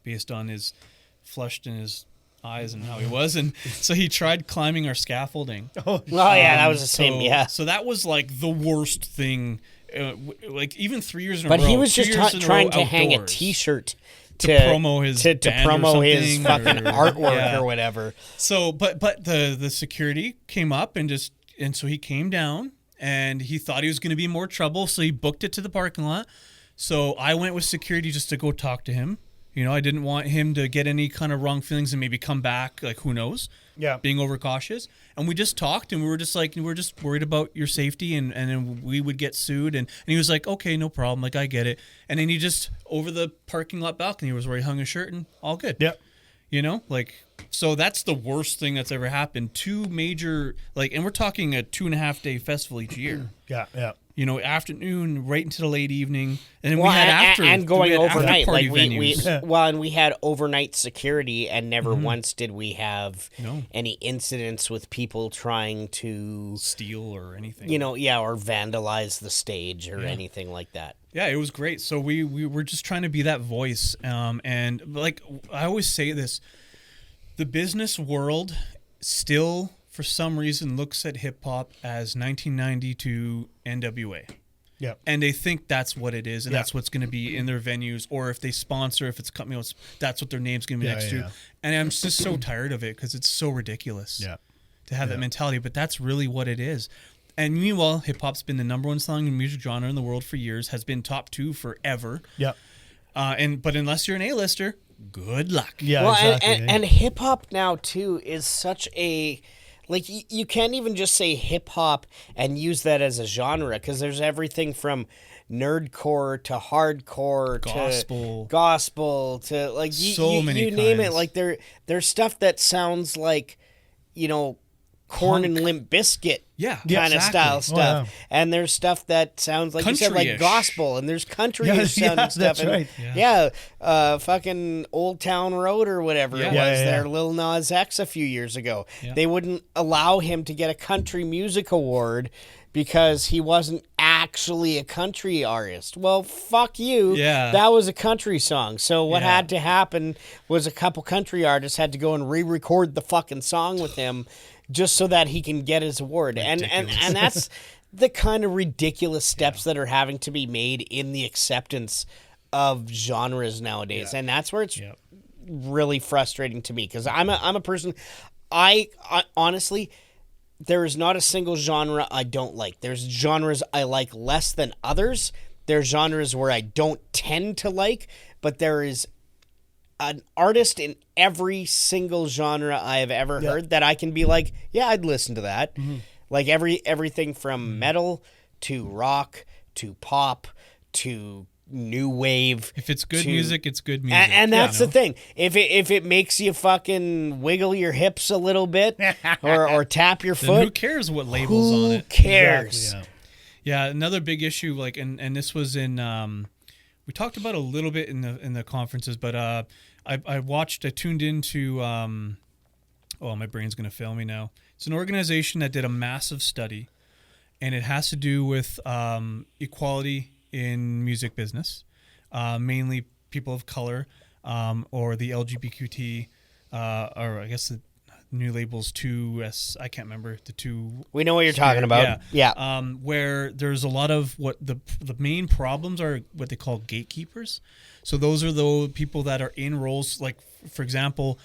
Speaker 5: based on his flushed in his eyes and how he was, and so he tried climbing our scaffolding.
Speaker 2: That was the same.
Speaker 5: So that was like the worst thing. Like even 3 years in a row.
Speaker 2: But he was just
Speaker 5: 3 years in a
Speaker 2: trying
Speaker 5: row
Speaker 2: to hang a
Speaker 5: outdoors.
Speaker 2: T-shirt
Speaker 5: to promo his
Speaker 2: to
Speaker 5: band or
Speaker 2: promo his
Speaker 5: something,
Speaker 2: fucking
Speaker 5: or-
Speaker 2: artwork or whatever.
Speaker 5: So, but the security came up and so he came down and he thought he was going to be in more trouble, so he booked it to the parking lot. So I went with security just to go talk to him. You know, I didn't want him to get any kind of wrong feelings and maybe come back, like who knows?
Speaker 4: Yeah.
Speaker 5: Being overcautious. And we just talked and we were just like, we're just worried about your safety and then we would get sued. And he was like, okay, no problem. Like, I get it. And then he just, over the parking lot balcony was where he hung his shirt and all good.
Speaker 4: Yep.
Speaker 5: You know, like, so that's the worst thing that's ever happened. 2 major, like, and we're talking a 2.5 day festival each year.
Speaker 4: Yeah.
Speaker 5: You know, afternoon right into the late evening, and then we had after
Speaker 2: and going
Speaker 5: we had
Speaker 2: overnight.
Speaker 5: after-party
Speaker 2: Like we
Speaker 5: venues.
Speaker 2: and we had overnight security, and never once did we have
Speaker 5: No.
Speaker 2: any incidents with people trying to
Speaker 5: steal or anything.
Speaker 2: or vandalize the stage or anything like that.
Speaker 5: Yeah, it was great. So we were just trying to be that voice. And like I always say this, the business world still, for some reason, looks at hip hop as 1992 NWA.
Speaker 4: Yeah.
Speaker 5: And they think that's what it is, and that's what's going to be in their venues, or if they sponsor, if it's company, that's what their name's going to be next to. And I'm just so tired of it because it's so ridiculous to have that mentality. But that's really what it is. And meanwhile, hip hop's been the number one selling music genre in the world for years, has been top 2 forever.
Speaker 4: Yeah.
Speaker 5: But unless you're an A-lister, good luck.
Speaker 4: Yeah.
Speaker 2: Well,
Speaker 4: Exactly.
Speaker 2: and hip hop now too is such a you can't even just say hip hop and use that as a genre because there's everything from nerdcore to hardcore
Speaker 5: Gospel.
Speaker 2: to gospel to like
Speaker 5: So many
Speaker 2: you name it.
Speaker 5: kinds.
Speaker 2: Like there's stuff that sounds like Corn and Limp Biscuit kind of
Speaker 5: exactly.
Speaker 2: style stuff.
Speaker 4: yeah.
Speaker 2: And there's stuff that sounds like you said, like
Speaker 5: Country-ish.
Speaker 2: gospel, and there's country-ish sounding stuff.
Speaker 4: that's
Speaker 2: and,
Speaker 4: right.
Speaker 2: fucking Old Town Road or whatever it was there, Lil Nas X a few years ago.
Speaker 5: Yeah.
Speaker 2: They wouldn't allow him to get a country music award because he wasn't at actually a country artist. Well, fuck you.
Speaker 5: Yeah.
Speaker 2: That was a country song. So what
Speaker 5: Yeah.
Speaker 2: had to happen was a couple country artists had to go and re-record the fucking song with him just so that he can get his award. And that's the kind of ridiculous steps that are having to be made in the acceptance of genres nowadays. And that's where it's really frustrating to me, because I'm a person, I honestly, there is not a single genre I don't like. There's genres I like less than others. There's genres where I don't tend to like, but there is an artist in every single genre I have ever heard that I can be like, yeah, I'd listen to that. Like everything from metal to rock to pop to new wave.
Speaker 5: If it's good music, it's good music.
Speaker 2: And that's the thing. If it makes you fucking wiggle your hips a little bit or tap your
Speaker 5: Then
Speaker 2: foot,
Speaker 5: who cares what labels on
Speaker 2: who
Speaker 5: it?
Speaker 2: cares?
Speaker 4: Exactly,
Speaker 5: Yeah, another big issue, like, and this was in, we talked about a little bit in the conferences, but I tuned into, oh, my brain's gonna fail me now. It's an organization that did a massive study, and it has to do with equality in music business, mainly people of color, or the LGBTQT, or I guess the new labels 2S, I can't remember the two.
Speaker 2: We know what you're talking about. Yeah.
Speaker 5: Where there's a lot of what the main problems are what they call gatekeepers. So those are the people that are in roles, like, for example,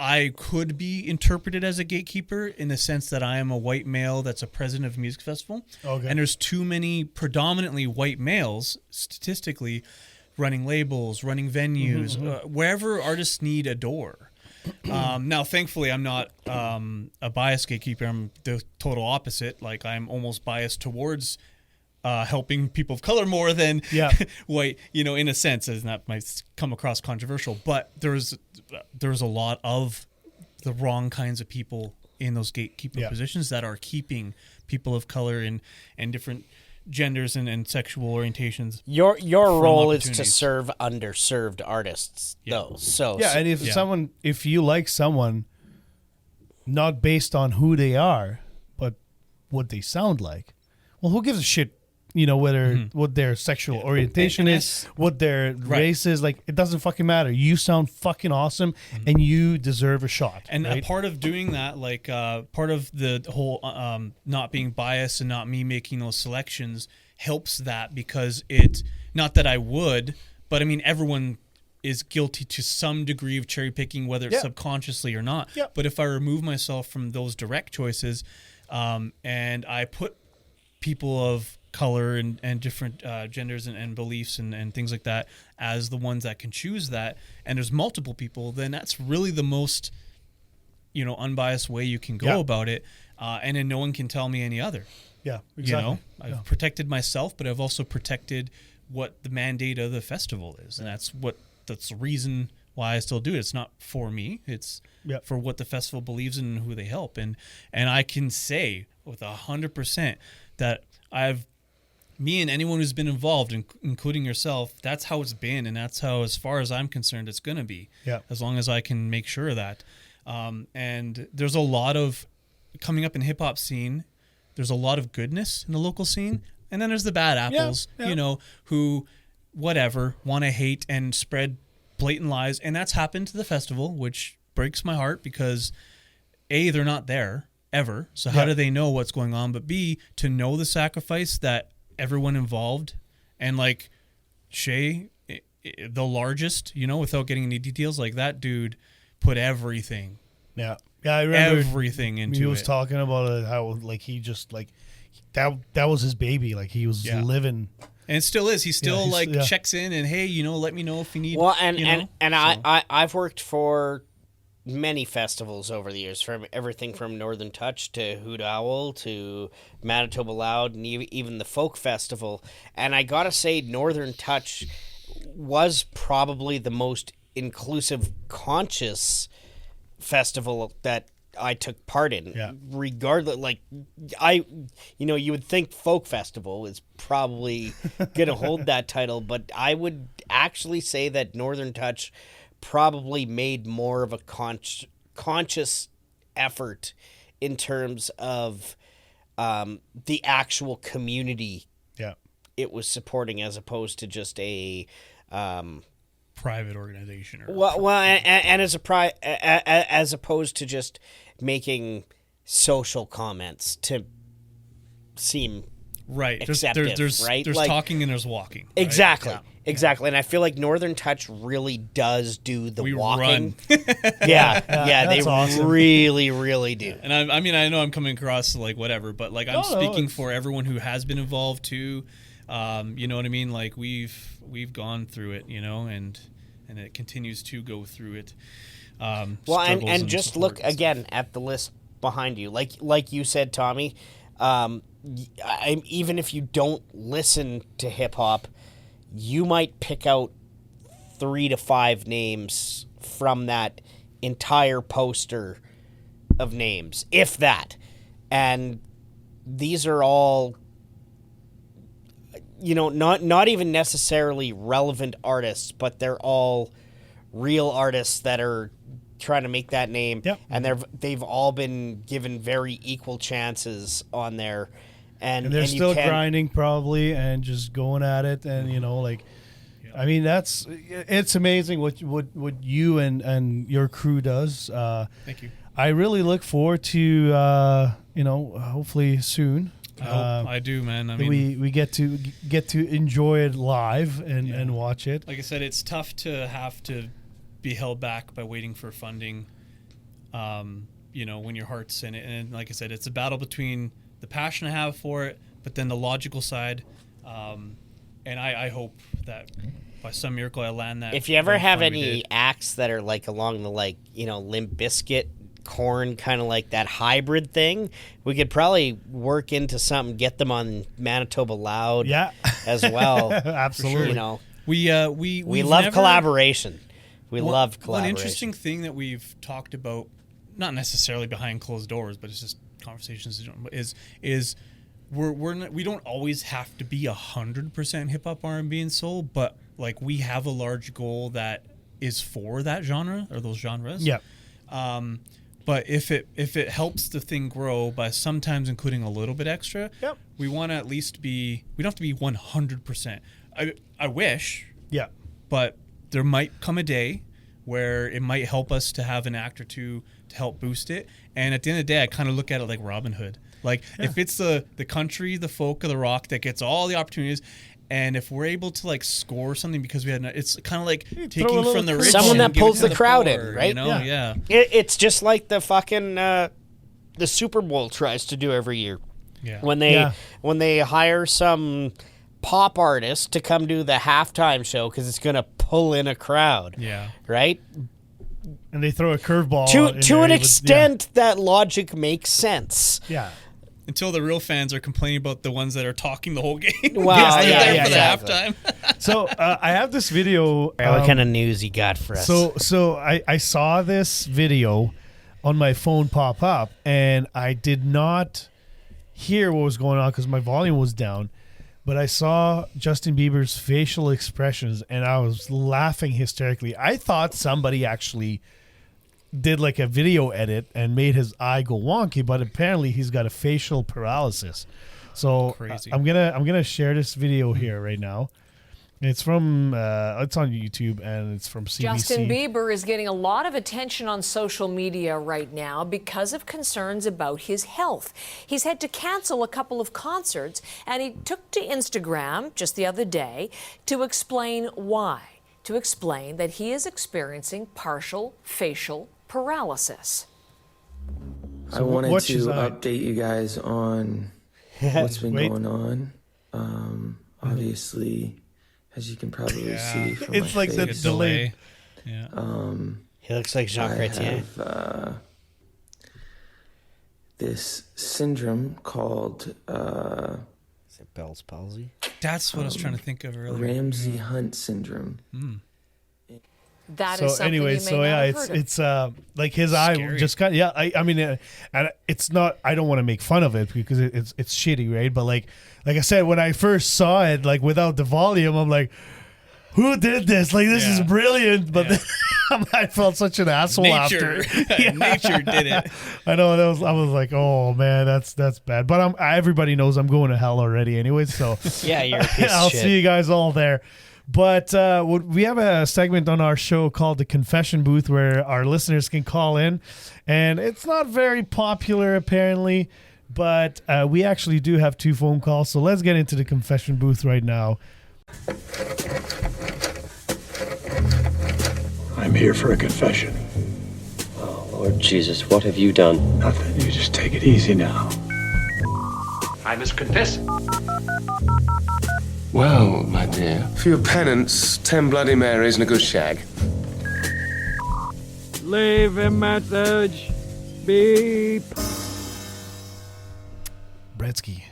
Speaker 5: I could be interpreted as a gatekeeper in the sense that I am a white male that's a president of a music festival.
Speaker 4: Okay.
Speaker 5: And there's too many predominantly white males, statistically, running labels, running venues, wherever artists need a door. Now, thankfully, I'm not a biased gatekeeper. I'm the total opposite. Like, I'm almost biased towards helping people of color more than white, in a sense, as that might come across controversial. But there's a lot of the wrong kinds of people in those gatekeeper positions that are keeping people of color and different genders and sexual orientations.
Speaker 2: Your role is to
Speaker 5: opportunities.
Speaker 2: serve underserved artists, though. So
Speaker 4: and if you like someone, not based on who they are, but what they sound like, well, who gives a shit? Whether what their sexual orientation is, what their race is, like, it doesn't fucking matter. You sound fucking awesome, and you deserve a shot.
Speaker 5: And
Speaker 4: right?
Speaker 5: a part of doing that, like part of the whole not being biased and not me making those selections helps that, because not that I would, but I mean, everyone is guilty to some degree of cherry picking, whether it's subconsciously or not. But if I remove myself from those direct choices, and I put people of color and different genders and beliefs and things like that as the ones that can choose that, and there's multiple people, then that's really the most unbiased way you can go about it, and then no one can tell me any other.
Speaker 4: Exactly.
Speaker 5: I've protected myself, but I've also protected what the mandate of the festival is, and that's the reason why I still do it. It's not for me, it's for what the festival believes in and who they help, and I can say with 100% that me and anyone who's been involved, including yourself, that's how it's been, and that's how, as far as I'm concerned, it's going to be. As long as I can make sure of that. And there's a lot of, coming up in hip-hop scene, there's a lot of goodness in the local scene, and then there's the bad apples, who, whatever, want to hate and spread blatant lies, and that's happened to the festival, which breaks my heart, because A, they're not there, ever, so how do they know what's going on? But B, to know the sacrifice that everyone involved, and like Shay, the largest, without getting any details, like that dude put everything.
Speaker 4: I remember
Speaker 5: everything into it.
Speaker 4: He was talking about it, how like he just like that was his baby, like he was living.
Speaker 5: And it still is. He still checks in and, hey, let me know if you need.
Speaker 2: Well, I've worked for many festivals over the years, from everything from Northern Touch to Hoot Owl to Manitoba Loud and even the Folk Festival. And I gotta say, Northern Touch was probably the most inclusive, conscious festival that I took part in. Regardless, like you would think Folk Festival is probably gonna hold that title, but I would actually say that Northern Touch probably made more of a conscious effort in terms of the actual community it was supporting as opposed to just a
Speaker 5: Private organization. Or
Speaker 2: and as opposed to just making social comments to seem
Speaker 5: right.
Speaker 2: acceptive,
Speaker 5: There's
Speaker 2: right?
Speaker 5: There's
Speaker 2: Like,
Speaker 5: talking and there's walking. Right?
Speaker 2: exactly. Exactly, and I feel like Northern Touch really does do the
Speaker 5: We
Speaker 2: walking.
Speaker 5: run.
Speaker 2: Yeah, they
Speaker 4: that's awesome.
Speaker 2: really, really do.
Speaker 5: And I mean, I know I'm coming across like whatever, but like I'm
Speaker 4: No,
Speaker 5: speaking
Speaker 4: it's-
Speaker 5: for everyone who has been involved too. You know what I mean? Like we've gone through it, you know, and it continues to go through it.
Speaker 2: Well,
Speaker 5: Struggles
Speaker 2: and just
Speaker 5: support
Speaker 2: look
Speaker 5: and stuff.
Speaker 2: again at the list behind you. Like you said, Tommy, even if you don't listen to hip hop, you might pick out 3 to 5 names from that entire poster of names, if that. And these are all, you know, not even necessarily relevant artists, but they're all real artists that are trying to make that name.
Speaker 4: Yep.
Speaker 2: And they've all been given very equal chances on there.
Speaker 4: And they're
Speaker 2: you
Speaker 4: still
Speaker 2: can't-
Speaker 4: grinding probably and just going at it, and you know, like, I mean, it's amazing what you and your crew does.
Speaker 5: Thank you.
Speaker 4: I really look forward to you know, hopefully soon.
Speaker 5: I hope I do, man. I mean,
Speaker 4: we get to enjoy it live and watch it.
Speaker 5: like I said, it's tough to have to be held back by waiting for funding. You know, when your heart's in it, and like I said, it's a battle between the passion I have for it, but then the logical side. And I hope that by some miracle I land that.
Speaker 2: If you ever
Speaker 5: very
Speaker 2: have
Speaker 5: fund we
Speaker 2: any
Speaker 5: did.
Speaker 2: acts that are like along the Limp Bizkit, Corn, kind of like that hybrid thing, we could probably work into something, get them on Manitoba Loud,
Speaker 4: Yeah.
Speaker 2: as well.
Speaker 4: Absolutely.
Speaker 2: You know,
Speaker 5: we
Speaker 2: we love
Speaker 5: never-
Speaker 2: collaboration. We
Speaker 5: One-
Speaker 2: love collaboration.
Speaker 5: One interesting thing that we've talked about, not necessarily behind closed doors, but it's just conversations, is we don't always have to be 100% hip hop, R&B, and soul, but like we have a large goal that is for that genre or those genres.
Speaker 4: Yeah.
Speaker 5: But if it helps the thing grow by sometimes including a little bit extra,
Speaker 2: Yep.
Speaker 5: we want to at least be. We don't have to be 100%. I wish,
Speaker 4: Yeah.
Speaker 5: but there might come a day where it might help us to have an act or two to help boost it. And at the end of the day, I kind of look at it like Robin Hood. Like if it's the country, the folk, or the rock that gets all the opportunities, and if we're able to like score something because we had, it's kind of like taking
Speaker 4: little
Speaker 5: from the rich,
Speaker 2: Someone
Speaker 5: and
Speaker 2: that
Speaker 5: giving
Speaker 2: pulls
Speaker 5: to
Speaker 2: the crowd in,
Speaker 5: poor,
Speaker 2: right?
Speaker 5: You know,
Speaker 4: Yeah.
Speaker 5: yeah.
Speaker 2: It's just like the fucking the Super Bowl tries to do every year.
Speaker 5: Yeah.
Speaker 2: When they hire some pop artist to come do the halftime show because it's gonna pull in a crowd.
Speaker 5: Yeah.
Speaker 2: Right.
Speaker 4: And they throw a curveball in
Speaker 2: To
Speaker 4: there,
Speaker 2: an
Speaker 4: it would-
Speaker 2: extent, that logic makes sense.
Speaker 4: Yeah.
Speaker 5: Until the real fans are complaining about the ones that are talking the whole game.
Speaker 2: Wow,
Speaker 5: They're
Speaker 2: yeah,
Speaker 5: there
Speaker 2: yeah,
Speaker 5: for the
Speaker 2: exactly.
Speaker 5: halftime.
Speaker 4: So I have this video.
Speaker 2: What kind of news you got for us?
Speaker 4: So I saw this video on my phone pop up, and I did not hear what was going on because my volume was down. But I saw Justin Bieber's facial expressions, and I was laughing hysterically. I thought somebody actually did like a video edit and made his eye go wonky, but apparently he's got a facial paralysis. So
Speaker 5: Crazy.
Speaker 4: I'm gonna share this video here right now. It's from it's on YouTube and it's from CBC.
Speaker 7: Justin Bieber is getting a lot of attention on social media right now because of concerns about his health. He's had to cancel a couple of concerts, and he took to Instagram just the other day to explain why. To explain that he is experiencing partial facial paralysis.
Speaker 8: I wanted
Speaker 4: watch
Speaker 8: to
Speaker 4: his eye.
Speaker 8: update you guys on what's been
Speaker 4: Wait.
Speaker 8: going on. Obviously, as you can probably see from
Speaker 4: It's
Speaker 8: my
Speaker 4: like the
Speaker 8: face,
Speaker 4: delay.
Speaker 5: Yeah.
Speaker 2: he looks like Jean
Speaker 8: I
Speaker 2: Chrétien.
Speaker 8: have this syndrome called
Speaker 2: Is it Bell's palsy?
Speaker 5: That's what I was trying to think of earlier.
Speaker 8: Ramsey Hunt syndrome.
Speaker 7: That is
Speaker 4: So
Speaker 7: something
Speaker 4: anyway,
Speaker 7: you may
Speaker 4: so
Speaker 7: not
Speaker 4: yeah,
Speaker 7: have heard of.
Speaker 4: it's like his eye
Speaker 5: Scary.
Speaker 4: just got I mean, and it's not. I don't want to make fun of it because it's shitty, right? But like I said, when I first saw it, like without the volume, I'm like, who did this? Like, this is brilliant. But then I felt such an asshole
Speaker 5: Nature.
Speaker 4: after.
Speaker 5: Nature did it.
Speaker 4: I know. I was like, oh man, that's bad. But everybody knows I'm going to hell already anyway. So
Speaker 2: Yeah, you're a piece
Speaker 4: I'll
Speaker 2: of shit.
Speaker 4: see you guys all there. But we have a segment on our show called the Confession Booth where our listeners can call in. And it's not very popular, apparently. But we actually do have 2 phone calls. So let's get into the Confession Booth right now.
Speaker 9: I'm here for a confession.
Speaker 10: Oh, Lord Jesus, what have you done?
Speaker 9: Nothing. You just take it easy now.
Speaker 11: I must confess.
Speaker 12: Well, my dear, for your penance, 10 Bloody Marys and a good shag.
Speaker 11: Leave him, message. Beep.
Speaker 4: Bretzky,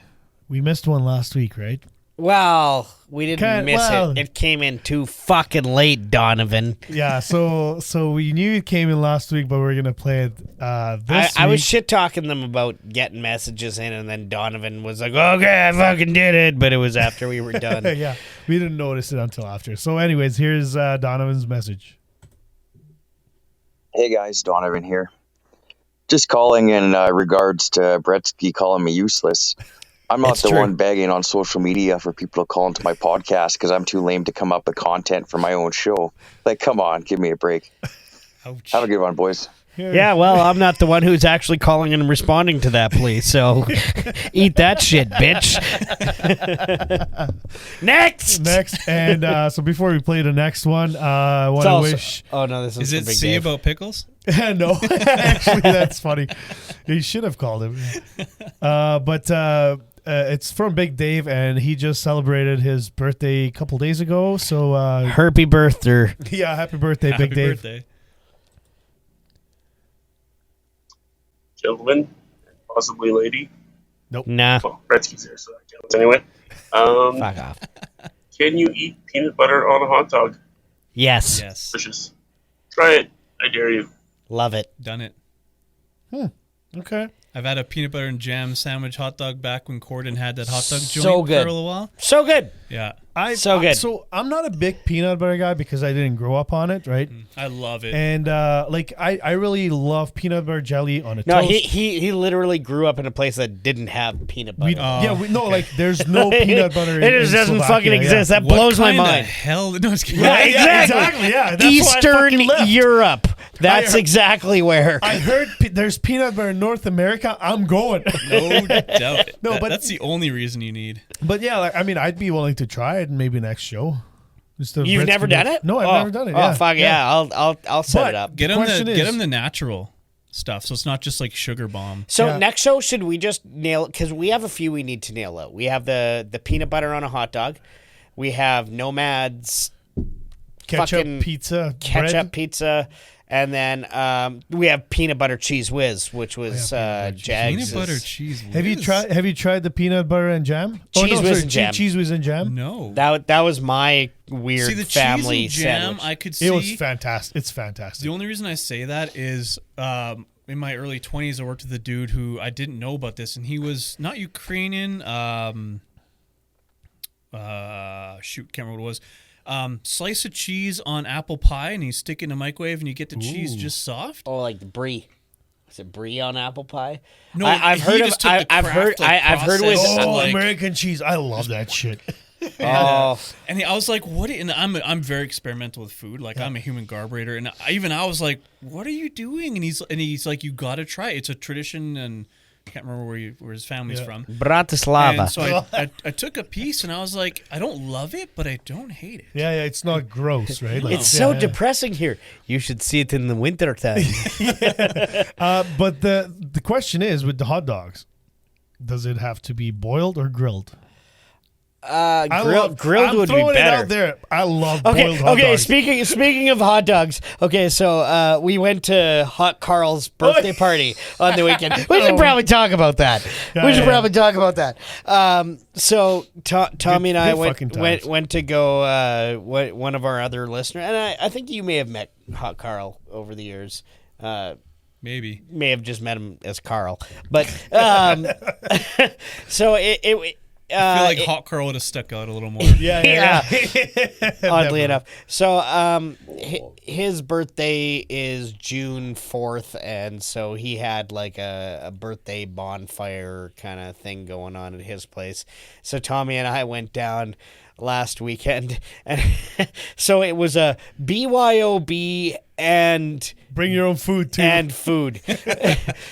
Speaker 4: we missed one last week, right?
Speaker 2: Well, we didn't miss it. It came in too fucking late, Donovan.
Speaker 4: Yeah, so we knew it came in last week, but we're going to play it this week.
Speaker 2: I was shit-talking them about getting messages in, and then Donovan was like, okay, I fucking did it, but it was after we were done.
Speaker 4: Yeah, we didn't notice it until after. So anyways, here's Donovan's message.
Speaker 13: Hey guys, Donovan here. Just calling in regards to Bretzky calling me useless. I'm not the one begging on social media for people to call into my podcast because I'm too lame to come up with content for my own show. Like, come on, give me a break.
Speaker 5: Ouch.
Speaker 13: Have a good one, boys.
Speaker 2: Yeah, well, I'm not the one who's actually calling and responding to that, please. So eat that shit, bitch. Next.
Speaker 4: And so before we play the next one, I want to wish.
Speaker 2: Oh no, this
Speaker 5: Is it
Speaker 2: Big
Speaker 5: C
Speaker 2: Dave.
Speaker 5: about pickles?
Speaker 4: No, actually, that's funny. You should have called him. But it's from Big Dave, and he just celebrated his birthday a couple days ago. So
Speaker 2: Herpy birthday.
Speaker 4: Yeah, happy birthday,
Speaker 5: Happy
Speaker 4: Big Dave.
Speaker 5: birthday.
Speaker 14: Gentlemen, possibly lady.
Speaker 4: Nope.
Speaker 2: Nah.
Speaker 14: Well, Bretzky's there, so that counts anyway.
Speaker 2: Fuck off.
Speaker 14: Can you eat peanut butter on a hot dog?
Speaker 2: Yes.
Speaker 5: Yes.
Speaker 14: Delicious. Try it. I dare you.
Speaker 2: Love it.
Speaker 5: Done it.
Speaker 4: Okay.
Speaker 5: I've had a peanut butter and jam sandwich hot dog back when Corden had that hot dog joint
Speaker 2: So good.
Speaker 5: for a little while.
Speaker 2: So good.
Speaker 5: Yeah.
Speaker 2: So good.
Speaker 4: So I'm not a big peanut butter guy because I didn't grow up on it, right?
Speaker 5: I love it.
Speaker 4: And I really love peanut butter jelly on a
Speaker 2: No,
Speaker 4: toast.
Speaker 2: he literally grew up in a place that didn't have peanut butter.
Speaker 4: There's no peanut butter.
Speaker 2: It just doesn't fucking exist. That blows my mind.
Speaker 5: Hell, no, it's
Speaker 2: Yeah, exactly.
Speaker 4: Yeah, that's
Speaker 2: Eastern
Speaker 4: why I fucking left.
Speaker 2: Europe. That's exactly where.
Speaker 4: I heard there's peanut butter in North America. I'm going.
Speaker 5: No doubt.
Speaker 4: No, but
Speaker 5: that's the only reason you need.
Speaker 4: But yeah, I'd be willing to try it maybe next show.
Speaker 2: You've never done it?
Speaker 4: No, I've never done it.
Speaker 2: Oh, fuck yeah. I'll set it up.
Speaker 5: Get him the natural stuff, so it's not just like sugar bomb.
Speaker 2: So next show, should we just nail? Because we have a few we need to nail out. We have the peanut butter on a hot dog. We have Nomad's
Speaker 4: ketchup
Speaker 2: pizza. And then we have peanut butter cheese whiz, which was Jags.
Speaker 5: Peanut butter cheese whiz.
Speaker 4: Have you tried the peanut butter and jam?
Speaker 2: Cheese whiz and jam.
Speaker 4: Cheese whiz and jam?
Speaker 5: No.
Speaker 2: That was my weird
Speaker 5: the
Speaker 2: family
Speaker 5: cheese and jam,
Speaker 2: sandwich.
Speaker 5: I could see.
Speaker 4: It was fantastic. It's fantastic.
Speaker 5: The only reason I say that is in my early 20s, I worked with a dude who I didn't know about this, and he was not Ukrainian. Can't remember what it was. Slice of cheese on apple pie, and you stick it in a microwave, and you get the cheese just soft.
Speaker 2: Oh, like the brie. Is it brie on apple pie?
Speaker 5: No,
Speaker 2: I've heard with.
Speaker 4: Oh, American cheese! I love that shit.
Speaker 2: Oh,
Speaker 5: and I was like, "What?" And I'm very experimental with food. Like I'm a human carburetor, and I was like, "What are you doing?" And he's like, "You got to try it. It's a tradition." And I can't remember where his family's from.
Speaker 2: Bratislava.
Speaker 5: And so I took a piece, and I was like, I don't love it, but I don't hate it.
Speaker 4: Yeah, it's not gross, right? Like,
Speaker 2: it's so depressing here. You should see it in the winter time.
Speaker 4: But the question is, with the hot dogs, does it have to be boiled or grilled?
Speaker 2: Grilled would be
Speaker 4: throwing
Speaker 2: better.
Speaker 4: It out there. I love boiled hot dogs.
Speaker 2: Speaking of hot dogs. Okay, so we went to Hot Carl's birthday party on the weekend. We should probably talk about that. So Tommy and I went to go. One of our other listeners, and I think you may have met Hot Carl over the years.
Speaker 5: Maybe
Speaker 2: may have just met him as Carl, but so
Speaker 5: I feel like Hot Carl would have stuck out a little more.
Speaker 4: Yeah.
Speaker 2: Oddly enough. So his birthday is June 4th, and so he had like a birthday bonfire kind of thing going on at his place. So Tommy and I went down last weekend, and so it was a BYOB and
Speaker 4: bring your own food too.
Speaker 2: And food.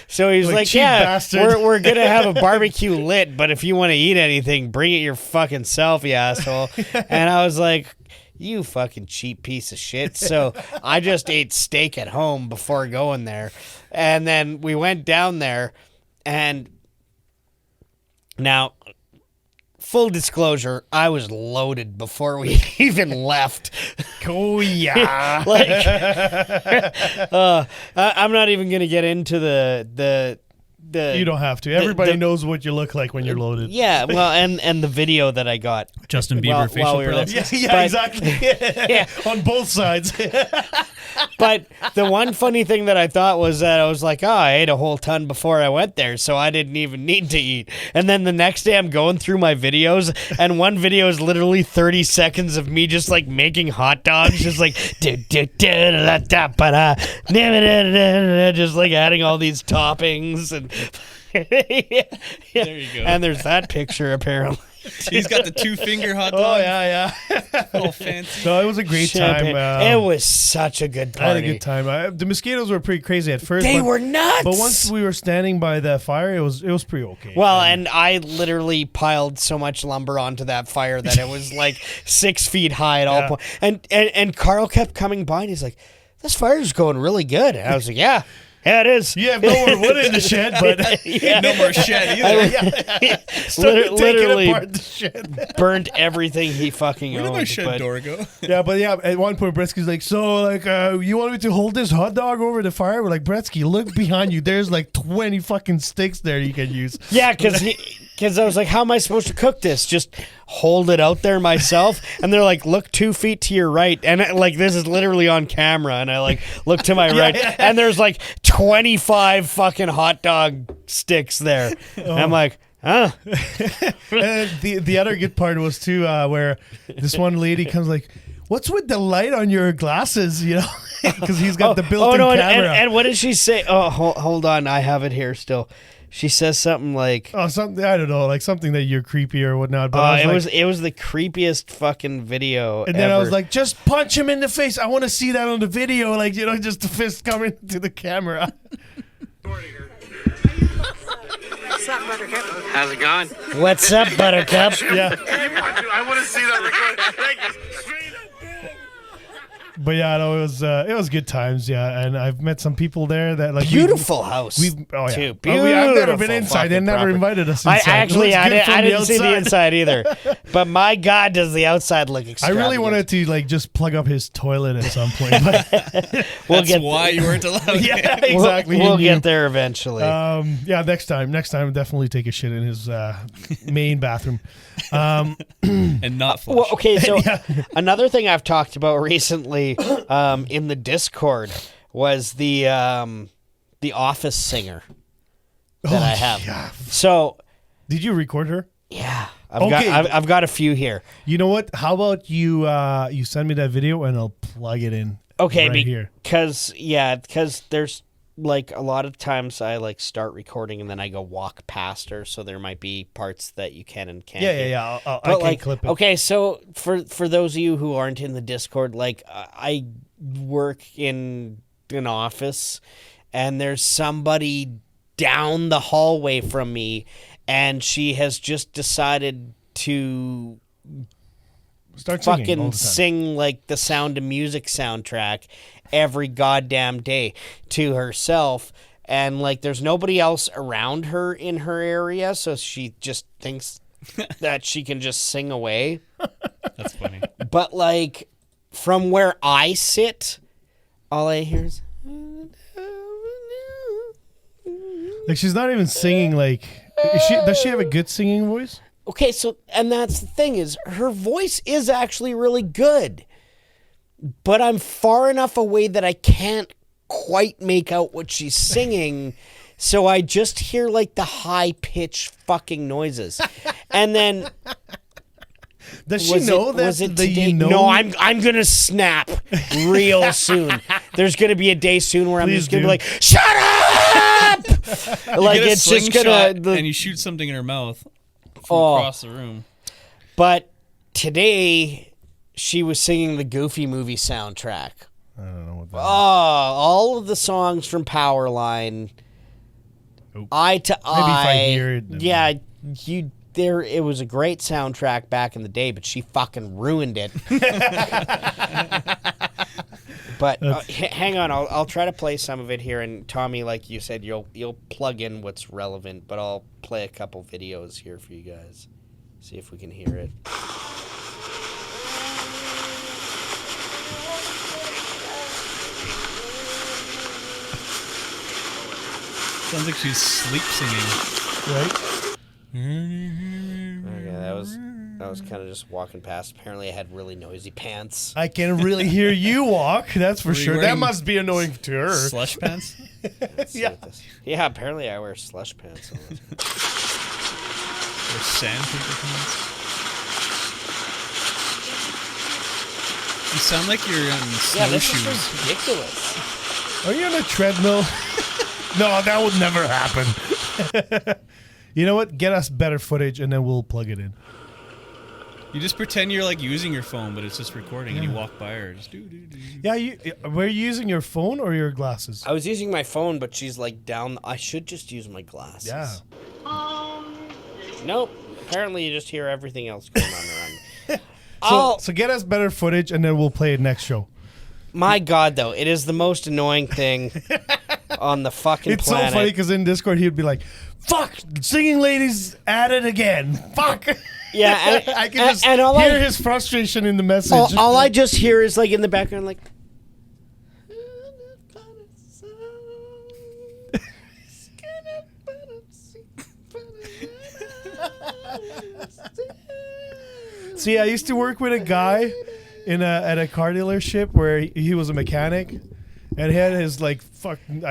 Speaker 2: So he's like
Speaker 4: cheap
Speaker 2: yeah,
Speaker 4: bastard.
Speaker 2: we're gonna have a barbecue lit, but if you want to eat anything, bring it your fucking self, you asshole. And I was like, you fucking cheap piece of shit. So I just ate steak at home before going there, and then we went down there, and now, full disclosure, I was loaded before we even left.
Speaker 4: Oh, yeah.
Speaker 2: I'm not even going to get into the
Speaker 4: You don't have to. Everybody knows what you look like when you're loaded.
Speaker 2: Yeah, well, and the video that I got.
Speaker 5: Justin Bieber facial
Speaker 4: Yeah, exactly.
Speaker 2: Yeah.
Speaker 4: On both sides.
Speaker 2: But the one funny thing that I thought was that I was like, I ate a whole ton before I went there, so I didn't even need to eat. And then the next day I'm going through my videos, and one video is literally 30 seconds of me just like making hot dogs, just like just like adding all these toppings and
Speaker 5: There you go.
Speaker 2: And there's that picture apparently.
Speaker 5: He's got the 2-finger hot dog.
Speaker 4: Oh, yeah.
Speaker 5: All fancy.
Speaker 4: So it was a great
Speaker 2: Champagne.
Speaker 4: time.
Speaker 2: It was such a good party.
Speaker 4: I had a good time. The mosquitoes were pretty crazy at first.
Speaker 2: They were nuts.
Speaker 4: But once we were standing by the fire, it was pretty okay.
Speaker 2: Well, and I literally piled so much lumber onto that fire that it was like 6 feet high at all points. And Carl kept coming by and he's like, this fire's going really good. And I was like, yeah, it is.
Speaker 4: You have no more wood in the shed, but
Speaker 5: no more shed either.
Speaker 2: Literally
Speaker 4: apart the shed.
Speaker 2: burnt everything he fucking
Speaker 5: Where did
Speaker 2: owned.
Speaker 5: my shed door go?
Speaker 4: Yeah, at one point Bretzky's like, so you want me to hold this hot dog over the fire? We're like, Bretzky, look behind you. There's like 20 fucking sticks there you can use.
Speaker 2: Yeah, because I was like, how am I supposed to cook this? Just hold it out there myself? And they're like, look 2 feet to your right. And this is literally on camera. And I like look to my right. And there's like 25 fucking hot dog sticks there. And I'm like, huh?
Speaker 4: And the other good part was too where this one lady comes like, what's with the light on your glasses? You know, because he's got the built-in camera.
Speaker 2: And what did she say? Oh, hold on. I have it here still. She says something like,
Speaker 4: something I don't know, like something that you're creepy or whatnot. But
Speaker 2: it was the creepiest fucking video.
Speaker 4: And then I was like, just punch him in the face. I want to see that on the video, like just the fist coming to the camera.
Speaker 15: What's up, Buttercup?
Speaker 10: How's it going?
Speaker 2: What's up, Buttercup?
Speaker 4: Yeah.
Speaker 15: I want to see that recording. Thank you.
Speaker 4: But yeah, no, it was good times, yeah, and I've met some people there that like
Speaker 2: beautiful house.
Speaker 4: Too.
Speaker 2: Beautiful.
Speaker 4: I've never been inside. They never invited us inside.
Speaker 2: I didn't see the inside either. But my God, does the outside look extravagant.
Speaker 4: I really wanted to like just plug up his toilet at some point. But
Speaker 5: That's why you weren't allowed.
Speaker 4: Yeah, exactly.
Speaker 2: We'll get there eventually.
Speaker 4: Yeah, next time, definitely take a shit in his main bathroom.
Speaker 5: And not flush.
Speaker 2: Well, okay, so another thing I've talked about recently in the Discord was the Office singer that I have.
Speaker 4: Yeah.
Speaker 2: So,
Speaker 4: did you record her?
Speaker 2: Yeah, I've got a few here.
Speaker 4: You know what? How about you send me that video and I'll plug it in.
Speaker 2: Okay,
Speaker 4: right here.
Speaker 2: Because there's like a lot of times I like start recording and then I go walk past her, so there might be parts that you can and can't.
Speaker 4: Yeah. I can clip it.
Speaker 2: Okay, so for those of you who aren't in the Discord, like I work in an office, and there's somebody down the hallway from me, and she has just decided to
Speaker 4: start singing all
Speaker 2: fucking
Speaker 4: the time.
Speaker 2: sing like the Sound of Music soundtrack every goddamn day to herself, and like there's nobody else around her in her area, so she just thinks that she can just sing away.
Speaker 5: That's funny.
Speaker 2: But like from where I sit, all I hear is
Speaker 4: like she's not even singing. Like, does she have a good singing voice?
Speaker 2: Okay, so, and that's the thing is, her voice is actually really good, but I'm far enough away that I can't quite make out what she's singing, so I just hear like the high-pitched fucking noises. And then
Speaker 4: Does she know that?
Speaker 2: Was it
Speaker 4: that
Speaker 2: today?
Speaker 4: you know?
Speaker 2: No, I'm gonna snap real soon. There's gonna be a day soon where I'm
Speaker 4: Please
Speaker 2: just gonna
Speaker 4: do.
Speaker 2: be like, shut up! Like
Speaker 5: You get a
Speaker 2: it's just
Speaker 5: slingshot
Speaker 2: gonna.
Speaker 5: and you shoot something in her mouth from across the room.
Speaker 2: But today, she was singing the Goofy movie soundtrack.
Speaker 4: I don't know what that
Speaker 2: all of the songs from Powerline, Eye to Eye.
Speaker 4: Maybe if I hear it, then-
Speaker 2: Yeah, there. It was a great soundtrack back in the day, but she fucking ruined it. But hang on, I'll try to play some of it here. And Tommy, like you said, you'll plug in what's relevant, but I'll play a couple videos here for you guys. See if we can hear it.
Speaker 5: Sounds like she's sleep singing.
Speaker 4: Right?
Speaker 2: Okay, that was kind of just walking past. Apparently, I had really noisy pants.
Speaker 4: I can really hear you walk. That's for
Speaker 5: Were you
Speaker 4: sure. That
Speaker 5: wearing
Speaker 4: must be annoying to her.
Speaker 5: Slush pants?
Speaker 2: Yeah, apparently I wear slush pants.
Speaker 5: Or sandpaper pants? You sound like you're on
Speaker 2: Yeah, this is
Speaker 5: snowshoes.
Speaker 2: just ridiculous.
Speaker 4: Are you on a treadmill? No, that would never happen. You know what? Get us better footage and then we'll plug it in.
Speaker 5: You just pretend you're like using your phone, but it's just recording, and you walk by her. Just do.
Speaker 4: Yeah, were you using your phone or your glasses?
Speaker 2: I was using my phone, but she's like down. I should just use my glasses.
Speaker 4: Yeah.
Speaker 2: Nope. Apparently, you just hear everything else going on around me.
Speaker 4: So get us better footage and then we'll play it next show.
Speaker 2: My God, though, it is the most annoying thing on the fucking
Speaker 4: It's
Speaker 2: planet.
Speaker 4: so funny because in Discord he'd be like, "Fuck, singing ladies at it again." Fuck.
Speaker 2: Yeah, and,
Speaker 4: I can just
Speaker 2: and all
Speaker 4: hear his frustration in the message.
Speaker 2: all I just hear is like in the background, like.
Speaker 4: See, I used to work with a guy at a car dealership where he was a mechanic. And he had his I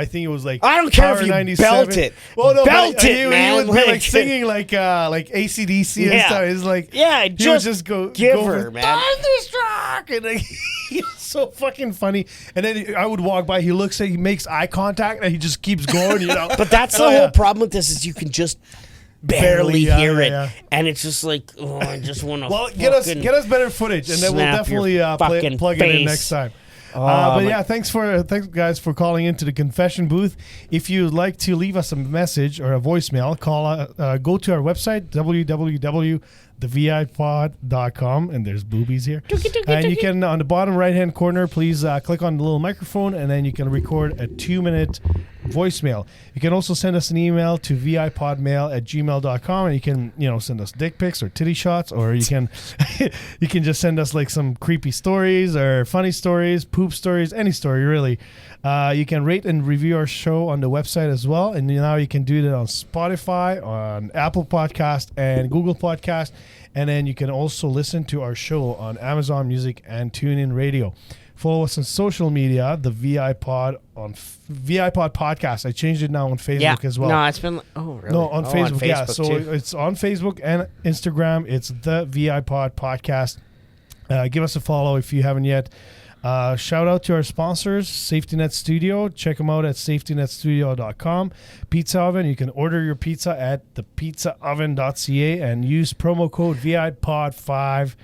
Speaker 4: think it was like
Speaker 2: I don't care
Speaker 4: Power
Speaker 2: if you
Speaker 4: 97.
Speaker 2: belt it.
Speaker 4: Well, no,
Speaker 2: Belt
Speaker 4: but
Speaker 2: it,
Speaker 4: he
Speaker 2: man.
Speaker 4: would be like singing like AC/DC and
Speaker 2: Yeah.
Speaker 4: stuff. It's like
Speaker 2: Yeah,
Speaker 4: he would
Speaker 2: just
Speaker 4: just go
Speaker 2: give
Speaker 4: go
Speaker 2: her,
Speaker 4: for
Speaker 2: man.
Speaker 4: Thunderstruck, and like, he's so fucking funny. And then I would walk by. He looks at, he makes eye contact, and he just keeps going. You know.
Speaker 2: But that's the whole problem with this is you can just barely
Speaker 4: yeah,
Speaker 2: hear
Speaker 4: yeah,
Speaker 2: it,
Speaker 4: yeah.
Speaker 2: and it's just like, oh, I just want to.
Speaker 4: Well, get us better footage, and then we'll
Speaker 2: snap
Speaker 4: definitely
Speaker 2: your fucking
Speaker 4: plug it in
Speaker 2: face.
Speaker 4: next time.
Speaker 2: Oh,
Speaker 4: But
Speaker 2: my-
Speaker 4: yeah, thanks guys for calling into the confession booth. If you'd like to leave us a message or a voicemail, go to our website www.thevipod.com, and there's boobies here. And you can, on the bottom right hand corner, please click on the little microphone, and then you can record a 2-minute voicemail. You can also send us an email to vipodmail@gmail.com, and you can send us dick pics or titty shots, or you can you can just send us like some creepy stories or funny stories, poop stories, any story really. You can rate and review our show on the website as well, and now you can do that on Spotify, on Apple Podcast, and Google Podcast, and then you can also listen to our show on Amazon Music and TuneIn Radio. Follow us on social media, the VIPod on VIPod Podcast. I changed it now on Facebook as well.
Speaker 2: No, it's been. Oh, really?
Speaker 4: No, on Facebook. Yeah, so
Speaker 2: too.
Speaker 4: it's on Facebook and Instagram. It's the VIPod Podcast. Give us a follow if you haven't yet. Shout out to our sponsors, Safety Net Studio. Check them out at safetynetstudio.com. Pizza Oven. You can order your pizza at thepizzaoven.ca and use promo code VIPod5,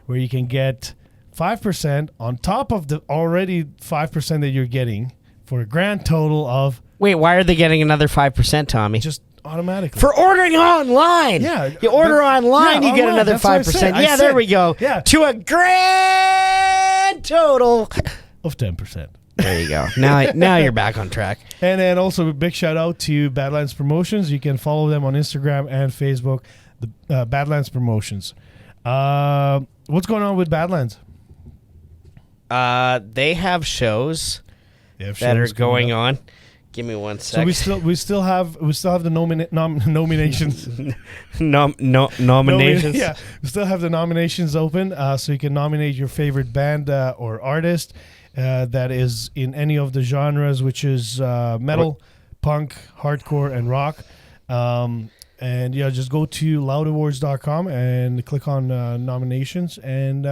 Speaker 4: where you can get 5% on top of the already 5% that you're getting for a grand total of.
Speaker 2: Wait, why are they getting another 5%, Tommy?
Speaker 4: Just automatically.
Speaker 2: For ordering online.
Speaker 4: Yeah.
Speaker 2: You order online, you get
Speaker 4: online.
Speaker 2: another
Speaker 4: That's what I said.
Speaker 2: 5%. Yeah, there we go.
Speaker 4: Yeah.
Speaker 2: To a grand total
Speaker 4: Of 10%.
Speaker 2: There you go. Now you're back on track.
Speaker 4: And then also a big shout out to Badlands Promotions. You can follow them on Instagram and Facebook, the Badlands Promotions. What's going on with Badlands?
Speaker 2: They have shows that are going on. Give me 1 second.
Speaker 4: So we still have the nominations.
Speaker 2: Nominations.
Speaker 4: Yeah, we still have the nominations open, so you can nominate your favorite band or artist that is in any of the genres, which is metal, punk, hardcore, and rock. And yeah, just go to loudawards.com and click on nominations and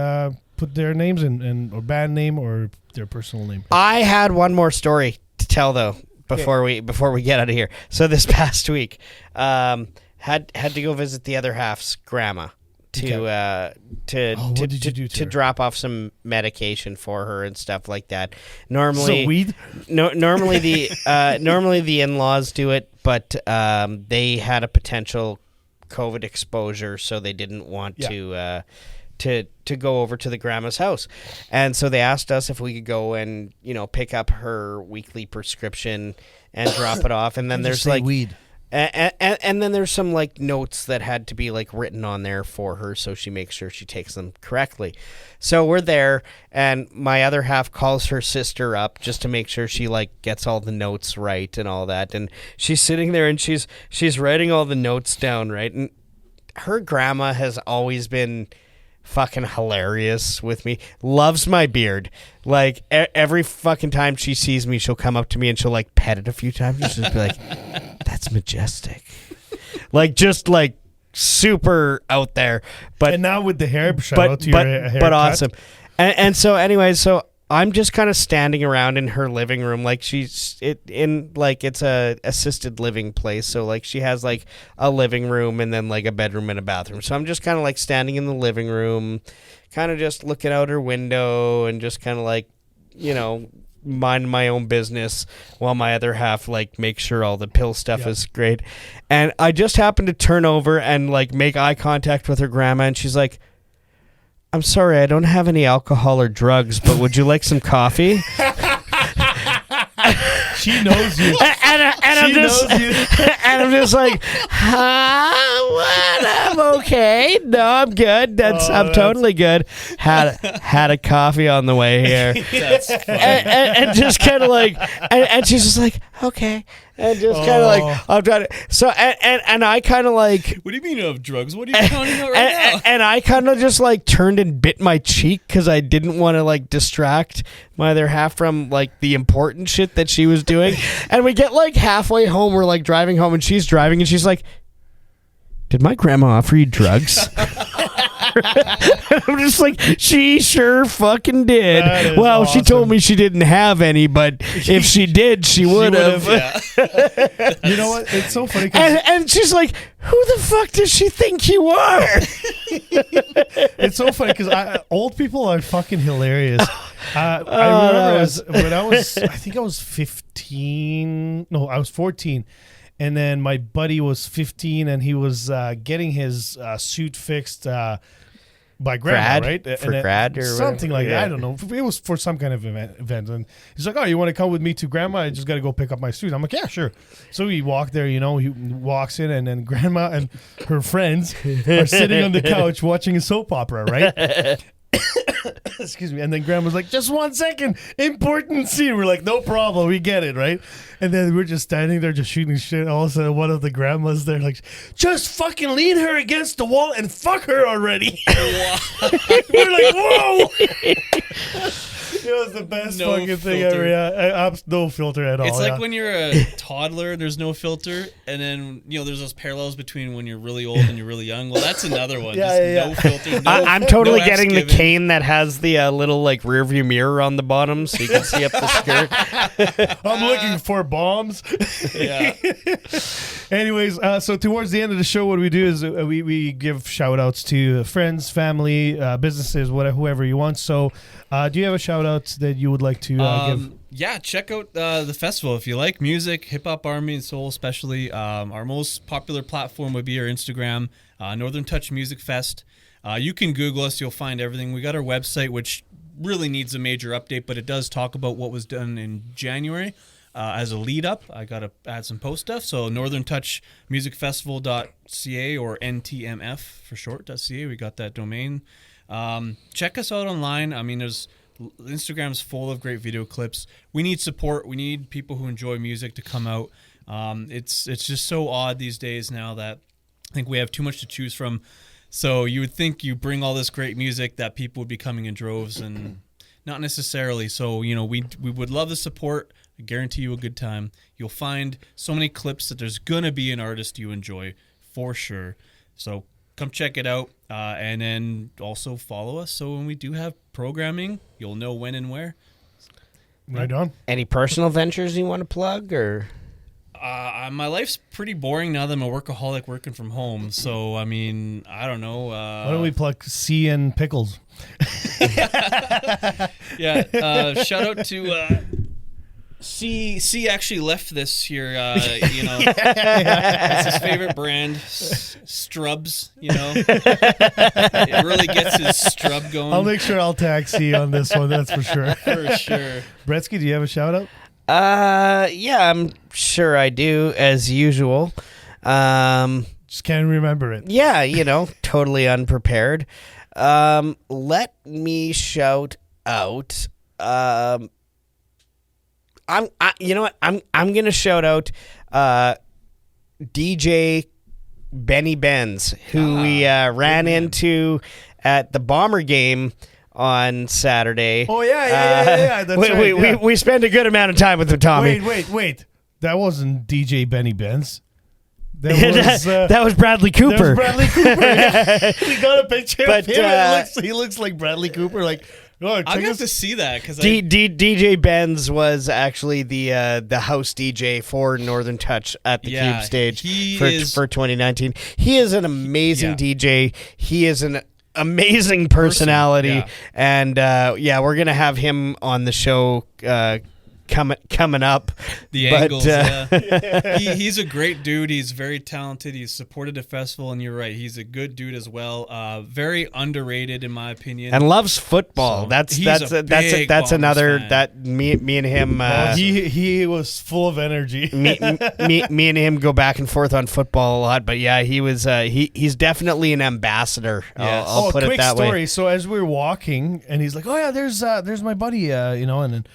Speaker 4: put their names in, or band name or their personal name.
Speaker 2: I had one more story to tell though before we get out of here. So this past week, had to go visit the other half's grandma to drop off some medication for her and stuff like that. Normally,
Speaker 4: so weed?
Speaker 2: Normally the in-laws do it, but they had a potential COVID exposure, so they didn't want to go over to the grandma's house, and so they asked us if we could go and pick up her weekly prescription and drop it off, and then there's like
Speaker 4: weed.
Speaker 2: And then there's some like notes that had to be like written on there for her so she makes sure she takes them correctly. So we're there and my other half calls her sister up just to make sure she like gets all the notes right and all that. And she's sitting there and she's writing all the notes down, right? And her grandma has always been fucking hilarious with me. Loves my beard. Like every fucking time she sees me, she'll come up to me and she'll like pet it a few times and she'll just be like, "That's majestic." Like just like super out there. But
Speaker 4: and now with the hair, shout out to your haircut.
Speaker 2: But awesome. And so anyway, so I'm just kind of standing around in her living room, like it's a assisted living place, so like she has like a living room and then like a bedroom and a bathroom. So I'm just kind of like standing in the living room, kind of just looking out her window and just kind of like, mind my own business while my other half like makes sure all the pill stuff is great. And I just happened to turn over and like make eye contact with her grandma, and she's like, "I'm sorry, I don't have any alcohol or drugs, but would you like some coffee?"
Speaker 4: She knows you.
Speaker 2: And I'm just like, what? I'm okay. No, I'm good. I'm totally good. Had a coffee on the way here.
Speaker 5: That's funny.
Speaker 2: And just kind of like, and she's just like, okay. And just kind of like, I'm trying to. So, and I kind of like.
Speaker 5: What do you mean you have drugs? What are you counting out right now?
Speaker 2: And I kind of just like turned and bit my cheek because I didn't want to like distract my other half from like the important shit that she was doing. And we get like halfway home, we're like driving home, and she's driving, and she's like, "Did my grandma offer you drugs?" I'm just like, she sure fucking did. Well, awesome. She told me she didn't have any, but if she did, she would have.
Speaker 4: Yeah. You know what? It's so funny.
Speaker 2: And she's like, "Who the fuck does she think you are?"
Speaker 4: It's so funny because old people are fucking hilarious. I remember when I was 15. No, I was 14. And then my buddy was 15 and he was getting his suit fixed by grandma, right?
Speaker 2: For grad or
Speaker 4: something
Speaker 2: whatever.
Speaker 4: like that. I don't know. It was for some kind of event. And he's like, "Oh, you want to come with me to grandma? I just got to go pick up my suit." I'm like, "Yeah, sure." So we walk there, he walks in, and then grandma and her friends are sitting on the couch watching a soap opera, right? Excuse me. And then grandma's like, "Just 1 second, important scene." We're like, "No problem, we get it," right? And then we're just standing there just shooting shit. All of a sudden, one of the grandmas there like, "Just fucking lean her against the wall and fuck her already." We're like, "Whoa." It was the best fucking thing ever. Yeah, no filter at all.
Speaker 5: It's like when you're a toddler, there's no filter, and then there's those parallels between when you're really old and you're really young. Well, that's another one. No filter.
Speaker 2: I'm totally getting the cane that has the little like rear view mirror on the bottom, so you can see up the skirt.
Speaker 4: I'm looking for bombs.
Speaker 5: Yeah.
Speaker 4: Anyways, so towards the end of the show, what we do is we give shout outs to friends, family, businesses, whoever you want. So do you have a shout out that you would like to give?
Speaker 5: Yeah, check out the festival if you like music, hip hop, R&B, and soul especially. Our most popular platform would be our Instagram, Northern Touch Music Fest. You can Google us, you'll find everything. We got our website, which really needs a major update, but it does talk about what was done in January. As a lead up, I got to add some post stuff. So northerntouchmusicfestival.ca or NTMF for short.ca. We got that domain. Check us out online. I mean, Instagram's full of great video clips. We need support. We need people who enjoy music to come out. It's just so odd these days now that I think we have too much to choose from. So you would think you bring all this great music that people would be coming in droves, and not necessarily. So, we would love the support. I guarantee you a good time. You'll find so many clips that there's going to be an artist you enjoy for sure. So come check it out, and then also follow us. So when we do have programming, you'll know when and where.
Speaker 4: Right on.
Speaker 2: Any personal ventures you want to plug, or?
Speaker 5: My life's pretty boring now that I'm a workaholic working from home. So, I mean, I don't know.
Speaker 4: Why don't we plug C and Pickles?
Speaker 5: Yeah. Shout out to C actually left this year, it's his favorite brand, Strubs, It really gets his strub going.
Speaker 4: I'll make sure I'll tag C on this one, that's for sure.
Speaker 5: For sure.
Speaker 4: Bretzky, do you have a shout out?
Speaker 2: Yeah, I'm sure I do, as usual.
Speaker 4: Just can't remember it.
Speaker 2: Yeah, totally unprepared. Let me shout out. You know what? I'm gonna shout out DJ Benny Benz, who we ran into at the Bomber game on Saturday.
Speaker 4: Oh yeah. That's right.
Speaker 2: We spent a good amount of time with him, Tommy.
Speaker 4: Wait. That wasn't DJ Benny Benz. That
Speaker 2: was Bradley Cooper.
Speaker 4: That was Bradley Cooper. Yeah. We got a picture of him. He looks like Bradley Cooper. Like,
Speaker 5: I'm gonna have to see that because
Speaker 2: DJ Benz was actually the house DJ for Northern Touch at the Cube stage for 2019. He is an amazing DJ. He is an amazing personality, and we're gonna have him on the show coming up.
Speaker 5: Angles, he's a great dude. He's very talented. He's supported a festival, and you're right, he's a good dude as well. Very underrated in my opinion,
Speaker 2: and loves football.
Speaker 5: So
Speaker 2: that's another
Speaker 5: fan.
Speaker 2: That me and him.
Speaker 4: He was full of energy.
Speaker 2: me and him go back and forth on football a lot, but yeah, he was he's definitely an ambassador.
Speaker 5: Yes.
Speaker 2: I'll put it that
Speaker 4: story.
Speaker 2: way.
Speaker 4: So as we were walking, and he's like, "Oh yeah, there's my buddy," and then.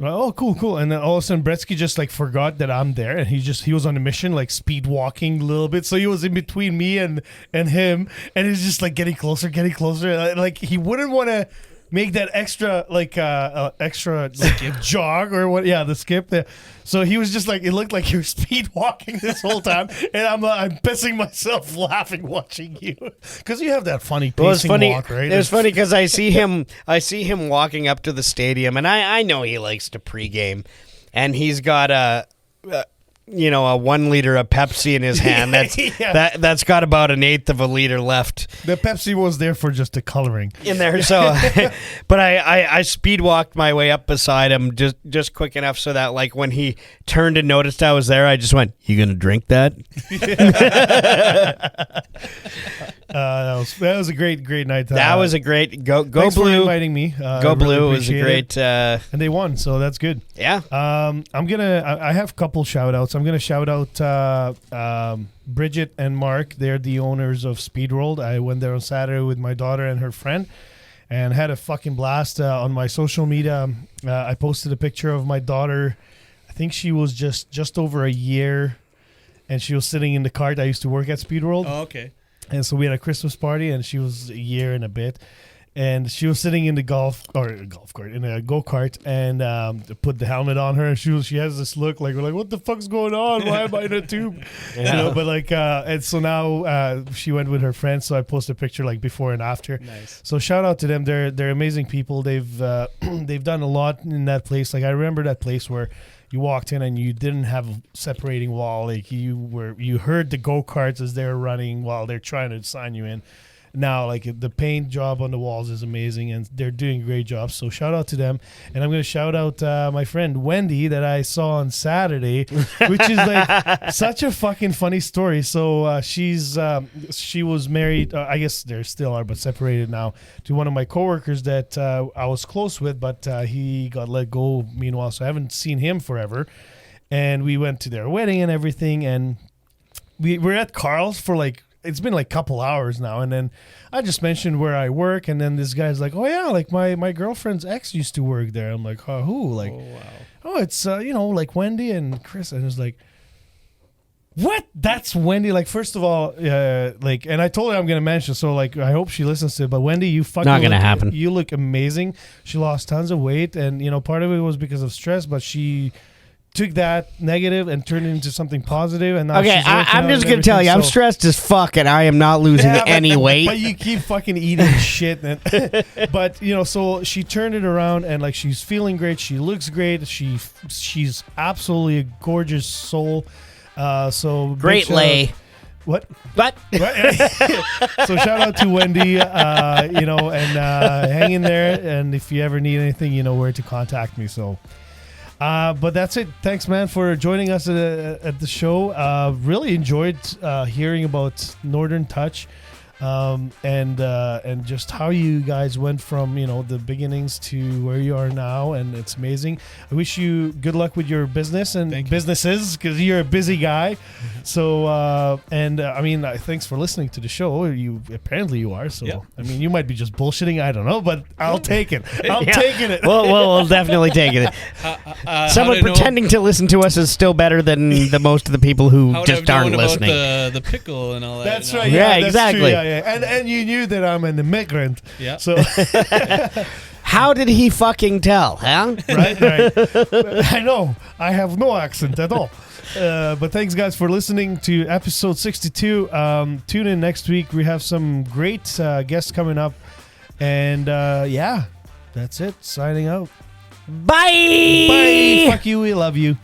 Speaker 4: Oh, cool. And then all of a sudden, Bretzky just like forgot that I'm there, and he was on a mission, like speed walking a little bit. So he was in between me and him, and he's just like getting closer. Like he wouldn't want to make that extra jog or what? Yeah, the skip. So he was just like, it looked like he was speed walking this whole time, and I'm pissing myself laughing watching you because you have that funny pacing walk, right?
Speaker 2: It was funny because I see him walking up to the stadium, and I know he likes to pregame, and he's got a 1 liter of Pepsi in his hand. That's got about 1/8 of a liter left.
Speaker 4: The Pepsi was there for just the coloring
Speaker 2: in there. So, but I speed walked my way up beside him just quick enough so that like when he turned and noticed I was there, I just went, "You gonna drink that?"
Speaker 4: That was a great night.
Speaker 2: That was a great go
Speaker 4: thanks
Speaker 2: Blue.
Speaker 4: For inviting me.
Speaker 2: Go Blue was a great,
Speaker 4: and they won, so that's good.
Speaker 2: Yeah.
Speaker 4: I have a couple shout outs. I'm gonna shout out Bridget and Mark. They're the owners of Speedworld. I went there on Saturday with my daughter and her friend, and had a fucking blast. On my social media, I posted a picture of my daughter. I think she was just over a year, and she was sitting in the cart. I used to work at Speedworld.
Speaker 5: Oh, okay.
Speaker 4: And so we had a Christmas party, and she was a year and a bit. And she was sitting in the golf cart, in a go-kart, and put the helmet on her. And she has this look like, we're like, what the fuck's going on? Why am I in a tube? But like, and so now she went with her friends. So I posted a picture like before and after.
Speaker 5: Nice.
Speaker 4: So shout out to them. They're amazing people. They've done a lot in that place. Like I remember that place where you walked in and you didn't have a separating wall. Like you heard the go-karts as they were running while they're trying to sign you in. Now, like the paint job on the walls is amazing, and they're doing a great job. So shout out to them, and I'm going to shout out my friend Wendy that I saw on Saturday, which is like such a fucking funny story. So she was married. I guess they still are, but separated now, to one of my coworkers that I was close with, but he got let go. Meanwhile, so I haven't seen him forever, and we went to their wedding and everything, and we're at Carl's for like. It's been like a couple hours now, and then I just mentioned where I work, and then this guy's like, "Oh yeah, like my girlfriend's ex used to work there." I'm like, "Oh, who?" Like, "Oh, it's like Wendy and Chris," and it's like, "What? That's Wendy?" Like, first of all, like, and I told her I'm gonna mention, so like, I hope she listens to it. But Wendy, you fucking
Speaker 2: not gonna happen.
Speaker 4: You look amazing. She lost tons of weight, and part of it was because of stress, but she took that negative and turned it into something positive. And now
Speaker 2: Okay,
Speaker 4: she's working
Speaker 2: I'm
Speaker 4: out
Speaker 2: just
Speaker 4: and
Speaker 2: going to tell you,
Speaker 4: everything,
Speaker 2: I'm stressed as fuck, and I am not losing any weight.
Speaker 4: But you keep fucking eating shit. But, you know, so she turned it around and, like, she's feeling great. She looks great. She's absolutely a gorgeous soul. So
Speaker 2: Great lay.
Speaker 4: What?
Speaker 2: What?
Speaker 4: So shout out to Wendy, you know, and hang in there. And if you ever need anything, you know where to contact me. So, but that's it. Thanks, man, for joining us at the show. Really enjoyed hearing about Northern Touch. And just how you guys went from, you know, the beginnings to where you are now, and it's amazing. I wish you good luck with your business and businesses, because you're a busy guy. So I mean, thanks for listening to the show. You apparently you are. So
Speaker 5: Yep.
Speaker 4: I mean, you might be just bullshitting. I don't know, but I'll take it. I'm taking it.
Speaker 2: We'll definitely take it. Someone pretending to listen to us is still better than the most of the people who just aren't listening.
Speaker 5: About the pickle and all that.
Speaker 4: That's
Speaker 5: you know?
Speaker 4: right.
Speaker 2: Yeah,
Speaker 4: that's
Speaker 2: exactly.
Speaker 4: True, yeah. And you knew that I'm an immigrant.
Speaker 5: Yeah.
Speaker 4: So
Speaker 2: How did he fucking tell, huh?
Speaker 4: right. I know. I have no accent at all. But thanks, guys, for listening to episode 62. Tune in next week. We have some great guests coming up. And yeah, that's it. Signing out.
Speaker 2: Bye.
Speaker 4: Bye. Fuck you. We love you.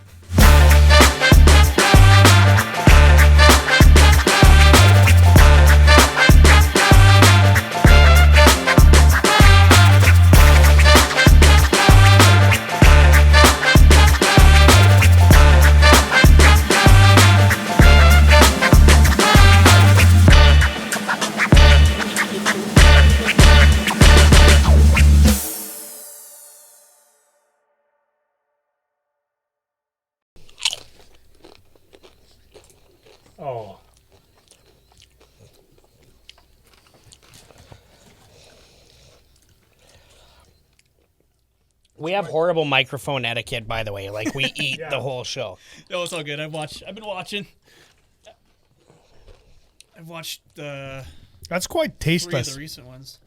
Speaker 4: Oh.
Speaker 2: We have horrible microphone etiquette, by the way. Like, we eat the whole show.
Speaker 5: No, it's all good. I've been watching. I've watched
Speaker 4: That's quite
Speaker 5: 3 of
Speaker 4: tasteless.
Speaker 5: the recent ones.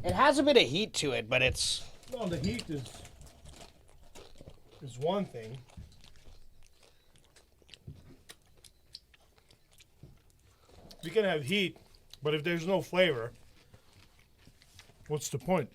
Speaker 2: It has a bit of heat to it, but it's...
Speaker 4: No, the heat is one thing. You can have heat, but if there's no flavor, what's the point?